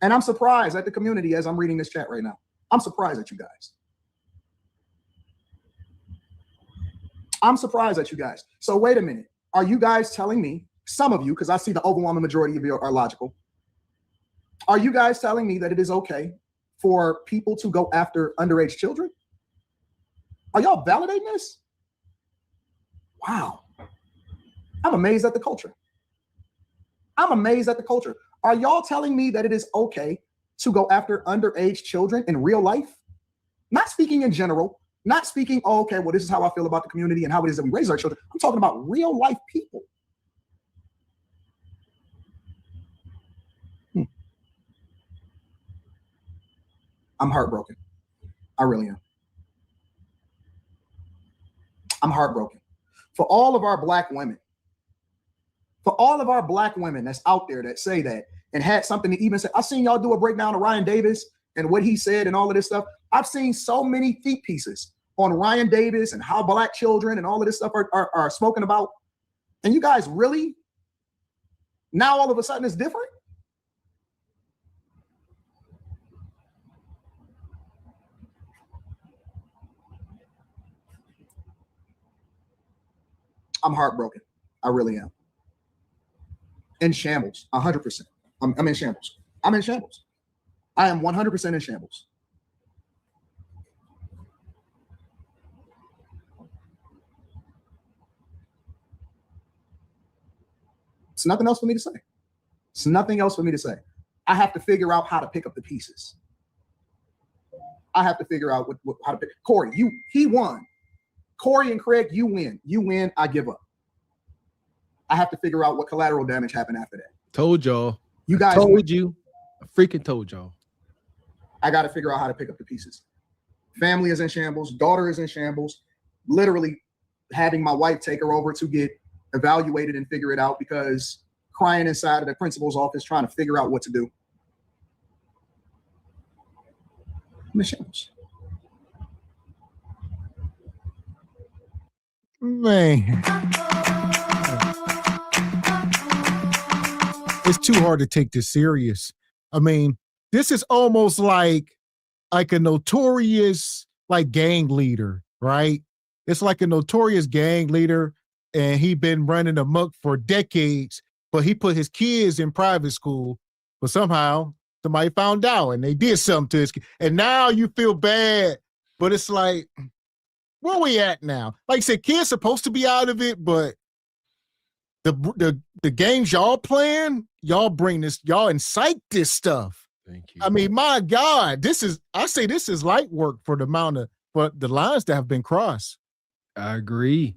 And I'm surprised at the community as I'm reading this chat right now. I'm surprised at you guys. I'm surprised at you guys. So wait a minute. Are you guys telling me, some of you, because I see the overwhelming majority of you are logical. Are you guys telling me that it is okay for people to go after underage children? Are y'all validating this? Wow. I'm amazed at the culture. I'm amazed at the culture. Are y'all telling me that it is okay to go after underage children in real life? Not speaking in general, not speaking, oh, okay, well, this is how I feel about the community and how it is that we raise our children. I'm talking about real life people. I'm heartbroken. I really am. I'm heartbroken. For all of our black women, that's out there that say that and had something to even say. I've seen y'all do a breakdown of Ryan Davis and what he said and all of this stuff. I've seen so many think pieces on Ryan Davis and how black children and all of this stuff are spoken about. And you guys really, now all of a sudden it's different? I'm heartbroken. I really am. In shambles, 100%. I'm in shambles. I'm in shambles. I am 100% in shambles. It's nothing else for me to say. It's nothing else for me to say. I have to figure out how to pick up the pieces. I have to figure out how to pick. Corey, he won. Corey and Craig, you win. You win, I give up. I have to figure out what collateral damage happened after that. Told y'all. You guys told you. I freaking told y'all. I got to figure out how to pick up the pieces. Family is in shambles. Daughter is in shambles. Literally having my wife take her over to get evaluated and figure it out because crying inside of the principal's office trying to figure out what to do. I'm in shambles. Man. It's too hard to take this serious. I mean, this is almost like a notorious gang leader, right? It's like a notorious gang leader, and he been running amok for decades, but he put his kids in private school, but somehow somebody found out and they did something to his kid. And now you feel bad, but it's like, where we at now? Like I said, kids supposed to be out of it, but the games y'all playing, y'all bring this, y'all incite this stuff. Thank you. I mean, my God, this is light work for the lines that have been crossed. I agree.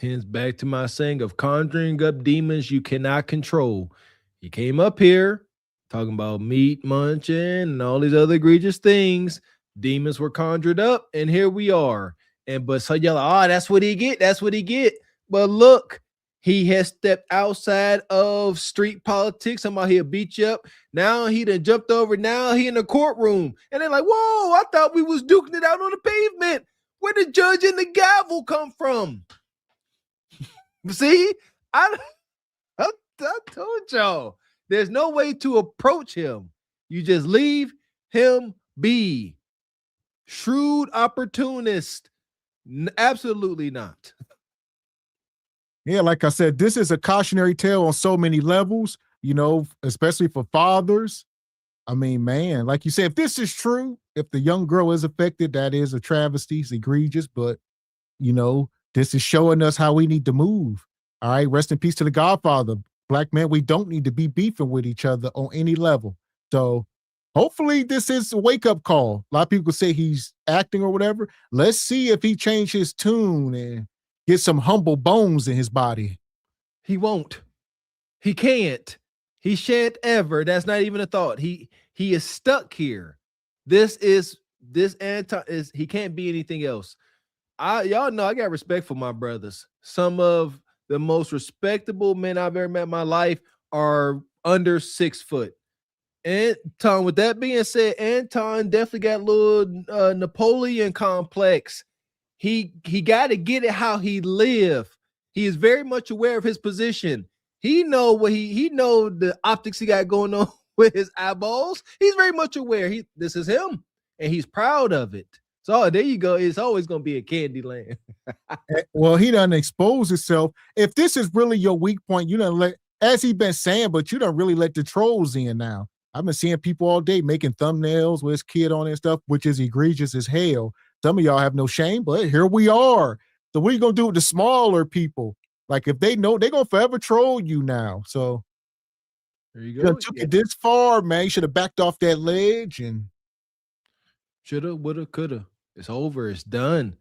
Hence back to my saying of conjuring up demons you cannot control. He came up here talking about meat munching and all these other egregious things. Demons were conjured up, and here we are. But so y'all like, that's what he get. That's what he get. But look, he has stepped outside of street politics. Somebody he'll beat you up. Now he done jumped over. Now he in the courtroom. And they're like, whoa, I thought we was duking it out on the pavement. Where the judge and the gavel come from? See, I told y'all, there's no way to approach him. You just leave him be. Shrewd opportunist. Absolutely not. Yeah, like I said, this is a cautionary tale on so many levels, especially for fathers. I mean, man, like you said, if this is true, if the young girl is affected, that is a travesty. It's egregious, but, this is showing us how we need to move. All right, rest in peace to the Godfather. Black men, we don't need to be beefing with each other on any level. So hopefully this is a wake-up call. A lot of people say he's acting or whatever. Let's see if he changed his tune and get some humble bones in his body. He won't. He can't. He shan't ever. That's not even a thought. He is stuck here. This Anton is, he can't be anything else. Y'all know I got respect for my brothers. Some of the most respectable men I've ever met in my life are under 6 foot. Anton, with that being said, Anton definitely got a little Napoleon complex. He got to get it how he live. He is very much aware of his position. He know what he know the optics he got going on with his eyeballs. He's very much aware. This is him, and he's proud of it. So there you go. It's always going to be a candy land. Well, he done expose himself. If this is really your weak point, you don't let, as he been saying, but you don't really let the trolls in now. I've been seeing people all day making thumbnails with his kid on and stuff, which is egregious as hell. Some of y'all have no shame, but here we are. So what are you going to do with the smaller people? Like if they know, they're going to forever troll you now. So There you You go. done took it this far, man. You should have backed off that ledge and shoulda, woulda, coulda. It's over. It's done.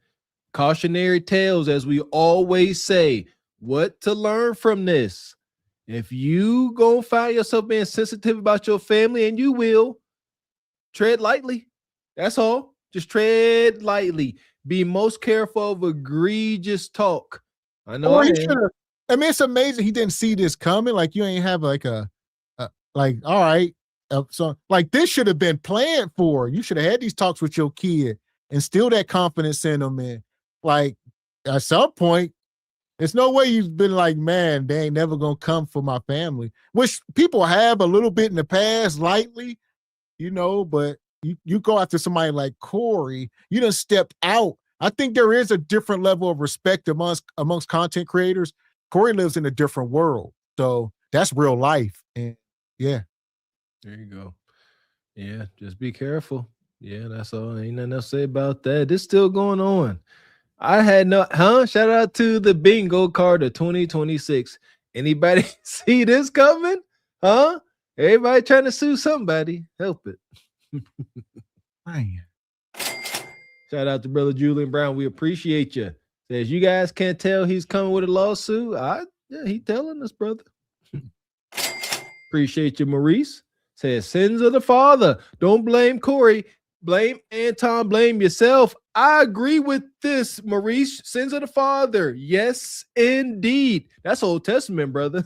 Cautionary tales, as we always say. What to learn from this? If you gonna find yourself being sensitive about your family, and you will, tread lightly. That's all. Just tread lightly. Be most careful of egregious talk. I know. Or he should have. I mean, it's amazing he didn't see this coming. Like you ain't have like a like, all right. So like this should have been planned for. You should have had these talks with your kid, instill that confidence in them. And like at some point, there's no way you've been like, man, they ain't never gonna come for my family. Which people have a little bit in the past, lightly, you know, but you go after somebody like Corey, you done stepped out. I think there is a different level of respect amongst content creators. Corey lives in a different world. So that's real life. And yeah. There you go. Yeah, just be careful. Yeah, that's all. Ain't nothing else to say about that. This still going on. I had shout out to the bingo card of 2026. Anybody see this coming? Huh? Everybody trying to sue somebody. Help it. Man. Shout out to brother Julian Brown. We appreciate you. Says you guys can't tell he's coming with a lawsuit. Yeah, he telling us, brother. Appreciate you, Maurice. Says sins of the father. Don't blame Corey. Blame Anton. Blame yourself. I agree with this, Maurice. Sins of the father. Yes, indeed. That's Old Testament, brother.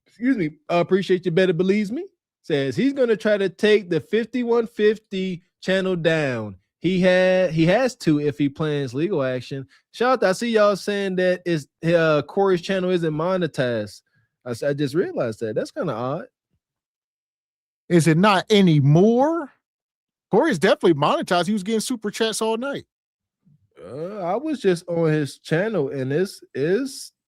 Excuse me. Appreciate you. Better believes me. Says he's going to try to take the 5150 channel down. He has to if he plans legal action. Shout out, I see y'all saying that is Corey's channel isn't monetized. I just realized that. That's kind of odd. Is it not anymore? Corey's definitely monetized. He was getting super chats all night. I was just on his channel, and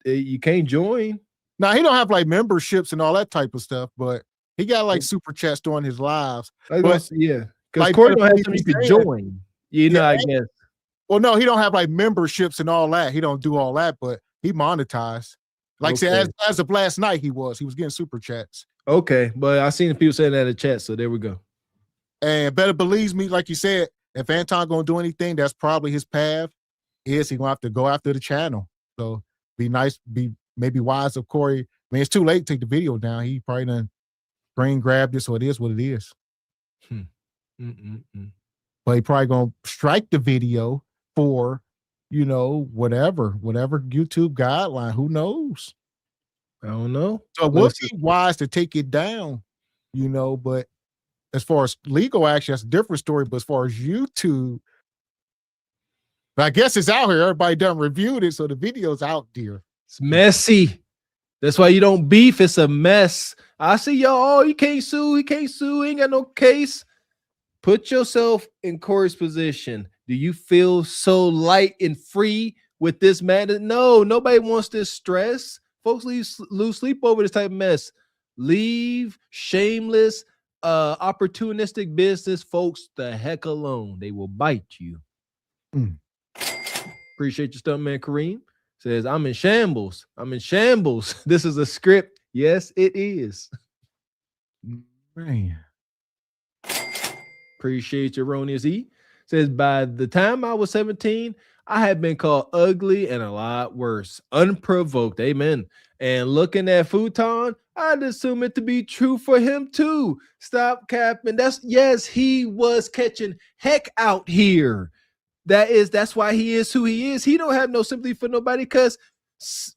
you can't join. Now he don't have like memberships and all that type of stuff, but he got like super chats during his lives. But, yeah, because like, Corey don't have something you can join. You know, I guess. Well, no, he don't have like memberships and all that. He don't do all that, but he monetized. Like Okay. say, as of last night, he was getting super chats. Okay, but I seen people saying that in the chat, so there we go. And better believes me, like you said, if Anton gonna do anything, that's probably his path. He gonna have to go after the channel. So be nice, be maybe wise of Corey. I mean, it's too late to take the video down. He probably done screen grabbed it, so it is what it is. But he probably gonna strike the video for, you know, whatever YouTube guideline. Who knows? I don't know. So it would be wise to take it down, you know, but as far as legal action, that's a different story. But as far as YouTube, I guess it's out here. Everybody done reviewed it, so the video's out there. It's messy. That's why you don't beef. It's a mess. I see y'all. Oh, you can't sue. He can't sue. He ain't got no case. Put yourself in Corey's position. Do you feel so light and free with this matter? No, nobody wants this stress. Folks lose sleep over this type of mess. Leave shameless, opportunistic business folks the heck alone. They will bite you. Appreciate your stuff, man. Kareem says, I'm in shambles. I'm in shambles. This is a script. Yes, it is. Man. Appreciate your Erroneous E. Says, by the time I was 17, I had been called ugly and a lot worse. Unprovoked. Amen. And looking at Futon, I'd assume it to be true for him too. Stop capping. Yes, he was catching heck out here. That's why he is who he is. He don't have no sympathy for nobody because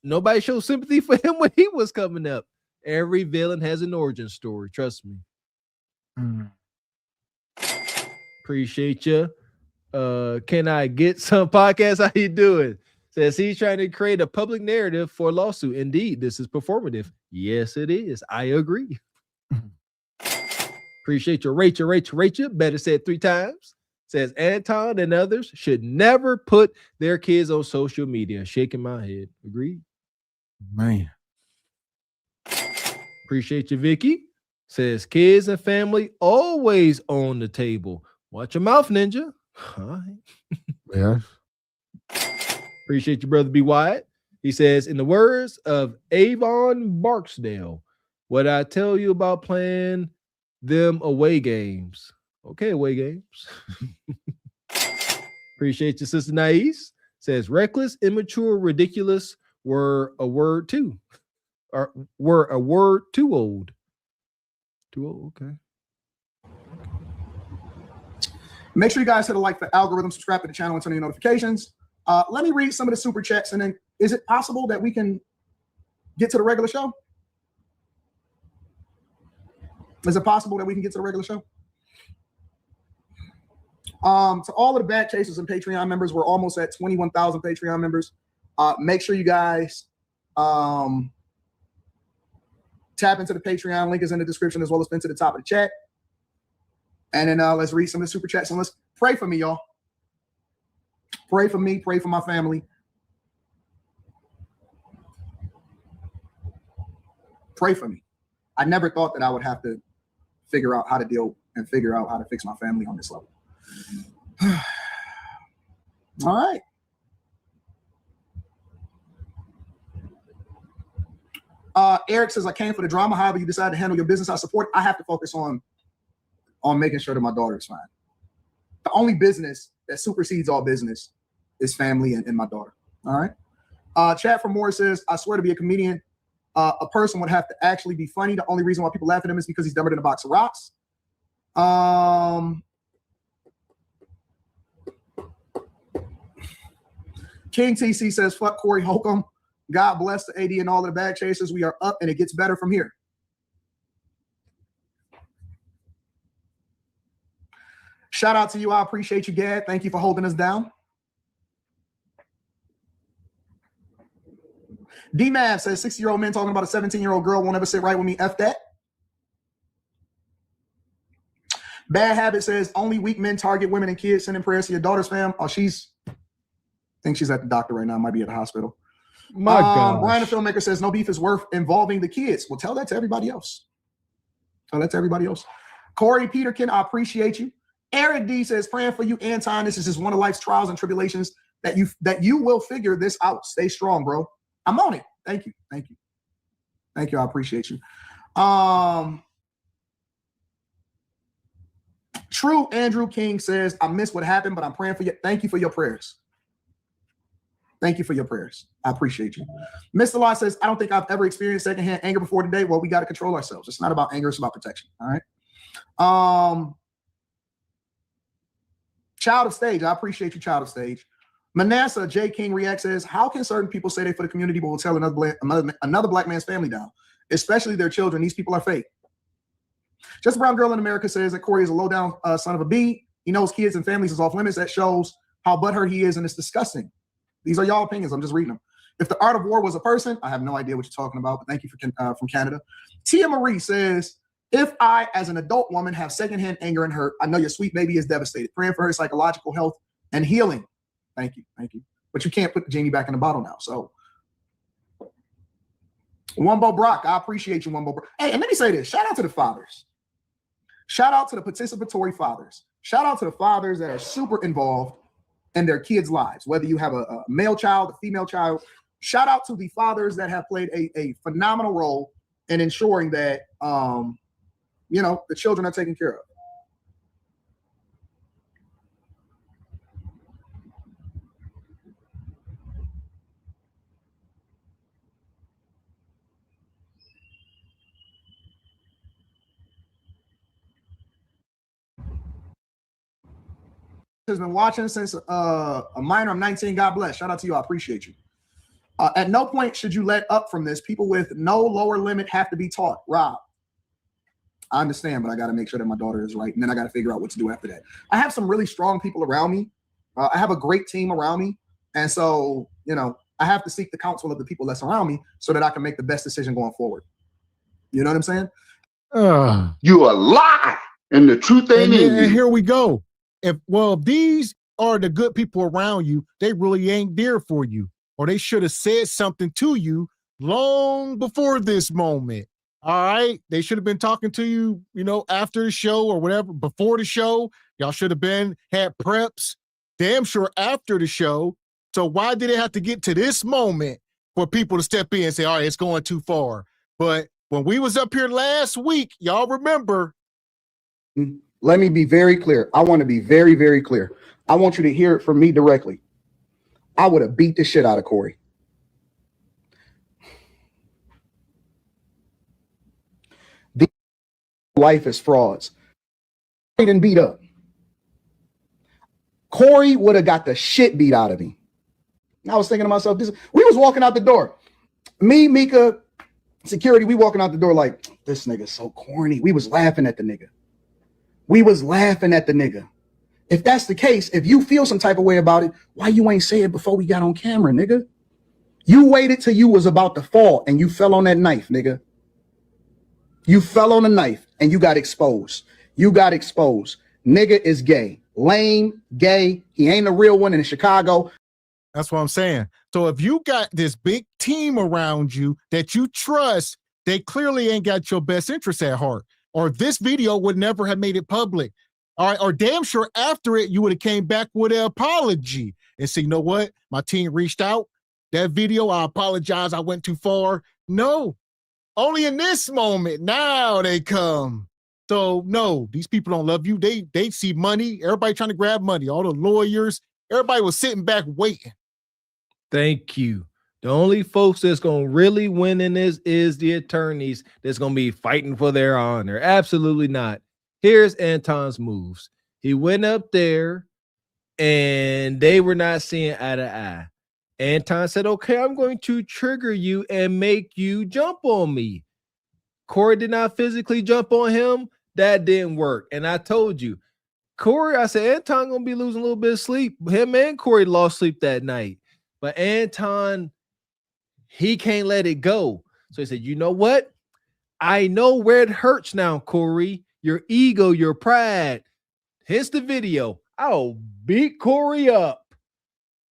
nobody showed sympathy for him when he was coming up. Every villain has an origin story. Trust me. Appreciate you. Can I get some podcasts? How you doing? Says he's trying to create a public narrative for a lawsuit. Indeed, this is performative. Yes, it is. I agree. Appreciate you, Rachel. Better say it 3 times. Says Anton and others should never put their kids on social media. Shaking my head. Agreed. Man. Appreciate you, Vicky. Says kids and family always on the table. Watch your mouth, ninja. All right. Yeah. Appreciate you, brother. Be Wyatt. He says, in the words of Avon Barksdale, what I tell you about playing them away games. Okay, away games. Appreciate you, Sister Nais. Says, reckless, immature, ridiculous were a word too. Or were a word too old. Too old, okay. Make sure you guys hit a like for the algorithm, subscribe to the channel, and turn on your notifications. Let me read some of the super chats, and then is it possible that we can get to the regular show? Is it possible that we can get to the regular show? To all of the bad chasers and Patreon members, we're almost at 21,000 Patreon members. Make sure you guys tap into the Patreon. Link is in the description as well as pinned to the top of the chat. And then let's read some of the super chats and let's pray for me, y'all. Pray for me, pray for my family. Pray for me. I never thought that I would have to figure out how to deal and figure out how to fix my family on this level. All right. Eric says, I came for the drama. However you decide to handle your business, I support. I have to focus on making sure that my daughter is fine. The only business that supersedes all business is family and my daughter. All right. Chat from Moore says, I swear to be a comedian, a person would have to actually be funny. The only reason why people laugh at him is because he's dumber than a box of rocks. King TC says, fuck Corey Holcomb. God bless the AD and all of the bag chasers. We are up and it gets better from here. Shout out to you. I appreciate you, Gad. Thank you for holding us down. D-Mav says 60-year-old men talking about a 17-year-old girl won't ever sit right with me. F that. Bad Habit says only weak men target women and kids. Sending prayers to your daughter's fam. Oh, I think she's at the doctor right now. Might be at the hospital. My God. Brian the filmmaker says no beef is worth involving the kids. Well, tell that to everybody else. Tell that to everybody else. Corey Peterkin, I appreciate you. Eric D says praying for you, Anton. This is just one of life's trials and tribulations that you will figure this out. Stay strong, bro. I'm on it. Thank you. Thank you. Thank you. I appreciate you. True Andrew King says, I missed what happened, but I'm praying for you. Thank you for your prayers. Thank you for your prayers. I appreciate you. Mr. Law says, I don't think I've ever experienced secondhand anger before today. Well, we got to control ourselves. It's not about anger. It's about protection. All right. Child of Stage. I appreciate you, Child of Stage. Manasseh J. King React says, how can certain people say they for the community but will tell another black man's family down, especially their children? These people are fake. Just a Brown Girl in America says that Corey is a low-down son of a bee. He knows kids and families is off limits. That shows how butthurt he is, and it's disgusting. These are y'all opinions. I'm just reading them. If the art of war was a person, I have no idea what you're talking about, but thank you for from Canada. Tia Marie says, if I, as an adult woman, have secondhand anger and hurt, I know your sweet baby is devastated. Praying for her psychological health and healing. Thank you. Thank you. But you can't put the genie back in the bottle now. So, Wumbo Brock, I appreciate you, Wumbo Brock. Hey, and let me say this. Shout out to the fathers. Shout out to the participatory fathers. Shout out to the fathers that are super involved in their kids' lives, whether you have a male child, a female child. Shout out to the fathers that have played a phenomenal role in ensuring that, the children are taken care of. Has been watching since a minor. I'm 19. God bless. Shout out to you. I appreciate you. At no point should you let up from this. People with no lower limit have to be taught. Rob, I understand, but I got to make sure that my daughter is right, and then I got to figure out what to do after that. I have some really strong people around me. I have a great team around me, and so I have to seek the counsel of the people that's around me so that I can make the best decision going forward. You know what I'm saying? You a lie, and the truth ain't in you. And here we go. If these are the good people around you, they really ain't there for you, or they should have said something to you long before this moment. All right, they should have been talking to you, after the show or whatever. Before the show, y'all should have had preps. Damn sure after the show. So why did it have to get to this moment for people to step in and say, all right, it's going too far. But when we was up here last week, y'all remember. Let me be very clear. I want to be very, very clear. I want you to hear it from me directly. I would have beat the shit out of Corey. The life is frauds. He didn't beat up. Corey would have got the shit beat out of me. I was thinking to myself, we was walking out the door. Me, Mika, security, we walking out the door like, this nigga's so corny. We was laughing at the nigga. If that's the case, if you feel some type of way about it, why you ain't say it before we got on camera, nigga? You waited till you was about to fall and you fell on that knife, nigga. You fell on the knife and you got exposed. Nigga is gay. Lame, gay. He ain't a real one in Chicago. That's what I'm saying. So if you got this big team around you that you trust, they clearly ain't got your best interest at heart. Or this video would never have made it public. All right, or damn sure after it, you would have came back with an apology and say, you know what? My team reached out. That video, I apologize. I went too far. No, only in this moment. Now they come. So no, these people don't love you. They see money. Everybody trying to grab money. All the lawyers, everybody was sitting back waiting. Thank you. The only folks that's going to really win in this is the attorneys that's going to be fighting for their honor. Absolutely not. Here's Anton's moves. He went up there and they were not seeing eye to eye. Anton said, okay, I'm going to trigger you and make you jump on me. Corey did not physically jump on him. That didn't work. And I told you, Corey, I said, Anton going to be losing a little bit of sleep. Him and Corey lost sleep that night. But Anton, he can't let it go. So he said, you know what? I know where it hurts now, Corey. Your ego, your pride. Here's the video. I'll beat Corey up.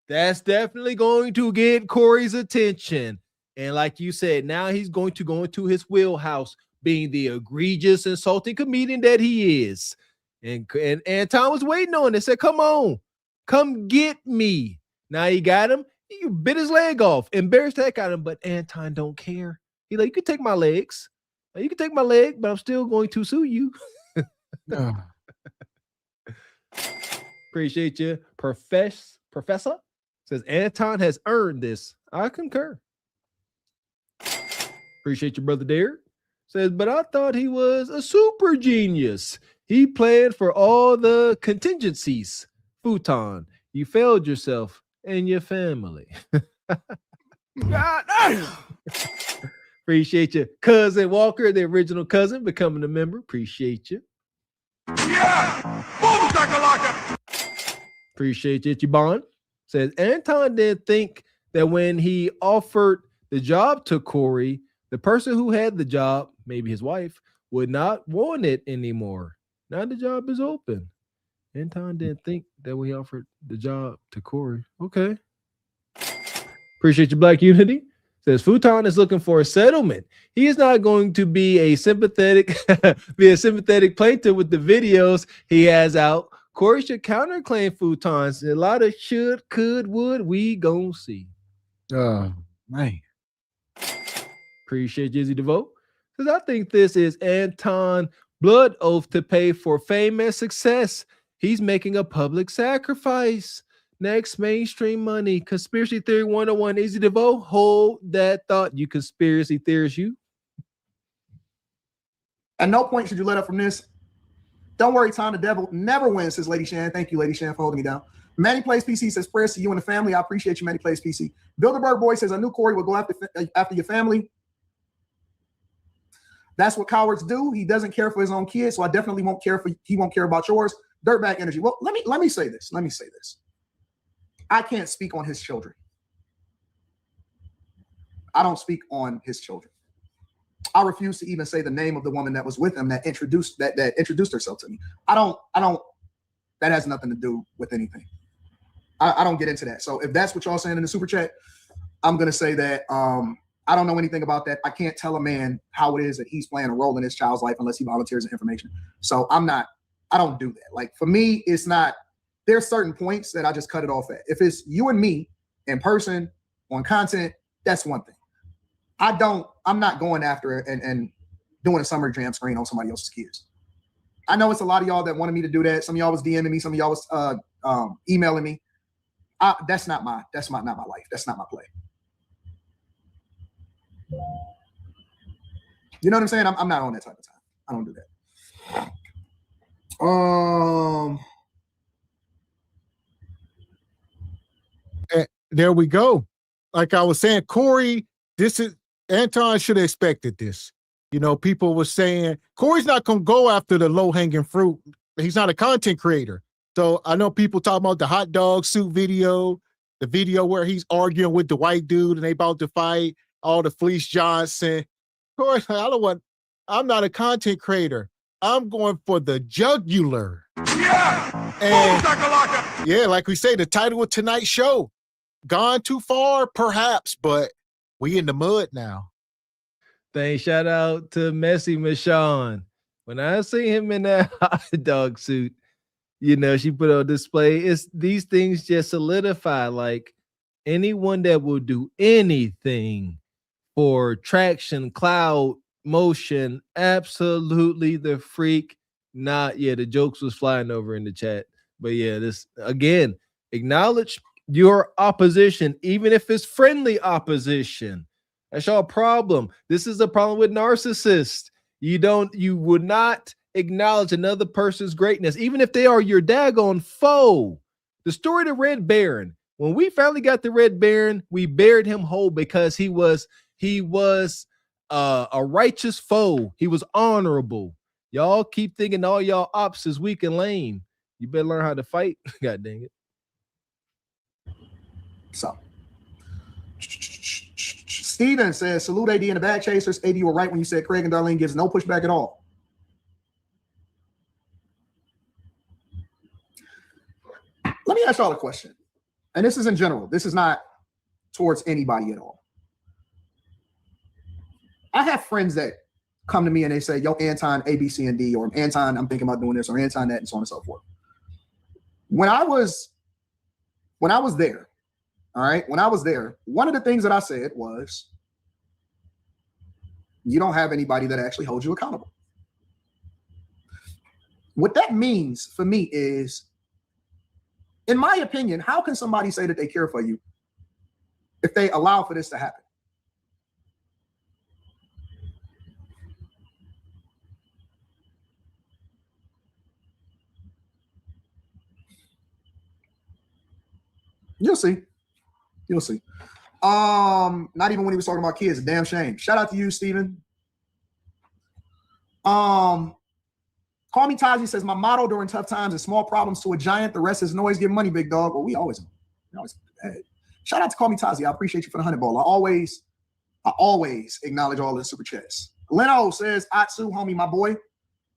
That's definitely going to get Corey's attention. And like you said, now he's going to go into his wheelhouse, being the egregious, insulting comedian that he is. And Anton was waiting on it. Said, come on, come get me. Now he got him. He bit his leg off. Embarrassed the heck out of him, but Anton don't care. He like, you can take my legs. You can take my leg, but I'm still going to sue you. Appreciate you. Professor says Anton has earned this. I concur. Appreciate you, brother Derek. Says, but I thought he was a super genius. He planned for all the contingencies. Futon, you failed yourself and your family. God, appreciate you. Cousin Walker, the original cousin, becoming a member. Appreciate you. Yeah! Boom, appreciate you, Bond. Says Anton didn't think that when he offered the job to Corey, the person who had the job, maybe his wife, would not want it anymore. Now the job is open. Anton didn't think that when he offered the job to Corey. Okay. Appreciate your Black Unity. Says Futon is looking for a settlement. He is not going to be a sympathetic plaintiff with the videos he has out. Corey should counterclaim Futons. A lot of should, could, would, we gon' see. Man. Appreciate Jizzy DeVoe. Because I think this is Anton blood oath to pay for fame and success. He's making a public sacrifice. Next, mainstream money. Conspiracy Theory 101. Easy DeVoe. Hold that thought, you conspiracy theorists, you. At no point should you let up from this. Don't worry, Tom. The devil never wins, says Lady Shan. Thank you, Lady Shan, for holding me down. Manny Plays PC says, prayers to you and the family. I appreciate you, Manny Plays PC. Bilderberg Boy says, I knew Corey would go after your family. That's what cowards do. He doesn't care for his own kids, so I definitely won't care he won't care about yours. Dirtbag energy. Well, let me say this. I can't speak on his children. I don't speak on his children. I refuse to even say the name of the woman that was with him that introduced herself to me. I don't. That has nothing to do with anything. I don't get into that. So if that's what y'all saying in the super chat, I'm gonna say that I don't know anything about that. I can't tell a man how it is that he's playing a role in his child's life unless he volunteers the information. So I don't do that. Like for me, it's not. There's certain points that I just cut it off at. If it's you and me in person on content, That's one thing. I'm not going after it and doing a summer jam screen on somebody else's kids. I know it's a lot of y'all that wanted me to do that. Some of y'all was DMing me. Some of y'all was emailing me. That's not my life. That's not my play. You know what I'm saying? I'm not on that type of time. I don't do that. There we go. Like I was saying, Corey, Anton should have expected this. You know, people were saying Corey's not going to go after the low-hanging fruit. He's not a content creator. So I know people talking about the hot dog suit video, the video where he's arguing with the white dude and they about to fight, all the Fleece Johnson. Corey, I'm not a content creator. I'm going for the jugular. Yeah. And yeah, like we say, the title of tonight's show, gone too far, perhaps, but we in the mud now. Thanks. Shout out to Messy Michonne. When I see him in that hot dog suit, you know, she put on display. These things just solidify. Like anyone that will do anything for traction, cloud, motion, absolutely the freak. Not yeah, the jokes was flying over in the chat. But yeah, this again, acknowledge your opposition, even if it's friendly opposition. That's your problem. This is a problem with narcissists. You would not acknowledge another person's greatness, even if they are your daggone foe. The story of the Red Baron. When we finally got the Red Baron, we buried him whole because he was a righteous foe. He was honorable. Y'all keep thinking all y'all ops is weak and lame. You better learn how to fight. God dang it. So Steven says, salute AD and the Bag Chasers. AD, you were right when you said Craig and Darlene gives no pushback at all. Let me ask y'all a question. And this is in general. This is not towards anybody at all. I have friends that come to me and they say, yo, Anton, A, B, C, and D, or Anton, I'm thinking about doing this, or Anton, that, and so on and so forth. When I was there, all right, when I was there, one of the things that I said was, you don't have anybody that actually holds you accountable. What that means for me is, in my opinion, how can somebody say that they care for you if they allow for this to happen? You'll see. You'll see. Not even when he was talking about kids. Damn shame. Shout out to you, Steven. Call Me Taji says, my motto during tough times is small problems to a giant. The rest is noise. Give money, big dog. Well, we always shout out to Call Me Taji. I appreciate you for the 100 ball. I always acknowledge all the super chats. Leno says, Atsu, homie, my boy.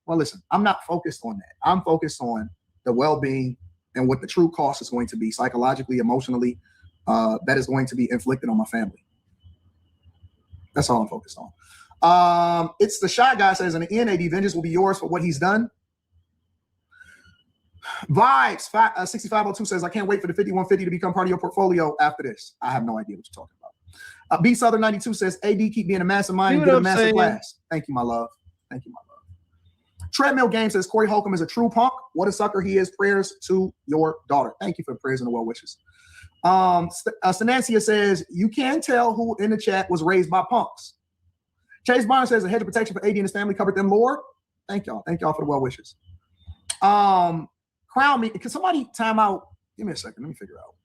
Well, listen, I'm not focused on that. I'm focused on the well-being and what the true cost is going to be psychologically, emotionally, that is going to be inflicted on my family. That's all I'm focused on. It's the Shy Guy says, in the end, AD, vengeance will be yours for what he's done. Vibes 6502 says, I can't wait for the 5150 to become part of your portfolio after this. I have no idea what you're talking about. B Southern 92 says, AD, keep being a mastermind and get a master class. Thank you, my love. Thank you, my love. Treadmill Game says, Corey Holcomb is a true punk. What a sucker he is. Prayers to your daughter. Thank you for the prayers and the well wishes. Sanancia says, you can tell who in the chat was raised by punks. Chase Barnes says, a hedge of protection for AD and his family covered them, Lord. Thank y'all. Thank y'all for the well wishes. Crown me. Can somebody time out? Give me a second. Let me figure out.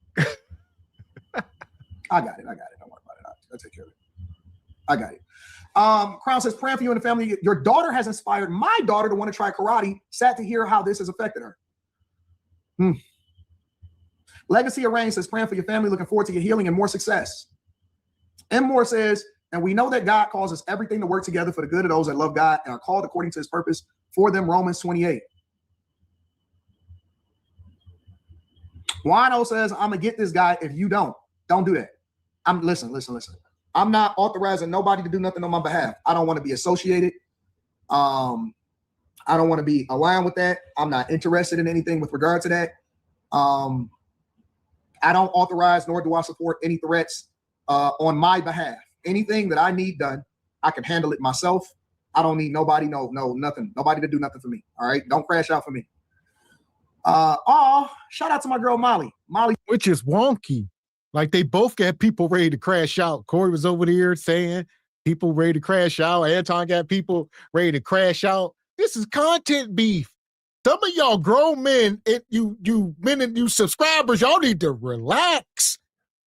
I got it. Don't worry about it. I'll take care of it. I got it. Crown says, praying for you and the family. Your daughter has inspired my daughter to want to try karate. Sad to hear how this has affected her. Legacy of Rain says, praying for your family, looking forward to your healing and more success. M. Moore says, and we know that God causes everything to work together for the good of those that love God and are called according to his purpose for them, Romans 28. Wino says, I'm going to get this guy if you don't. Don't do that. Listen. I'm not authorizing nobody to do nothing on my behalf. I don't want to be associated. I don't want to be aligned with that. I'm not interested in anything with regard to that. I don't authorize nor do I support any threats on my behalf. Anything that I need done, I can handle it myself. I don't need nobody, no, nothing. Nobody to do nothing for me. All right. Don't crash out for me. Shout out to my girl Molly. Which is wonky. Like they both got people ready to crash out. Corey was over there saying people ready to crash out. Anton got people ready to crash out. This is content beef. Some of y'all grown men, you men and you subscribers, y'all need to relax.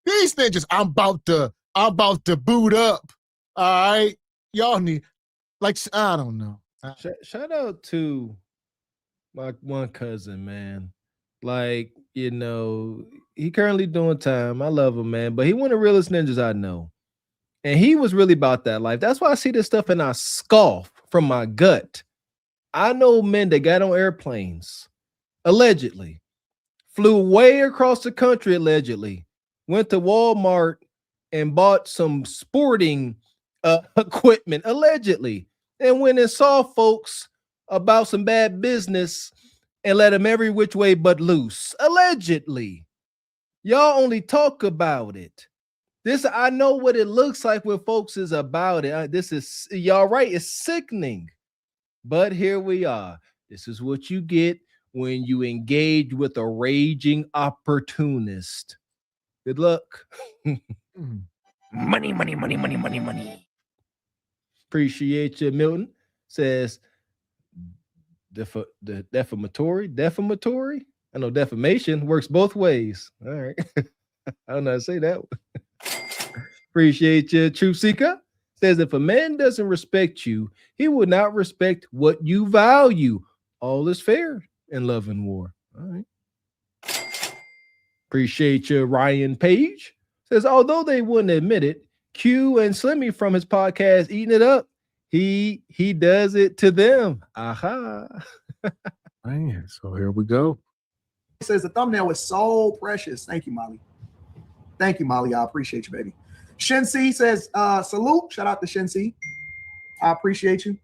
These ninjas, I'm about to boot up. All right. Y'all need, like, I don't know. Shout out to my one cousin, man. Like, you know, he currently doing time. I love him, man. But he one of the realest ninjas I know. And he was really about that life. That's why I see this stuff and I scoff from my gut. I know men that got on airplanes, allegedly, flew way across the country, allegedly, went to Walmart and bought some sporting equipment, allegedly, and went and saw folks about some bad business and let them every which way but loose, allegedly. Y'all only talk about it. This, I know what it looks like when folks is about it. This is, y'all right, it's sickening. But here we are. This is what you get when you engage with a raging opportunist. Good luck. Money, money, money, money, money, money. Appreciate you, Milton. Says defamatory. I know defamation works both ways. All right. I don't know how to say that one. Appreciate you, Truth Seeker. Says if a man doesn't respect you, he will not respect what you value. All is fair in love and war. All right. Appreciate you, Ryan Page. Says although they wouldn't admit it, Q and Slimmy from his podcast Eating It Up, he does it to them. Aha. Man, so here we go. It says the thumbnail is so precious. Thank you, Molly. Thank you, Molly. I appreciate you, baby. Shinsi says, salute. Shout out to Shinsi. I appreciate you.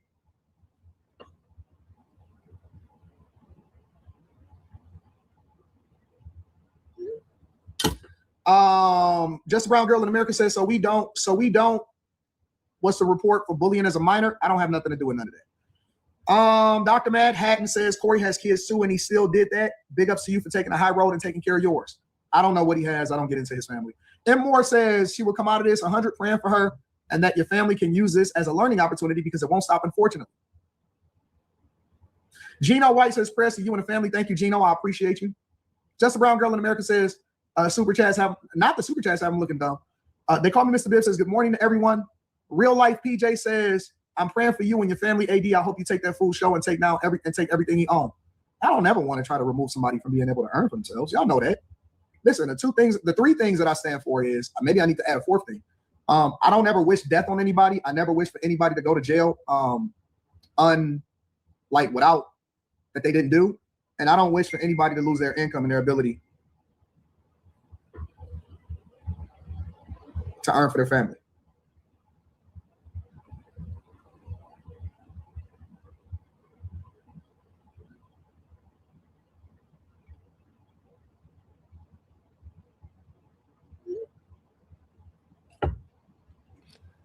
Just a Brown Girl in America says, so we don't. What's the report for bullying as a minor? I don't have nothing to do with none of that. Dr. Matt Hatton says Corey has kids too, and he still did that. Big ups to you for taking a high road and taking care of yours. I don't know what he has. I don't get into his family. M. Moore says she will come out of this 100 praying for her and that your family can use this as a learning opportunity because it won't stop, unfortunately. Gino White says prayers to you and the family. Thank you, Gino. I appreciate you. Just a Brown Girl in America says super chats have, not the super chats have them looking dumb. They call me Mr. Bibb says good morning to everyone. Real life PJ says I'm praying for you and your family. AD, I hope you take that full show and take everything he owns. I don't ever want to try to remove somebody from being able to earn for themselves. Y'all know that. Listen, the three things that I stand for is, maybe I need to add a fourth thing. I don't ever wish death on anybody. I never wish for anybody to go to jail without that they didn't do. And I don't wish for anybody to lose their income and their ability to earn for their family.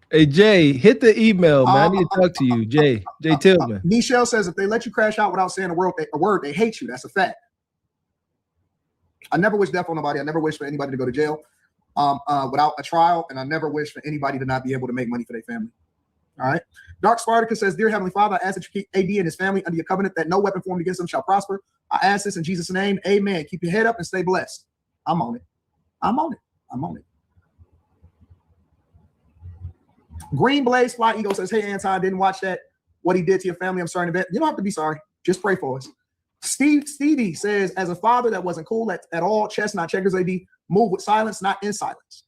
Hey, Jay, hit the email, man. I need to talk to you, Jay. Jay Tillman. Michelle says if they let you crash out without saying a word, they hate you. That's a fact. I never wish death on nobody. I never wish for anybody to go to jail without a trial, and I never wish for anybody to not be able to make money for their family. All right. Dark Spartacus says, Dear Heavenly Father, I ask that you keep AD and his family under your covenant that no weapon formed against them shall prosper. I ask this in Jesus' name. Amen. Keep your head up and stay blessed. I'm on it. I'm on it. I'm on it. Green Blaze Fly Eagle says, hey, Anton, didn't watch that. What he did to your family, I'm sorry to bet. You don't have to be sorry. Just pray for us. Stevie says, as a father that wasn't cool at all, chess, not checkers, AD, move with silence, not in silence.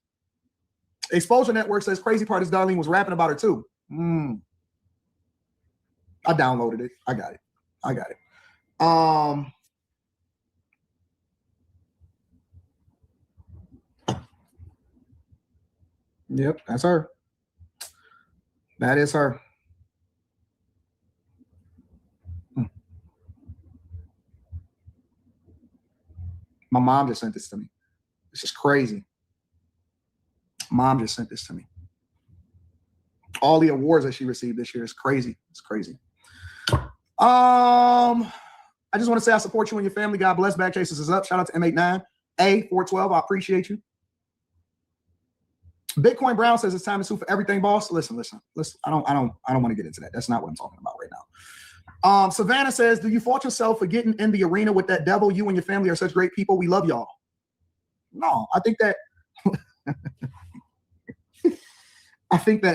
Exposure Network says, crazy part is Darlene was rapping about her too. I downloaded it. I got it. Yep, that's her. That is her. My mom just sent this to me. This is crazy. Mom just sent this to me. All the awards that she received this year is crazy. It's crazy. I just want to say I support you and your family. God bless. Back Chasers is up. Shout out to M89. A412. I appreciate you. Bitcoin Brown says it's time to sue for everything, boss. Listen. I don't want to get into that. That's not what I'm talking about right now. Savannah says, do you fault yourself for getting in the arena with that devil? You and your family are such great people. We love y'all. No, I think that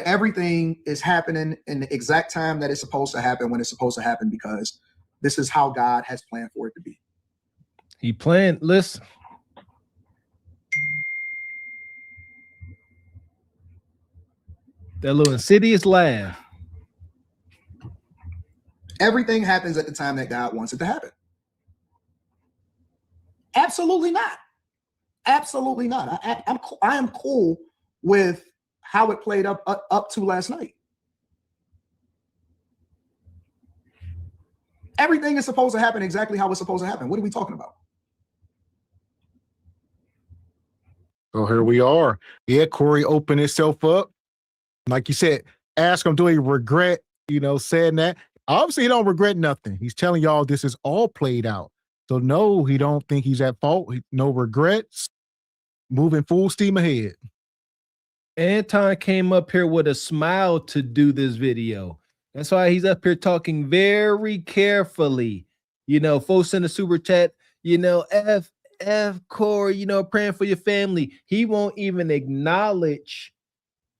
everything is happening in the exact time that it's supposed to happen, when it's supposed to happen, because this is how God has planned for it to be. He planned, listen. That little insidious laugh. Everything happens at the time that God wants it to happen. Absolutely not. Absolutely not. I am cool with how it played up to last night. Everything is supposed to happen exactly how it's supposed to happen. What are we talking about? So here we are. Yeah, Corey opened himself up. Like you said, ask him, do he regret, saying that? Obviously, he don't regret nothing. He's telling y'all this is all played out. So no, he don't think he's at fault. No regrets. Moving full steam ahead. Anton came up here with a smile to do this video. That's why he's up here talking very carefully. Folks in the super chat, F Corey, praying for your family. He won't even acknowledge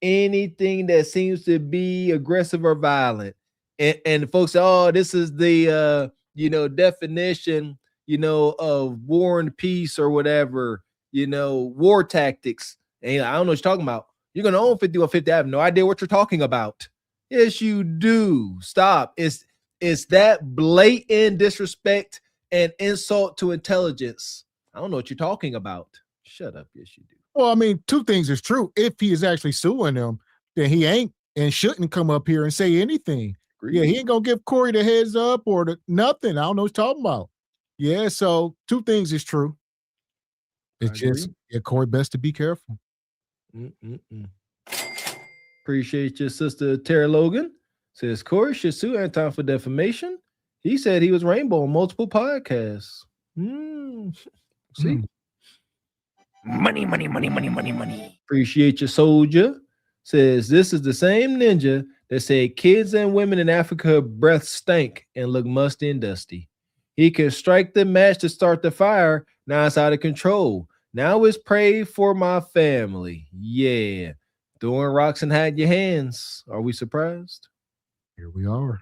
anything that seems to be aggressive or violent. And folks say, oh, this is the definition, of war and peace or whatever, war tactics. And I don't know what you're talking about. You're gonna own 5150. I have no idea what you're talking about. Yes, you do. Stop. It's that blatant disrespect and insult to intelligence. I don't know what you're talking about. Shut up. Yes, you do. Well, I mean, two things is true. If he is actually suing them, then he ain't and shouldn't come up here and say anything. Agreed. Yeah, he ain't gonna give Corey the heads up or nothing. I don't know what you're talking about. Yeah, so two things is true. It's just, Corey, best to be careful. Appreciate your sister Tara Logan. Says Corey should sue Anton for defamation. He said he was rainbow on multiple podcasts. See? Money. Appreciate your soldier. Says this is the same ninja that said kids and women in Africa breath stank and look musty and dusty. He can strike the match to start the fire. Now it's out of control. Now it's pray for my family. Yeah. Throwing rocks and hide your hands. Are we surprised? Here we are.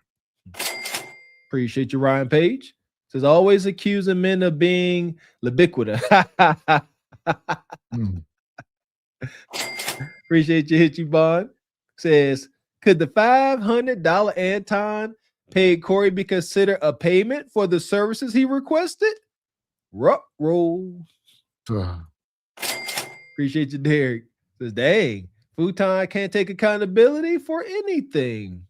Appreciate you, Ryan Page. Says always accusing men of being libiquitous. Appreciate you, Hitchy Bond. Says, could the $500 Anton paid Corey be considered a payment for the services he requested? Roll. Appreciate you, Derek. Says, dang, Futon can't take accountability for anything.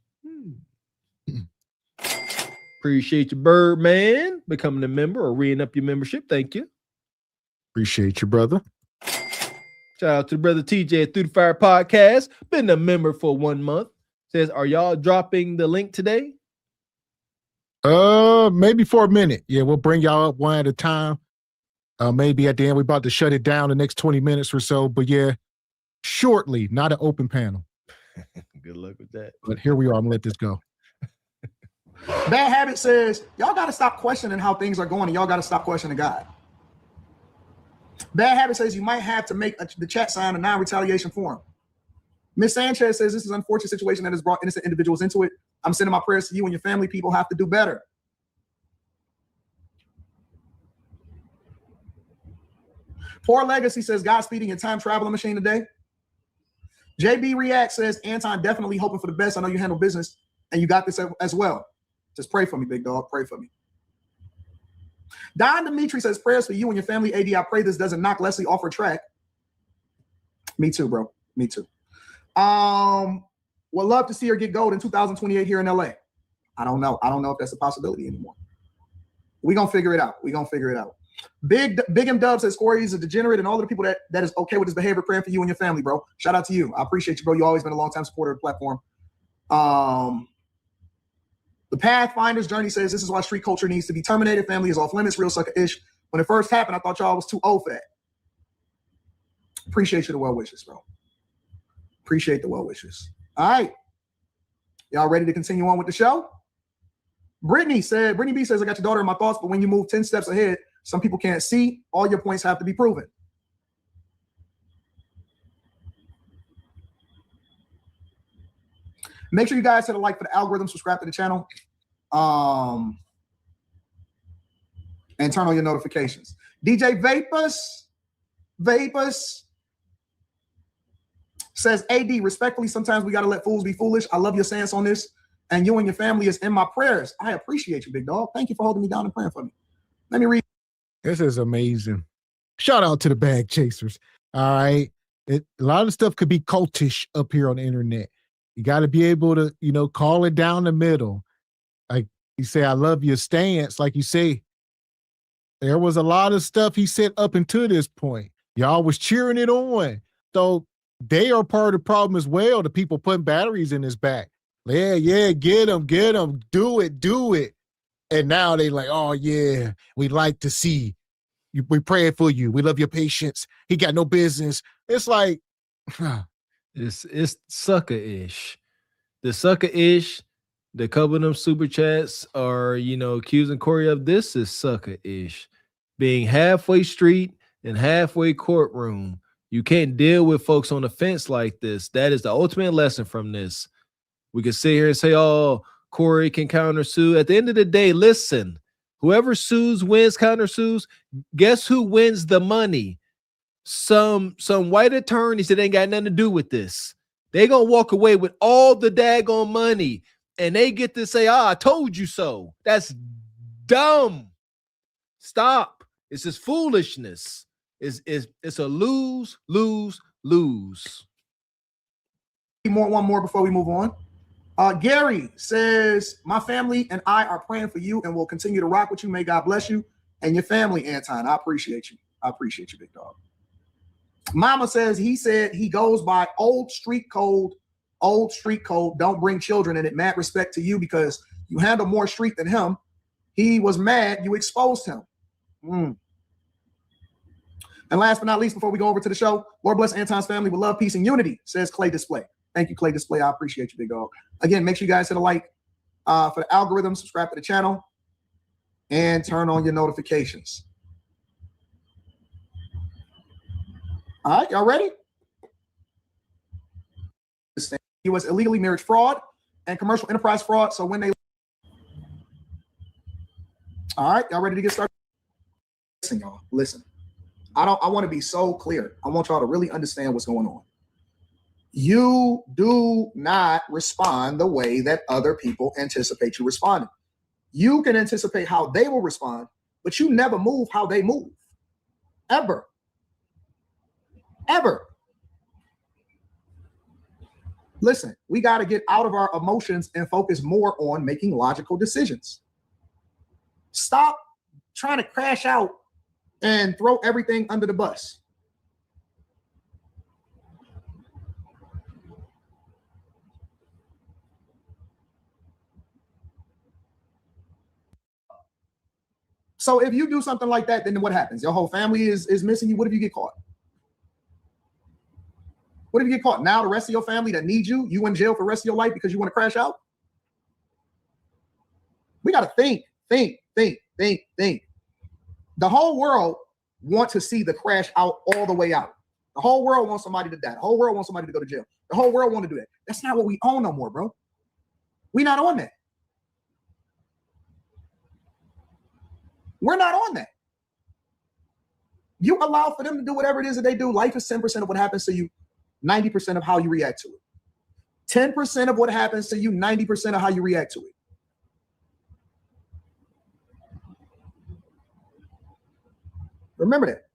Appreciate you, Birdman, becoming a member or reading up your membership. Thank you. Appreciate you, brother. Shout out to the brother TJ at Through the Fire Podcast. Been a member for 1 month. Says, are y'all dropping the link today? Maybe for a minute. Yeah, we'll bring y'all up one at a time. Maybe at the end, we're about to shut it down the next 20 minutes or so. But yeah, shortly, not an open panel. Good luck with that. But here we are. I'm gonna let this go. Bad Habit says, y'all got to stop questioning how things are going and y'all got to stop questioning God. Bad Habit says you might have to make the chat sign a non-retaliation form. Miss Sanchez says this is an unfortunate situation that has brought innocent individuals into it. I'm sending my prayers to you and your family. People have to do better. Poor Legacy says Godspeed in your time traveling machine today. JB React says Anton definitely hoping for the best. I know you handle business and you got this as well. Just pray for me, big dog. Pray for me. Don Dimitri says prayers for you and your family. AD, I pray this doesn't knock Leslie off her track. Me too, bro. Me too. Would love to see her get gold in 2028 here in LA. I don't know. I don't know if that's a possibility anymore. We're gonna figure it out. We're gonna figure it out. Big M Dub says Corey is a degenerate, and all of the people that is okay with his behavior, praying for you and your family, bro. Shout out to you. I appreciate you, bro. You always been a long time supporter of the platform. The Pathfinder's Journey says this is why street culture needs to be terminated. Family is off limits, real sucker-ish. When it first happened, I thought y'all was too old for that. Appreciate you the well wishes, bro. Appreciate the well wishes. All right. Y'all ready to continue on with the show? Brittany B says, I got your daughter in my thoughts, but when you move 10 steps ahead, some people can't see. All your points have to be proven. Make sure you guys hit a like for the algorithm, subscribe to the channel, and turn on your notifications. DJ Vapus says, AD, respectfully, sometimes we got to let fools be foolish. I love your stance on this, and you and your family is in my prayers. I appreciate you, big dog. Thank you for holding me down and praying for me. Let me read. This is amazing. Shout out to the bag chasers. All right. A lot of stuff could be cultish up here on the internet. You got to be able to, call it down the middle. Like you say, I love your stance. Like you say, there was a lot of stuff he said up until this point. Y'all was cheering it on. So they are part of the problem as well. The people putting batteries in his back. Yeah, get him, do it. And now they like, oh yeah, we like to see you. We praying for you. We love your patience. He got no business. It's like, it's sucker-ish. The sucker-ish, the couple of them super chats are, accusing Corey of this is sucker-ish. Being halfway street and halfway courtroom. You can't deal with folks on the fence like this. That is the ultimate lesson from this. We can sit here and say, oh, Corey can countersue. At the end of the day, listen, whoever sues, wins, countersues, guess who wins the money? Some white attorneys that ain't got nothing to do with this. They gonna walk away with all the daggone money, and they get to say, I told you so. That's dumb. Stop. It's just foolishness. It's a lose. One more before we move on. Gary says, my family and I are praying for you and will continue to rock with you. May God bless you and your family, Anton. I appreciate you. Big dog. Mama says, he said he goes by old street code. Don't bring children in it. Mad respect to you because you handle more street than him. He was mad. You exposed him. And last but not least, before we go over to the show, Lord bless Anton's family with love, peace, and unity, says Clay Display. Thank you, Clay Display. I appreciate you, big dog. Again, make sure you guys hit a like for the algorithm, subscribe to the channel, and turn on your notifications. All right, y'all ready? U.S. illegally marriage fraud and commercial enterprise fraud. So when they... All right, y'all ready to get started? Listen, y'all, listen. I want to be so clear. I want y'all to really understand what's going on. You do not respond the way that other people anticipate you responding. You can anticipate how they will respond, but you never move how they move. Ever. Listen, we got to get out of our emotions and focus more on making logical decisions. Stop trying to crash out and throw everything under the bus. So if you do something like that, then what happens? Your whole family is missing you. What if you get caught? What if you get caught? Now the rest of your family that needs you in jail for the rest of your life because you want to crash out? We got to think. The whole world wants to see the crash out all the way out. The whole world wants somebody to die. The whole world wants somebody to go to jail. The whole world want to do that. That's not what we own no more, bro. We're not on that. We're not on that. You allow for them to do whatever it is that they do. Life is 10% of what happens to you, 90% of how you react to it. 10% of what happens to you, 90% of how you react to it. Remember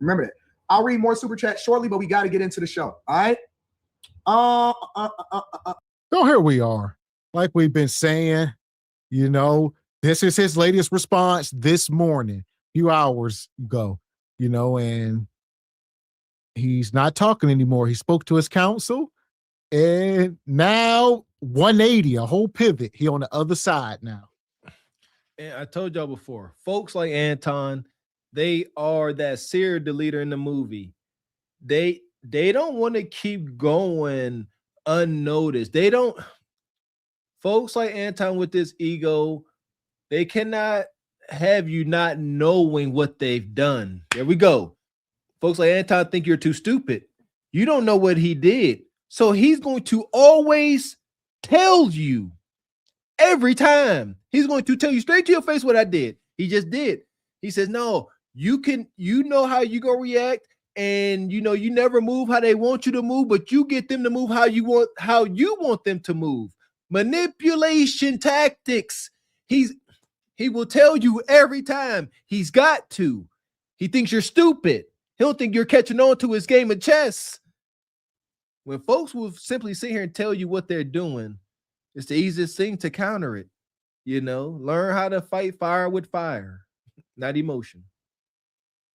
that. I'll read more super chats shortly, but we got to get into the show. All right. So here we are. Like we've been saying, this is his latest response this morning. few hours ago, and he's not talking anymore. He spoke to his counsel, and now 180, a whole pivot. He on the other side now. And I told y'all before, folks like Anton, they are that serial deleter in the movie. They don't want to keep going unnoticed. They don't. Folks like Anton with this ego, they cannot have you not knowing what they've done. There we go. Folks like Anton think you're too stupid. You don't know what he did. So he's going to always tell you every time. He's going to tell you straight to your face what I did. He just did. He says, no, you know how you gonna react, and you never move how they want you to move, but you get them to move how you want them to move. Manipulation tactics. He will tell you every time. He's got to. He thinks you're stupid. He don't think you're catching on to his game of chess. When folks will simply sit here and tell you what they're doing, it's the easiest thing to counter it. Learn how to fight fire with fire, not emotion.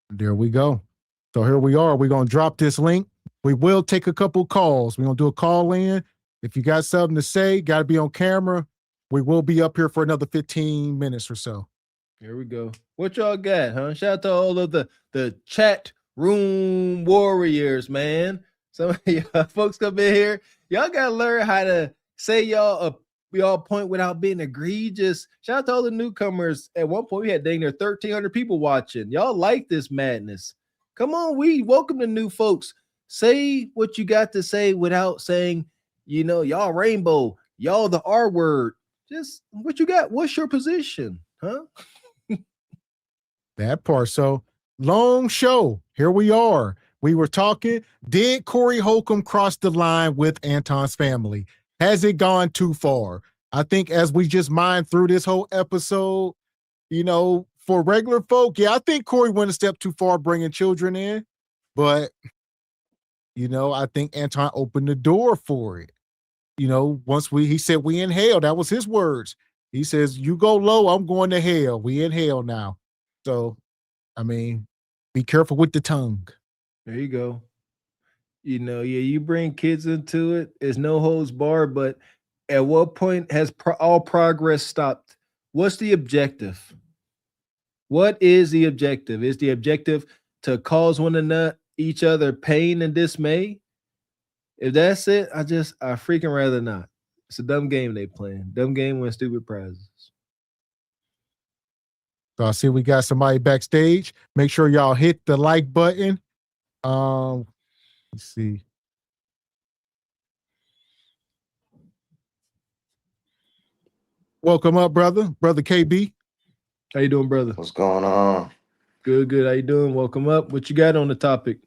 There we go. So here we are. We're going to drop this link. We will take a couple calls. We're going to do a call in. If you got something to say, got to be on camera. We will be up here for another 15 minutes or so. Here we go. What y'all got, huh? Shout out to all of the chat room warriors, man. Some of y'all folks come in here. Y'all got to learn how to say y'all point without being egregious. Shout out to all the newcomers. At one point, we had dang near 1,300 people watching. Y'all like this madness. Come on, we welcome the new folks. Say what you got to say without saying, y'all rainbow, y'all the R word. Just what you got. What's your position, huh? That part. So long show. Here we are. We were talking. Did Corey Holcomb cross the line with Anton's family? Has it gone too far? I think as we just mined through this whole episode, for regular folk, I think Corey went a step too far bringing children in. But, I think Anton opened the door for it. Once he said we in hell, that was his words. He says, you go low, I'm going to hell. We in hell now. So, be careful with the tongue. There you go. You bring kids into it. There's no holds barred, but at what point has all progress stopped? What's the objective? What is the objective? Is the objective to cause each other pain and dismay? If that's it, I freaking rather not. It's a dumb game they playing. Dumb game wins stupid prizes. So I see we got somebody backstage. Make sure y'all hit the like button. Let's see. Welcome up, brother KB. How you doing, brother? What's going on? Good. How you doing? Welcome up. What you got on the topic?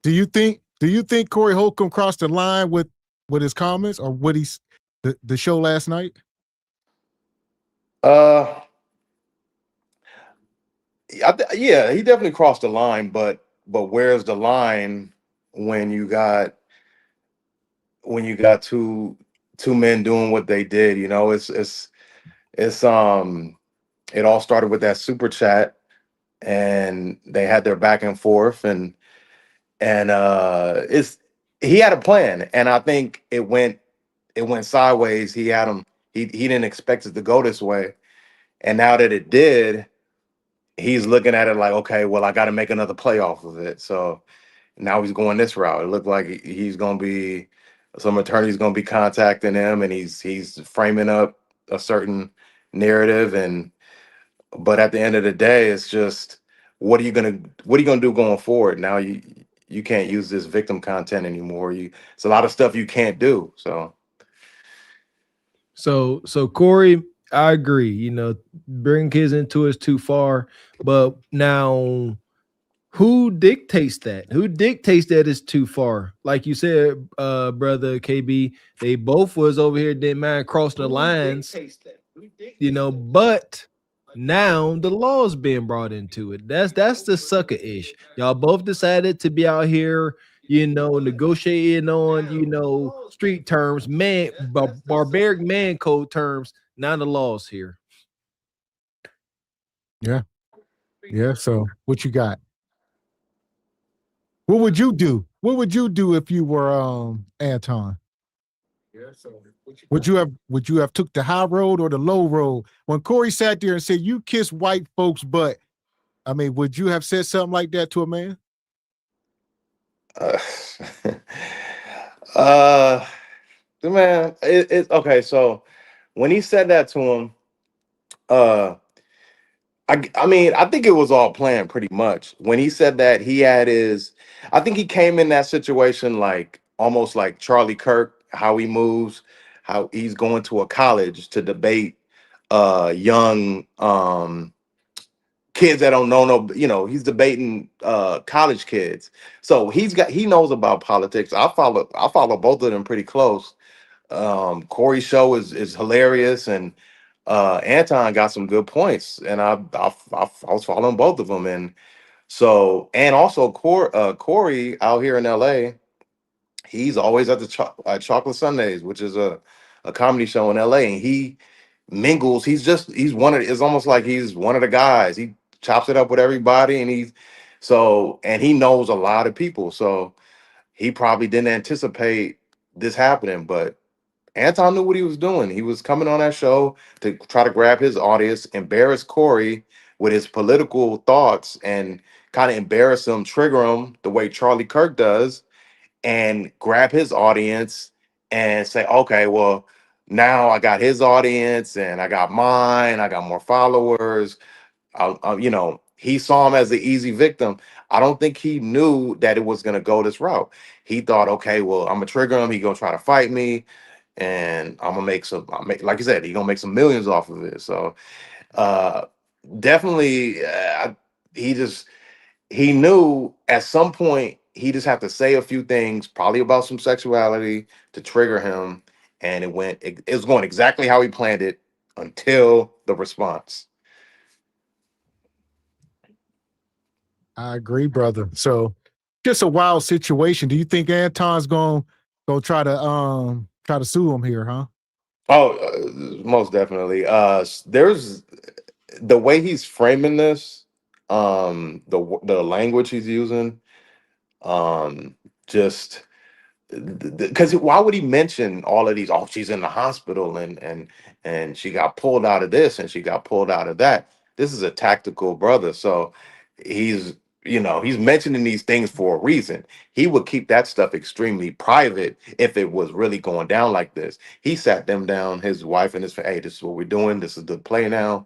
Do you think Corey Holcomb crossed the line with his comments or what the show last night? Yeah, he definitely crossed the line, but where's the line when you got two men doing what they did? It all started with that super chat, and they had their back and forth, and he had a plan, and I think it went sideways. He didn't expect it to go this way, and now that it did, he's looking at it like, okay, well, I got to make another play off of it. So now he's going this route. It looked like he's going to be, some attorney's going to be contacting him, and he's framing up a certain narrative. But at the end of the day, it's just, what are you gonna do going forward? Now you can't use this victim content anymore. It's a lot of stuff you can't do. So Corey, I agree. Bringing kids into it's too far. But now, who dictates that? Who dictates that it's too far? Like you said, brother KB, they both was over here, didn't mind crossing the lines. But now the law's being brought into it. That's the sucker ish. Y'all both decided to be out here, negotiating on, street terms, barbaric man code terms. Now the law's here. Yeah. Yeah. So what you got? What would you do? What would you do if you were Anton? Would you have took the high road or the low road? When Corey sat there and said, you kiss white folks' butt, I mean, would you have said something like that to a man? Man, it's okay. So when he said that to him, I mean, I think it was all planned pretty much. When he said that, I think he came in that situation like almost like Charlie Kirk, how he moves, how he's going to a college to debate young kids that don't know he's debating college kids. So he knows about politics. I follow both of them pretty close. Corey's show is hilarious, and Anton got some good points, and I was following both of them, and so and also Corey out here in LA, he's always at the Chocolate Sundays, which is a comedy show in LA, and he mingles. He's it's almost like he's one of the guys. He chops it up with everybody, and he knows a lot of people, so he probably didn't anticipate this happening, but Anton knew what he was doing. He was coming on that show to try to grab his audience, embarrass Corey with his political thoughts, and kind of embarrass him, trigger him the way Charlie Kirk does, and grab his audience and say, okay, well, now I got his audience and I got mine. I got more followers. He saw him as the easy victim. I don't think he knew that it was going to go this route. He thought, okay, well, I'm going to trigger him. He's going to try to fight me. And I'm gonna like you said, he's gonna make some millions off of it. So definitely, he knew at some point he just had to say a few things, probably about some sexuality, to trigger him, and it was going exactly how he planned it until the response. I agree, brother. So just a wild situation. Do you think Anton's gonna try to sue him here, huh? Oh, most definitely. There's the way he's framing this, the language he's using, just because why would he mention all of these? Oh, she's in the hospital and she got pulled out of this and she got pulled out of that. This is a tactical brother, so he's he's mentioning these things for a reason. He would keep that stuff extremely private if it was really going down like this. He sat them down, his wife and his, hey, this is what we're doing. This is the play now.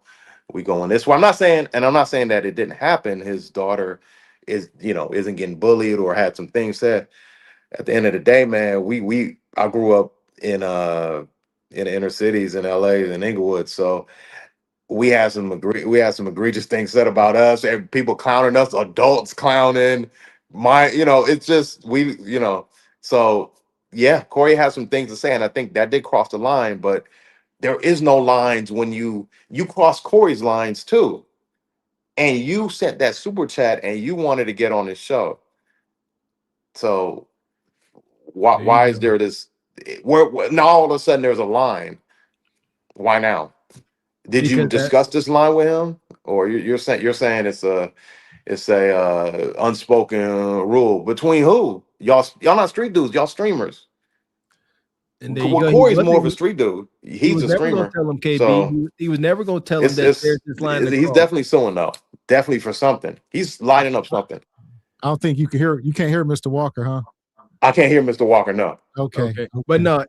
We going this way. I'm not saying that it didn't happen. His daughter isn't getting bullied or had some things said. At the end of the day, man, I grew up in the inner cities in LA and Inglewood, so we had some egregious things said about us, and people clowning us, adults clowning. It's just so yeah, Corey has some things to say, and I think that did cross the line, but there is no lines when you cross Corey's lines too. And you sent that super chat and you wanted to get on this show. So why is there this where now all of a sudden there's a line? Why now? Did you discuss this line with him, or you're saying it's a unspoken rule between who? Y'all not street dudes, y'all streamers. And Corey's more of a street dude. He's a streamer. Tell him, KB. So he was never going to tell him that there's this line. He's definitely suing though. Definitely for something. He's lining up something. I don't think you can't hear Mr. Walker, huh? I can't hear Mr. Walker. No. Okay. But no,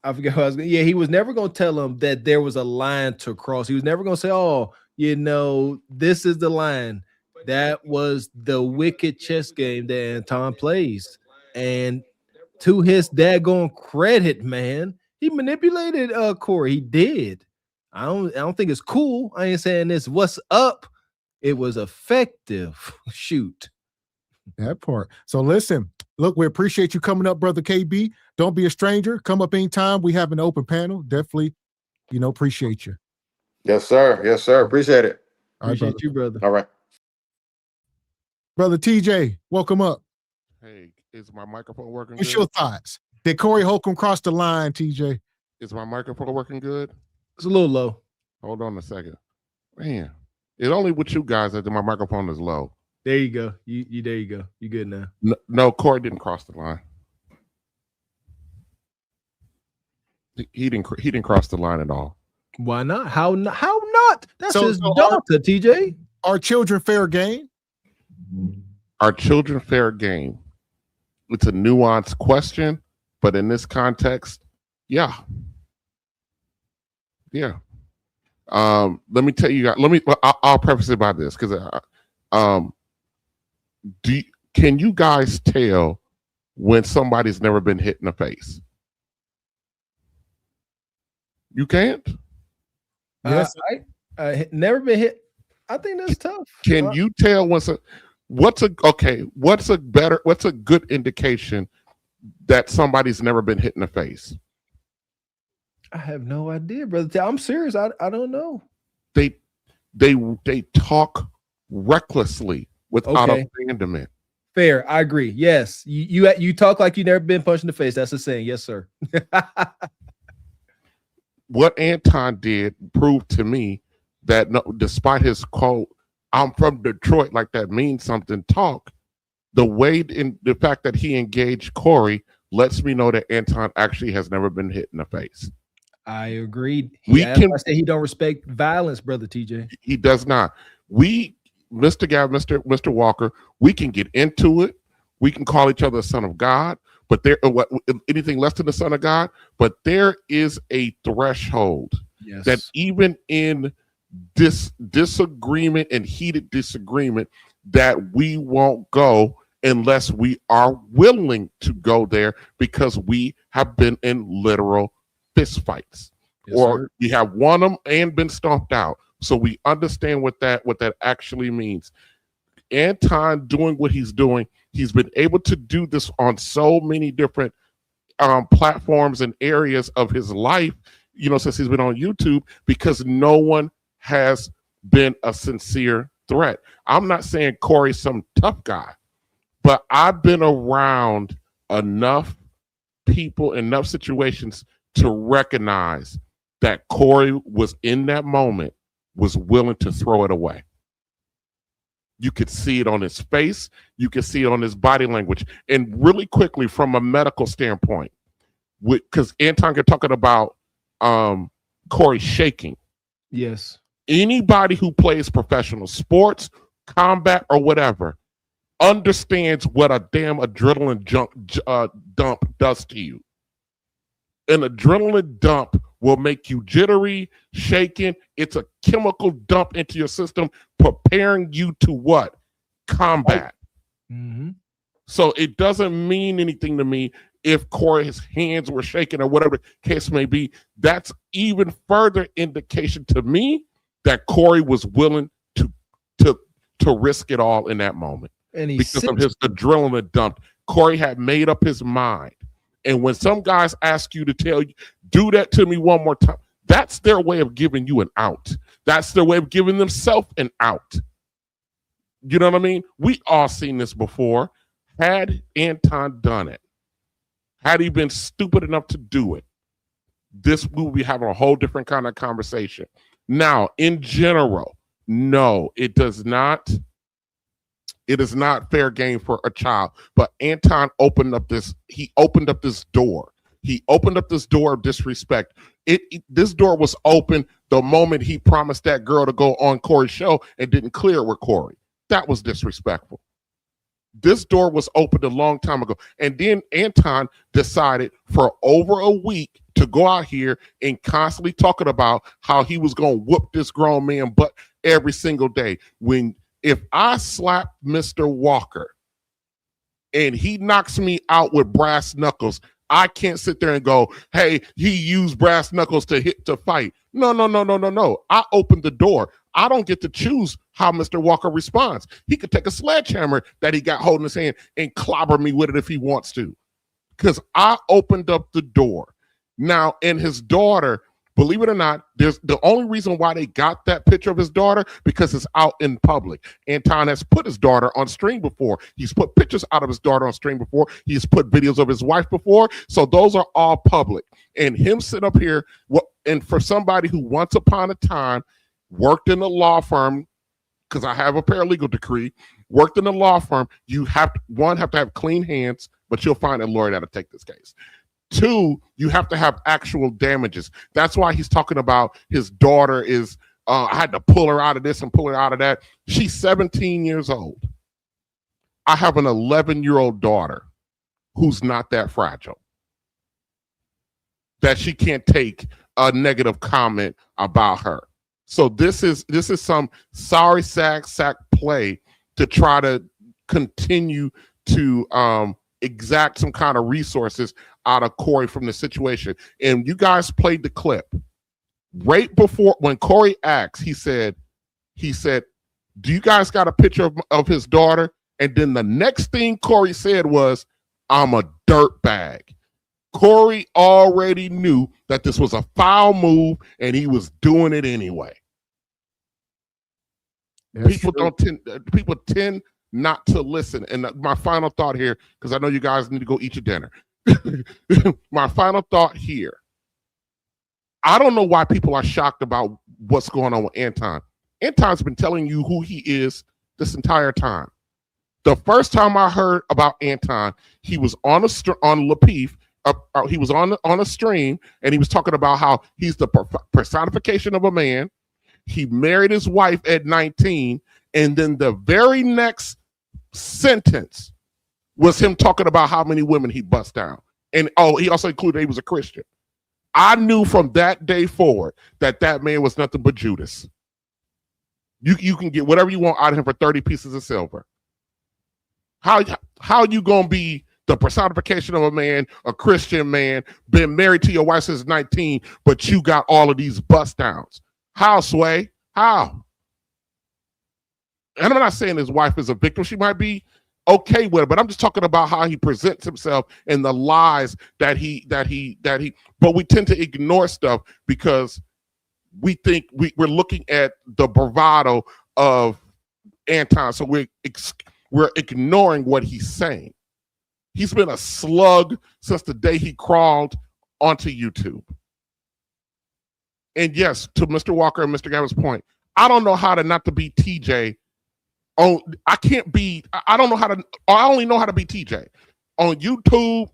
I forget who I was. Yeah, he was never going to tell him that there was a line to cross. He was never going to say, "Oh, this is the line." That was the wicked chess game that Anton plays, and to his daggone credit, man, he manipulated Corey. He did. I don't think it's cool. I ain't saying this. What's up? It was effective. Shoot. That part. So listen, look, we appreciate you coming up, brother KB. Don't be a stranger. Come up anytime. We have an open panel. Definitely, appreciate you. Yes, sir. Yes, sir. Appreciate it. Appreciate you, brother. All right. Brother TJ, welcome up. Hey, is my microphone working What's good? your thoughts? Did Corey Holcomb cross the line, TJ? Is my microphone working good? It's a little low. Hold on a second. Man, It's only with you guys that my microphone is low. There you go. You there you go. You good now. No, Corey didn't cross the line. He didn't cross the line at all. Why not? How not? That's his so daughter, TJ. Are children fair game? Are children fair game? It's a nuanced question, but in this context, yeah. Yeah. Let me tell you guys, I'll preface it by this, because can you guys tell when somebody's never been hit in the face? You can't? Yes. I never been hit. I think that's tough. Can you tell what's a good indication that somebody's never been hit in the face? I have no idea, brother. I'm serious. I don't know. They talk recklessly without abandonment. Fair. I agree. Yes. You talk like you never been punched in the face. That's a saying. Yes, sir. What Anton did proved to me that despite his quote, "I'm from Detroit," like that means something, talk, the fact that he engaged Corey lets me know that Anton actually has never been hit in the face. I agreed. I say he don't respect violence, brother TJ. He does not. Mr. Gavin, Mr. Walker, we can get into it. We can call each other a son of God, but anything less than the son of God. But there is a threshold that even in disagreement and heated disagreement, that we won't go unless we are willing to go there, because we have been in literal fist fights, or we have won them and been stomped out. So we understand what that actually means. Anton doing what he's doing, he's been able to do this on so many different platforms and areas of his life, since he's been on YouTube, because no one has been a sincere threat. I'm not saying Corey's some tough guy, but I've been around enough people, enough situations to recognize that Corey was in that moment, was willing to throw it away. You could see it on his face. You could see it on his body language. And really quickly, from a medical standpoint, because Anton got talking about Corey shaking. Yes. Anybody who plays professional sports, combat, or whatever understands what a damn adrenaline dump does to you. An adrenaline dump will make you jittery, shaking. It's a chemical dump into your system, preparing you to what? Combat. Mm-hmm. So it doesn't mean anything to me if Corey's hands were shaking or whatever the case may be. That's even further indication to me that Corey was willing to risk it all in that moment. And because of his adrenaline dump. Corey had made up his mind. And when some guys ask you to tell you, do that to me one more time, that's their way of giving you an out. That's their way of giving themselves an out. You know what I mean? We all seen this before. Had Anton done it, had he been stupid enough to do it, we would be having a whole different kind of conversation. Now, in general, no, it does not. It is not fair game for a child. But Anton opened up this. He opened up this door. He opened up this door of disrespect. This door was open the moment he promised that girl to go on Corey's show and didn't clear with Corey. That was disrespectful. This door was opened a long time ago. And then Anton decided for over a week to go out here and constantly talking about how he was going to whoop this grown man butt every single day. If I slap Mr. Walker and he knocks me out with brass knuckles, I can't sit there and go, hey, he used brass knuckles to fight. No. I opened the door. I don't get to choose how Mr. Walker responds. He could take a sledgehammer that he got holding his hand and clobber me with it if he wants to, because I opened up the door. Now, and his daughter, believe it or not, there's the only reason why they got that picture of his daughter, because it's out in public. Anton has put his daughter on stream before. He's put pictures out of his daughter on stream before. He's put videos of his wife before. So those are all public. And him sit up here, and for somebody who once upon a time worked in a law firm because I have a paralegal degree, worked in a law firm. You have to have clean hands, but you'll find a lawyer that'll take this case. 2, you have to have actual damages. That's why he's talking about his daughter is, I had to pull her out of this and pull her out of that. She's 17 years old. I have an 11-year-old daughter who's not that fragile, that she can't take a negative comment about her. So this is some sorry sack play to try to continue to exact some kind of resources out of Corey from the situation. And you guys played the clip right before when Corey asked. He said, "Do you guys got a picture of his daughter?" And then the next thing Corey said was, "I'm a dirtbag." Corey already knew that this was a foul move, and he was doing it anyway. People tend not to listen. And my final thought here, because I know you guys need to go eat your dinner. My final thought here. I don't know why people are shocked about what's going on with Anton. Anton's been telling you who he is this entire time. The first time I heard about Anton, he was on Lapif. He was on a stream, and he was talking about how he's the personification of a man. He married his wife at 19, and then the very next sentence was him talking about how many women he bust down. And he also included he was a Christian. I knew from that day forward that man was nothing but Judas. You can get whatever you want out of him for 30 pieces of silver. How you gonna be the personification of a man, a Christian man, been married to your wife since 19, but you got all of these bust downs? How, Sway? How? And I'm not saying his wife is a victim. She might be okay with it, but I'm just talking about how he presents himself and the lies that he, but we tend to ignore stuff because we think we're looking at the bravado of Anton. So we're ignoring what he's saying. He's been a slug since the day he crawled onto YouTube. And yes, to Mr. Walker and Mr. Gavin's point, I don't know how to not to be TJ. I only know how to be TJ on YouTube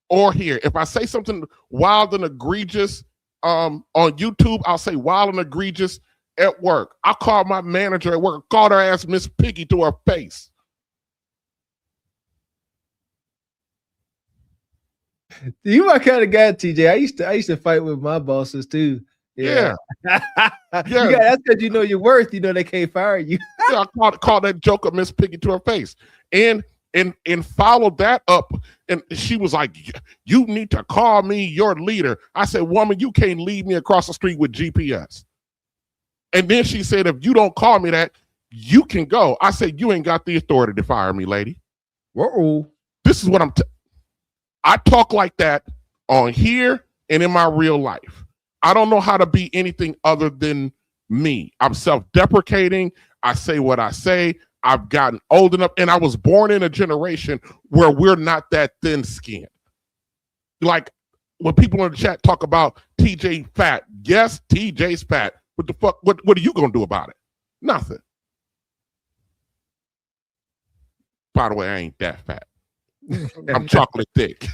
or here. If I say something wild and egregious on YouTube, I'll say wild and egregious at work. I call my manager at work, called her ass Miss Piggy to her face. You my kind of guy, TJ. I used to fight with my bosses too. Yeah. That's because you know your worth. You know they can't fire you. Yeah, I called that joker Miss Piggy to her face, and followed that up. And she was like, "You need to call me your leader." I said, "Woman, you can't lead me across the street with GPS." And then she said, "If you don't call me that, you can go." I said, "You ain't got the authority to fire me, lady." Whoa. This is what I talk like that on here and in my real life. I don't know how to be anything other than me. I'm self-deprecating. I say what I say. I've gotten old enough, and I was born in a generation where we're not that thin-skinned. Like when people in the chat talk about TJ fat, yes, TJ's fat. What the fuck? What are you gonna do about it? Nothing. By the way, I ain't that fat. I'm chocolate thick.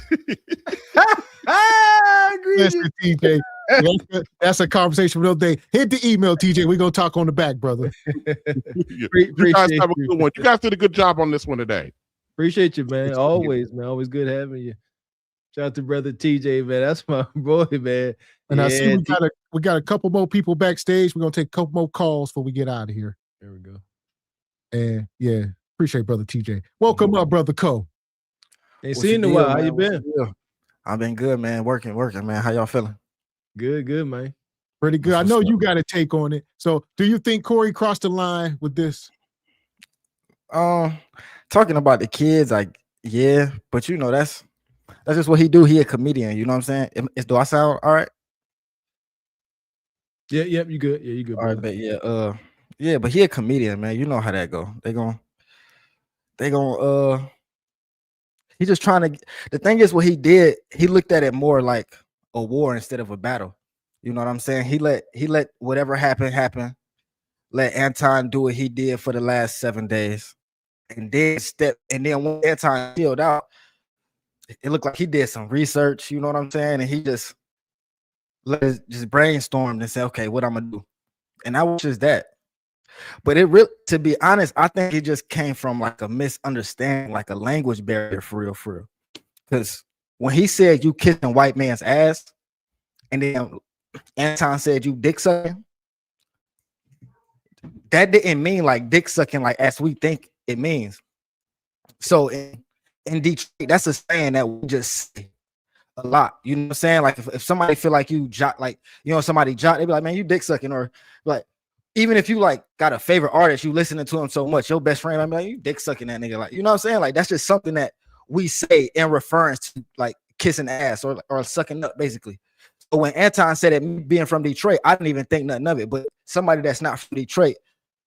Listen, TJ. That's a conversation for another day. Hit the email, TJ. We're gonna talk on the back, brother. You guys have a good one. You guys did a good job on this one today. Appreciate you, man. Always, man. Always good having you. Shout out to brother TJ, man. That's my boy, man. And I see we got a couple more people backstage. We're gonna take a couple more calls before we get out of here. There we go. And yeah, appreciate brother TJ. Welcome up, brother Co. Ain't seen in a while. How you been? I've been good, man. Working, man. How y'all feeling? Good, man. Pretty good. I know you got a take on it. So do you think Corey crossed the line with this? Talking about the kids, yeah, but you know, that's just what he do. He a comedian, you know what I'm saying? Do I sound all right? Yeah, you good. Yeah, you good. All right, but yeah, but he a comedian, man. You know how that go. They gon' he just trying to. The thing is, what he did, he looked at it more like a war instead of a battle. You know what I'm saying? He let whatever happen. let Anton do what he did for the last 7 days. And then when Anton chilled out, it looked like he did some research, you know what I'm saying? And he just brainstormed and said, okay, what I'm gonna do. And I was just that. But it really, to be honest, I think it just came from like a misunderstanding, like a language barrier for real. Because when he said you kissing white man's ass, and then Anton said you dick sucking, that didn't mean like dick sucking like as we think it means. So in Detroit, that's a saying that we just say a lot. You know what I'm saying? Like if somebody feel like you jot, like, you know, somebody jot, they be like, man, you dick sucking. Or like, even if you like got a favorite artist, you listening to him so much, your best friend, I'm like, you dick sucking that nigga. Like, you know what I'm saying? Like, that's just something that we say in reference to like kissing ass or sucking up, basically. So when Anton said it, me being from Detroit, I didn't even think nothing of it. But somebody that's not from Detroit,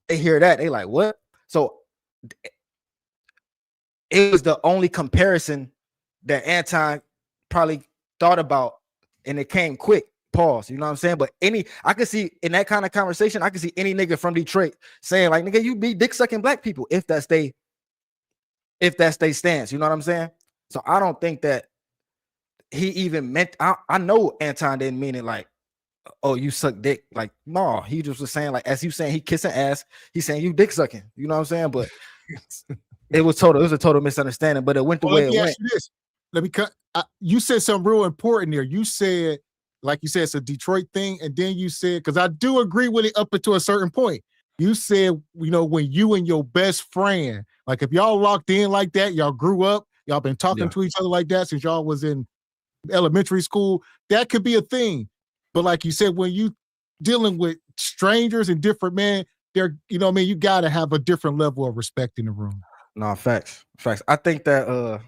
they hear that, they like, what? So it was the only comparison that Anton probably thought about, and it came quick. Pause. You know what I'm saying? But I could see in that kind of conversation, I could see any nigga from Detroit saying like, nigga, you be dick sucking black people if that's they stance. You know what I'm saying? So I don't think that he even meant. I know Anton didn't mean it like, oh, you suck dick. Like, no, he just was saying like, as you saying he kissing ass, he's saying you dick sucking. You know what I'm saying? But it was a total misunderstanding. But it went the way it went. Let me cut. You said something real important there. You said, like you said, it's a Detroit thing, and then you said, because I do agree with it up until a certain point. You said, you know, when you and your best friend, like if y'all locked in like that, y'all grew up, y'all been talking to each other like that since y'all was in elementary school, that could be a thing. But like you said, when you dealing with strangers and different men, they're, you know what I mean, you got to have a different level of respect in the room. No, facts. I think that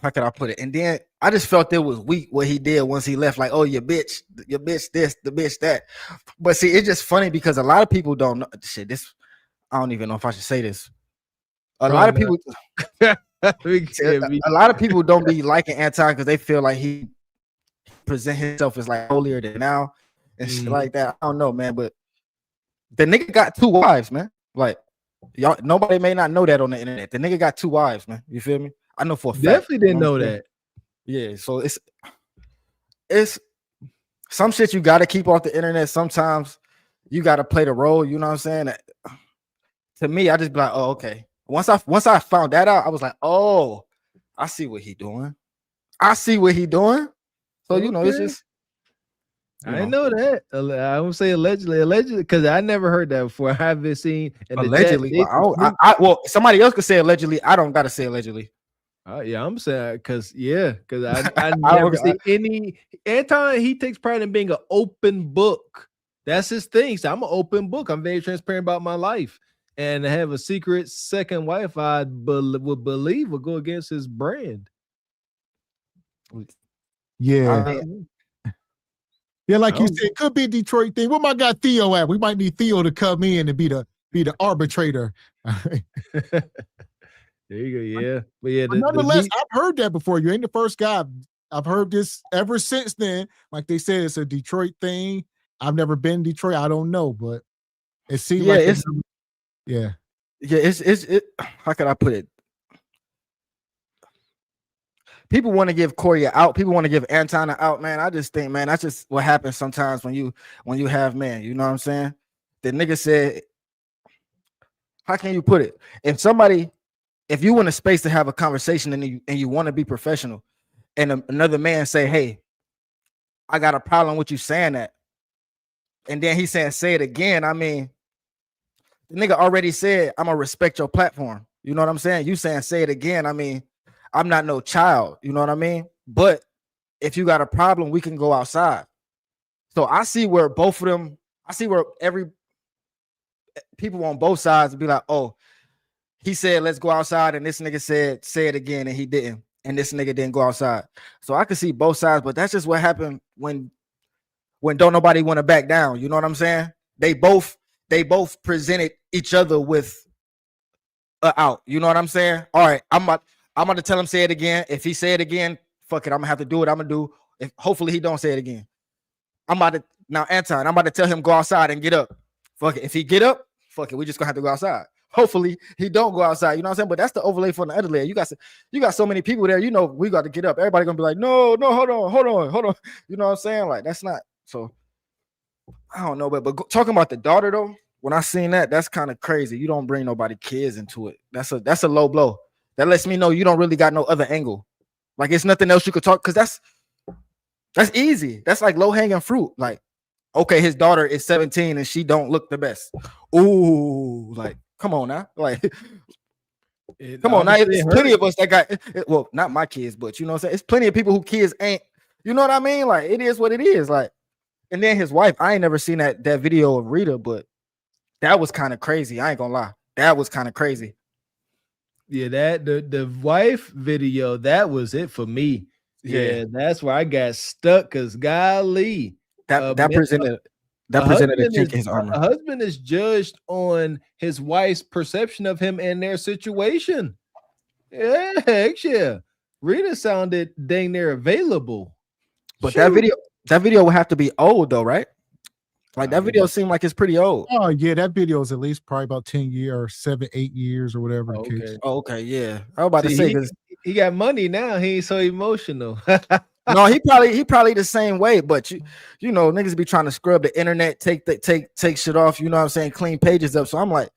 how can I put it? And then I just felt it was weak what he did once he left. Like, oh, your bitch this, the bitch that. But see, it's just funny because a lot of people don't know shit. This, I don't even know if I should say this. A lot of people don't be liking Anton because they feel like he present himself as like holier than now and shit like that. I don't know, man. But the nigga got 2 wives, man. Like, y'all, nobody may not know that on the internet. The nigga got 2 wives, man. You feel me? I know for a fact. Definitely didn't know that. Yeah, so it's some shit you got to keep off the internet. Sometimes you got to play the role. You know what I'm saying? To me, I just be like, oh, okay. Once I found that out, I was like, oh, I see what he doing. So you know, it's just. I didn't know that. I won't say allegedly, because I never heard that before. I haven't seen allegedly. Well, somebody else could say allegedly. I don't gotta say allegedly. Yeah, I'm saying because I never see any Anton. He takes pride in being an open book. That's his thing. So I'm an open book. I'm very transparent about my life, and to have a secret second wife, I would believe would go against his brand. Yeah. Yeah, like you said, it could be a Detroit thing. Where my guy Theo at? We might need Theo to come in and be the arbitrator. There you go. Yeah, but nonetheless, I've heard that before. You ain't the first guy. I've heard this ever since then. Like they said, it's a Detroit thing. I've never been in Detroit. I don't know, but it seems like it's It's how can I put it? People want to give Corey an out. People want to give Anton an out, man. I just think, man, that's just what happens sometimes when you have, man. You know what I'm saying? The nigga said, how can you put it? If you want a space to have a conversation and you want to be professional, and another man say, hey, I got a problem with you saying that, and then he's saying, say it again. I mean, the nigga already said, I'm gonna respect your platform. You know what I'm saying? You saying, say it again. I mean, I'm not no child, you know what I mean? But if you got a problem, we can go outside. So I see where both of them, every people on both sides be like, oh, he said, let's go outside. And this nigga said, say it again. And he didn't. And this nigga didn't go outside. So I can see both sides, but that's just what happened when don't nobody want to back down. You know what I'm saying? They both presented each other with out. You know what I'm saying? All right, I'm about to tell him say it again. If he say it again, fuck it, I'm gonna have to do what I'm gonna do. Hopefully he don't say it again. Anton, I'm about to tell him go outside and get up. fuck it. If he get up, fuck it. We just gonna have to go outside. Hopefully he don't go outside. You know what I'm saying? But that's the overlay for the other layer. You got so many people there. You know, we got to get up. Everybody gonna be like, no, hold on. You know what I'm saying? Like that's not so. I don't know, but talking about the daughter though, when I seen that, that's kind of crazy. You don't bring nobody kids into it. That's a low blow. That lets me know you don't really got no other angle. Like it's nothing else you could talk because that's easy. That's like low hanging fruit. Like, okay, his daughter is 17 and she don't look the best. Ooh, like come on now, like come on now. It's plenty of us that got well, not my kids, but you know what I'm saying. It's plenty of people who kids ain't. You know what I mean? Like it is what it is. Like, and then his wife. I ain't never seen that video of Rita, but that was kind of crazy. I ain't gonna lie. That was kind of crazy. Yeah, that the wife video, that was it for me. Yeah, that's where I got stuck because golly, that presented a chink in his armor. A husband is judged on his wife's perception of him and their situation. Yeah, heck yeah. Rita sounded dang near available. But that video would have to be old though, right? Like that video seemed like it's pretty old. Oh yeah, that video is at least probably about 10 years or 7, 8 years or whatever the case. Oh, okay, yeah. I was about to say he got money now. He ain't so emotional. No, he probably the same way, but you know, niggas be trying to scrub the internet, take shit off, you know what I'm saying, clean pages up. So I'm like,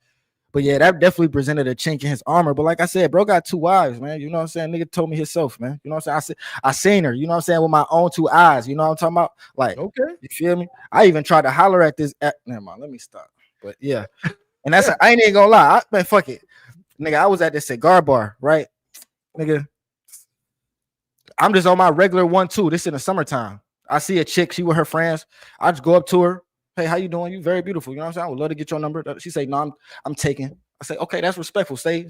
but yeah, that definitely presented a chink in his armor. But like I said, bro got 2 wives, man. You know what I'm saying? Nigga told me himself, man. You know what I'm saying? I seen her, you know what I'm saying, with my own 2 eyes. You know what I'm talking about? Like, okay, you feel me? I even tried to holler at this. Never mind, let me stop. But yeah, and I ain't even gonna lie. Man, fuck it, nigga. I was at this cigar bar, right, nigga. I'm just on my regular 1-2. This in the summertime. I see a chick, she with her friends. I just go up to her. Hey, how you doing? You very beautiful. You know what I'm saying? I would love to get your number. She say, no, I'm taking. I say, okay, that's respectful. Stay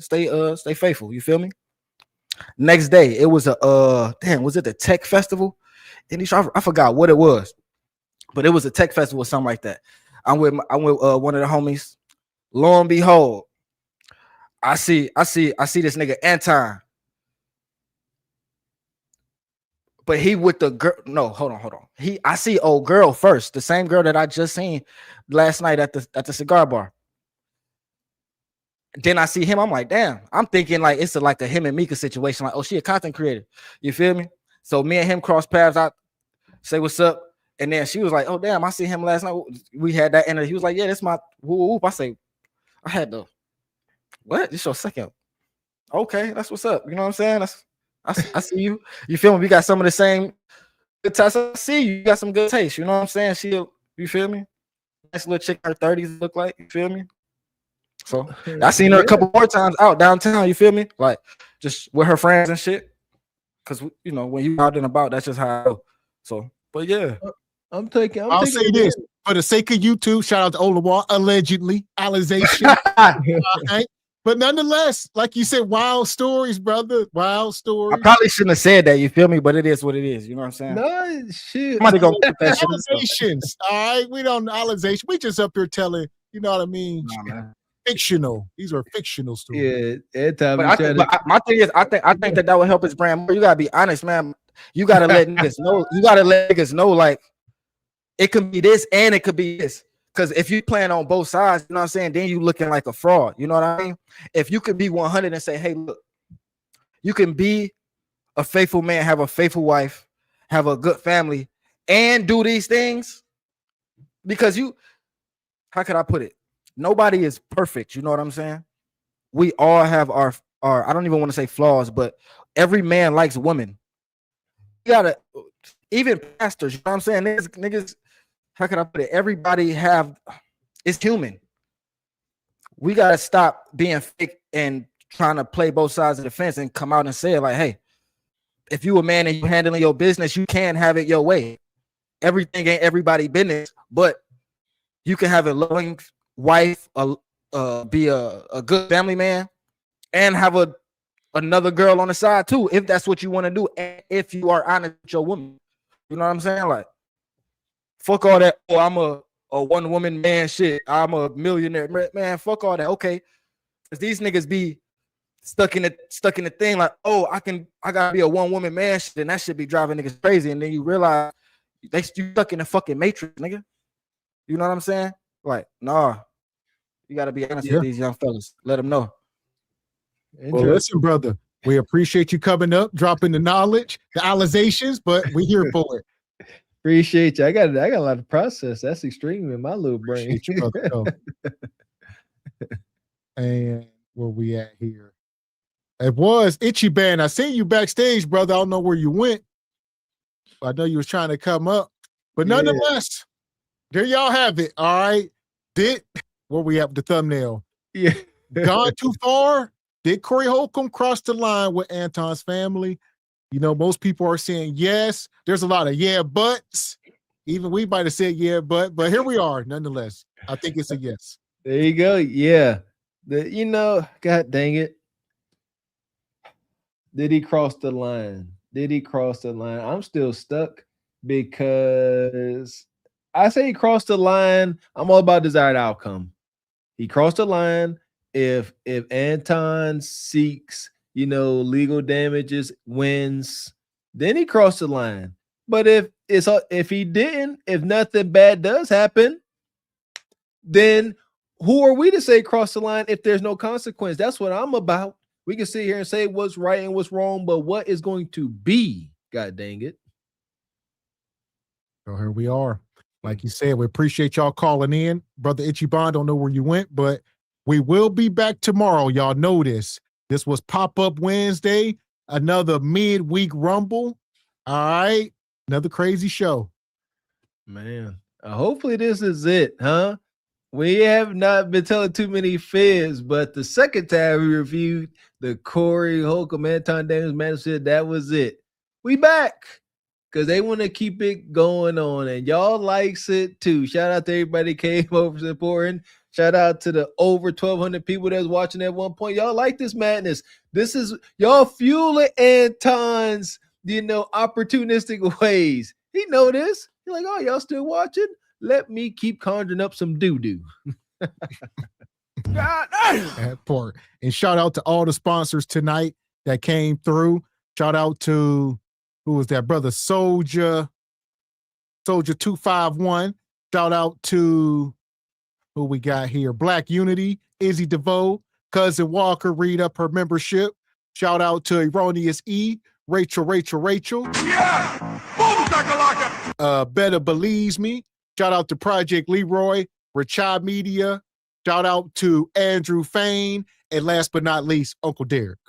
faithful. You feel me? Next day, it was was it the tech festival? And I forgot what it was, but it was a tech festival or something like that. I'm with one of the homies. Lo and behold, I see this nigga Anton. But he with the girl. No, hold on. I see old girl first, the same girl that I just seen last night at the cigar bar. Then I see him. I'm like, damn. I'm thinking like it's like a him and Mika situation. Like, oh, she a content creator. You feel me? So me and him cross paths. I say what's up, and then she was like, oh damn, I see him last night. We had that energy. He was like, yeah, that's my whoop. I say, I had the what? This your second? Okay, that's what's up. You know what I'm saying? I see you. You feel me? We got some of the same good taste. I see you. You got some good taste. You know what I'm saying? You feel me? Nice little chick in her 30s look like. You feel me? So I seen her a couple more times out downtown. You feel me? Like just with her friends and shit. Cause you know when you out and about, that's just how I go. So, but yeah, I'll say this for the sake of YouTube. Shout out to Olawar, allegedly, Alization. Right? But nonetheless, like you said, wild stories, brother. Wild stories. I probably shouldn't have said that. You feel me? But it is what it is. You know what I'm saying? No shit. Somebody go put that shit. Allegations. All right, we don't Alization. We just up here telling. You know what I mean? Nah, fictional. These are fictional stories. Yeah. My thing is, I think that would help his brand more. You gotta be honest, man. You gotta let niggas know. You gotta let niggas know, like it could be this and it could be this. Because if you plan on both sides, you know what I'm saying, then you looking like a fraud. You know what I mean? If you could be 100 and say, hey, look, you can be a faithful man, have a faithful wife, have a good family, and do these things. Because how could I put it? Nobody is perfect. You know what I'm saying? We all have our I don't even want to say flaws, but every man likes women. You gotta, even pastors, you know what I'm saying? Niggas, how can I put it? Everybody it's human. We gotta stop being fake and trying to play both sides of the fence and come out and say it like, hey, if you a man and you handling your business, you can have it your way. Everything ain't everybody business, but you can have a loving wife, be a good family man, and have another girl on the side too, if that's what you want to do, and if you are honest with your woman. You know what I'm saying? Like, fuck all that. Oh, I'm a one woman man shit. I'm a millionaire, man. Fuck all that. Okay, because these niggas be stuck in the thing like, oh, I gotta be a one woman man shit, and that should be driving niggas crazy. And then you realize you stuck in the fucking matrix, nigga. You know what I'm saying? Like, nah, you got to be honest with these young fellas. Let them know. Well, listen, brother, we appreciate you coming up, dropping the knowledge, the realizations, but we're here for it. Appreciate you. I got a lot of process. That's extreme in my little brain. Appreciate you, brother. And where we at here? It was Itchy Band. I seen you backstage, brother. I don't know where you went. I know you was trying to come up, but nonetheless, there y'all have it. All right. Where we at with the thumbnail? Yeah. Gone too far? Did Corey Holcomb cross the line with Anton's family? You know, most people are saying yes. There's a lot of yeah, buts. Even we might have said yeah, but here we are, nonetheless. I think it's a yes. There you go. Yeah. God dang it. Did he cross the line? I'm still stuck because I say he crossed the line. I'm all about desired outcome. He crossed the line. If Anton seeks, legal damages, wins, then he crossed the line. But if he didn't, if nothing bad does happen, then who are we to say cross the line if there's no consequence? That's what I'm about. We can sit here and say what's right and what's wrong, but what is going to be? God dang it. So here we are. Like you said, we appreciate y'all calling in. Brother Itchy Bond, don't know where you went, but we will be back tomorrow. Y'all know this. This was Pop-Up Wednesday, another midweek rumble. All right. Another crazy show. Man, hopefully this is it, huh? We have not been telling too many fibs, but the second time we reviewed the Corey Holcomb Anton Daniels match, that was it. We back because they want to keep it going on, and y'all likes it too. Shout out to everybody that came over supporting. Shout out to the over 1,200 people that's watching at one point. Y'all like this madness. This is y'all fueling Anton's, opportunistic ways. He know this. He's like, oh, y'all still watching? Let me keep conjuring up some doo-doo. That part. And shout out to all the sponsors tonight that came through. Shout out to, who was that? Brother Soldier 251. Shout out to, who we got here? Black Unity, Izzy DeVoe, Cousin Walker, read up her membership. Shout out to Erroneous E, Rachel. Yeah! Boom, Better Believes Me. Shout out to Project Leroy, Rachad Media. Shout out to Andrew Fain. And last but not least, Uncle Derek.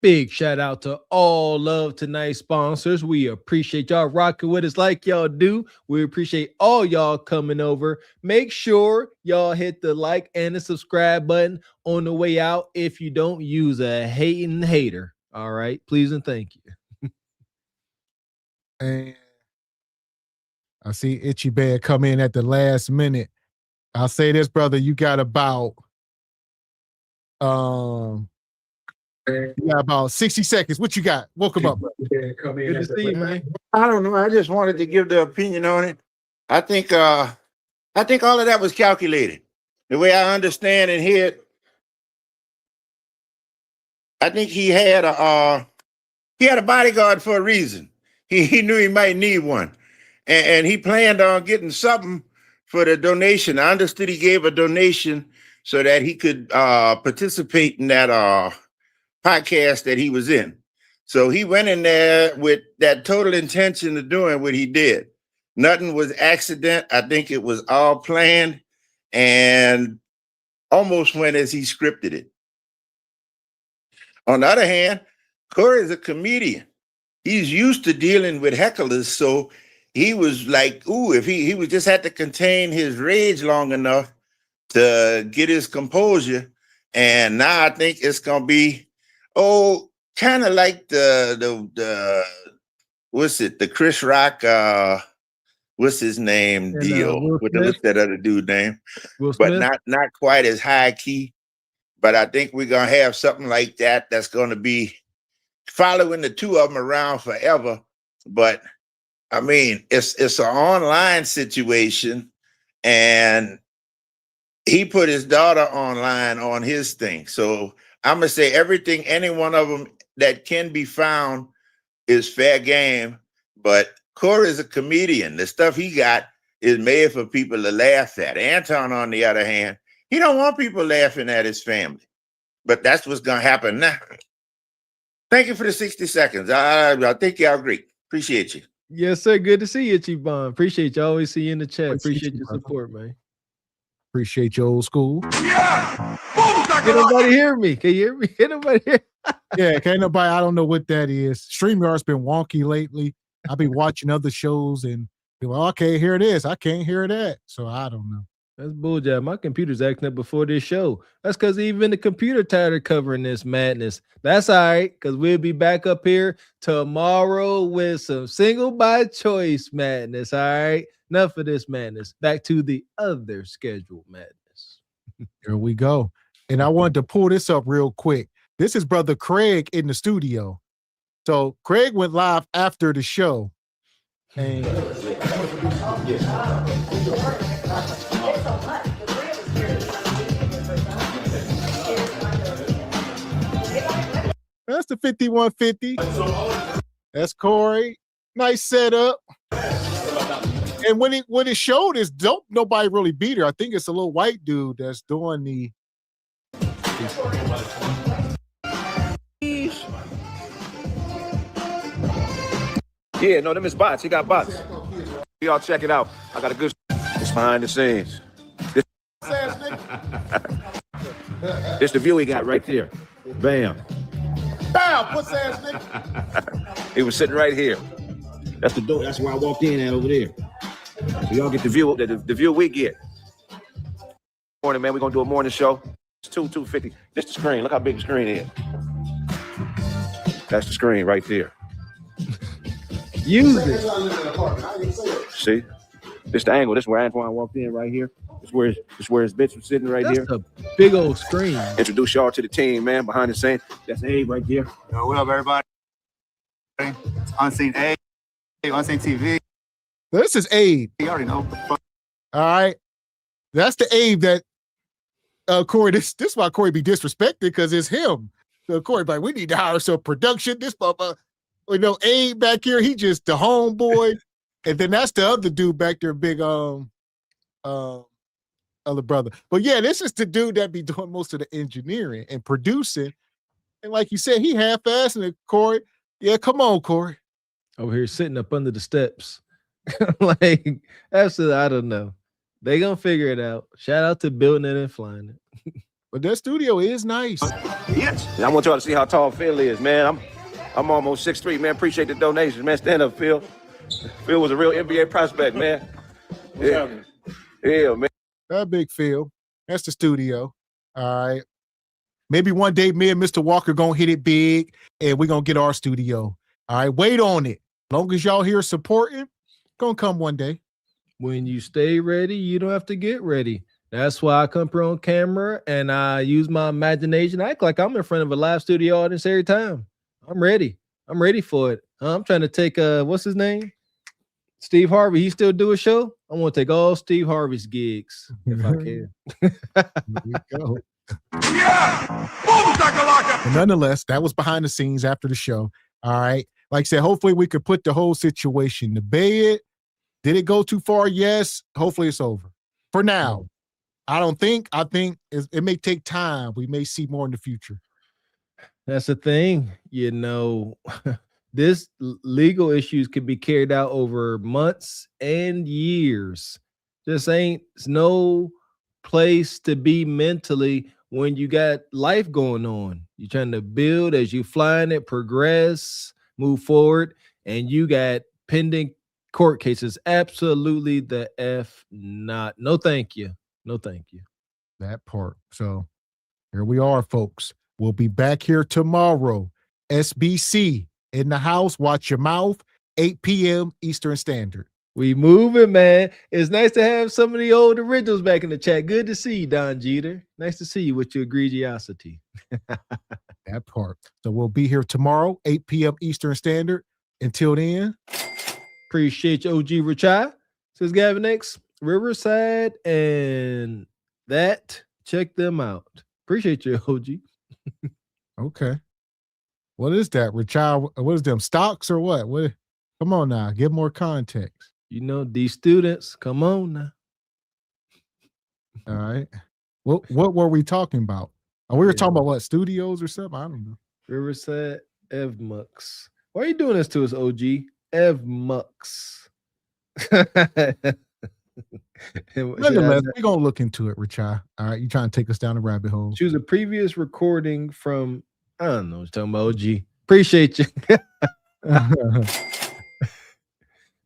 Big shout out to all Love Tonight sponsors. We appreciate y'all rocking with us like y'all do. We appreciate all y'all coming over. Make sure y'all hit the like and the subscribe button on the way out. If you don't, use a hating hater. All right, please and thank you. And I see Itchy Bear come in at the last minute. I'll say this, brother, you got about 60 seconds. What you got? Welcome up, brother. Good to see you, man. I don't know. I just wanted to give the opinion on it. I think all of that was calculated. The way I understand and hear it, I think he had a bodyguard for a reason. He knew he might need one. And he planned on getting something for the donation. I understood he gave a donation so that he could participate in that podcast that he was in. So he went in there with that total intention of doing what he did. Nothing was accident. I think it was all planned and almost went as he scripted it. On the other hand, Corey is a comedian. He's used to dealing with hecklers, so he was like, ooh, if he would just have to contain his rage long enough to get his composure. And now I think it's gonna be, kind of like the Chris Rock, what's his name deal? What's that other dude name? But not quite as high key. But I think we're gonna have something like that that's gonna be following the two of them around forever. But I mean, it's an online situation, and he put his daughter online on his thing. So I'm gonna say everything, any one of them that can be found is fair game. But Corey's a comedian. The stuff he got is made for people to laugh at. Anton, on the other hand, he don't want people laughing at his family. But that's what's going to happen now. Thank you for the 60 seconds. I think y'all agree. Appreciate you. Yes, sir. Good to see you, Chief Bond. Appreciate you. Always see you in the chat. Appreciate your support, man. Appreciate your old school. Yeah. Can nobody hear me? Can you hear me? Can nobody hear? Yeah, can't nobody. I don't know what that is. StreamYard's been wonky lately. I've been watching other shows and be like, okay, here it is. I can't hear that. So I don't know. That's bullshit. My computer's acting up before this show. That's because even the computer tired of covering this madness. That's all right, because we'll be back up here tomorrow with some single by choice madness. All right. Enough of this madness. Back to the other scheduled madness. Here we go. And I wanted to pull this up real quick. This is Brother Craig in the studio. So Craig went live after the show. And that's the 5150. That's Corey. Nice setup. And when it showed is dope, nobody really beat her. I think it's a little white dude that's doing the. Yeah, no, them is bots. He got bots. Y'all check it out. I got a good. It's behind the scenes. It's the view he got right there. Bam. Bam, pussy ass nigga. He was sitting right here. That's the door. That's where I walked in at over there. So y'all get the view. The view we get. Morning, man. We're gonna do a morning show. It's 2:50. This the screen. Look how big the screen is. That's the screen right there. Use it. See, this the angle. This is where Antoine walked in right here. This where his bitch was sitting right here. That's a big old screen. Introduce y'all to the team, man. Behind the scenes. That's Abe right there. Yo, what up, everybody? It's Unseen Abe, Unseen TV. This is Abe. You already know. All right. That's the Abe that Corey, this is why Corey be disrespected, because it's him. So Corey like, we need to hire some production. This papa, you know, Abe back here, he just the homeboy. And then that's the other dude back there, big other brother. But yeah, this is the dude that be doing most of the engineering and producing. And like you said, he half-assing it, Corey. Yeah, come on, Corey. Over here sitting up under the steps. Like, absolutely, I don't know. They gonna figure it out. Shout out to building it and flying it. But that studio is nice. Yes. I want y'all to see how tall Phil is, man. I'm almost 6'3", man. Appreciate the donations, man. Stand up, Phil. Phil was a real NBA prospect, man. Yeah, man. That big Phil. That's the studio. All right. Maybe one day me and Mr. Walker gonna hit it big and we're gonna get our studio. All right, wait on it. As long as y'all here supporting, gonna come one day. When you stay ready, you don't have to get ready. That's why I come here on camera and I use my imagination. I act like I'm in front of a live studio audience every time. I'm ready. I'm ready for it. I'm trying to take what's his name? Steve Harvey. He still do a show? I want to take all Steve Harvey's gigs if I can. There we go. Yeah! But nonetheless, that was behind the scenes after the show. All right. Like I said, hopefully we could put the whole situation to bed. Did it go too far? Yes. Hopefully it's over. For now, I think it may take time. We may see more in the future. That's the thing. You know, this legal issues could be carried out over months and years. Just ain't no place to be mentally when you got life going on. You're trying to build as you flying it, progress, move forward, and you got pending court cases. Absolutely the F not. No, thank you. No, thank you. That part. So here we are, folks. We'll be back here tomorrow. SBC in the house. Watch your mouth. 8 p.m. Eastern Standard. We moving, man. It's nice to have some of the old originals back in the chat. Good to see you, Don Jeter. Nice to see you with your egregiosity. That part. So we'll be here tomorrow, 8 p.m. Eastern Standard. Until then, appreciate you, OG Richai. Says Gavin X, Riverside, and that. Check them out. Appreciate you, OG. Okay. What is that, Richai? What is them, stocks or what? What? Come on now, give more context. You know, these students, come on now. All right. What were we talking about? We were talking about what, studios or something? I don't know. Riverside, Ev Mux. Why are you doing this to us, OG? Ev Mux. Nonetheless, we're gonna look into it, Richard. All right, you trying to take us down the rabbit hole. Choose a previous recording from, I don't know, talking about OG. Appreciate you.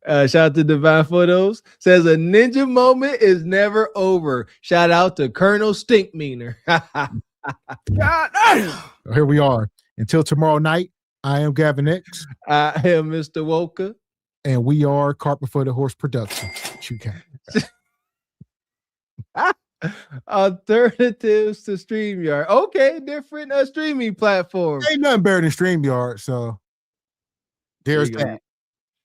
Shout out to Divine Photos. Says a ninja moment is never over. Shout out to Colonel Stinkmeaner. Here we are. Until tomorrow night, I am Gavin X. I am Mr. Woka. And we are Carpet for the Horse Production. You can. Alternatives to StreamYard. Okay, different streaming platforms. Ain't nothing better than StreamYard, so there's that.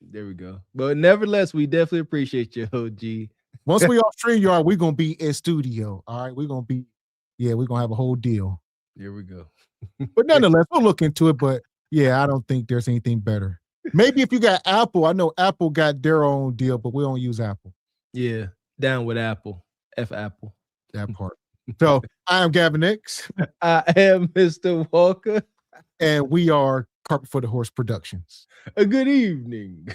There we go. But nevertheless, we definitely appreciate you, OG. Once we off StreamYard, we're gonna be in studio. All right, we're gonna have a whole deal. Here we go. But nonetheless, we'll look into it. But yeah, I don't think there's anything better. Maybe if you got Apple, I know Apple got their own deal, but we don't use Apple. Yeah, down with Apple. F Apple. That part. So I am Gavin X. I am Mr. Walker. And we are Carpet for the Horse Productions. A good evening.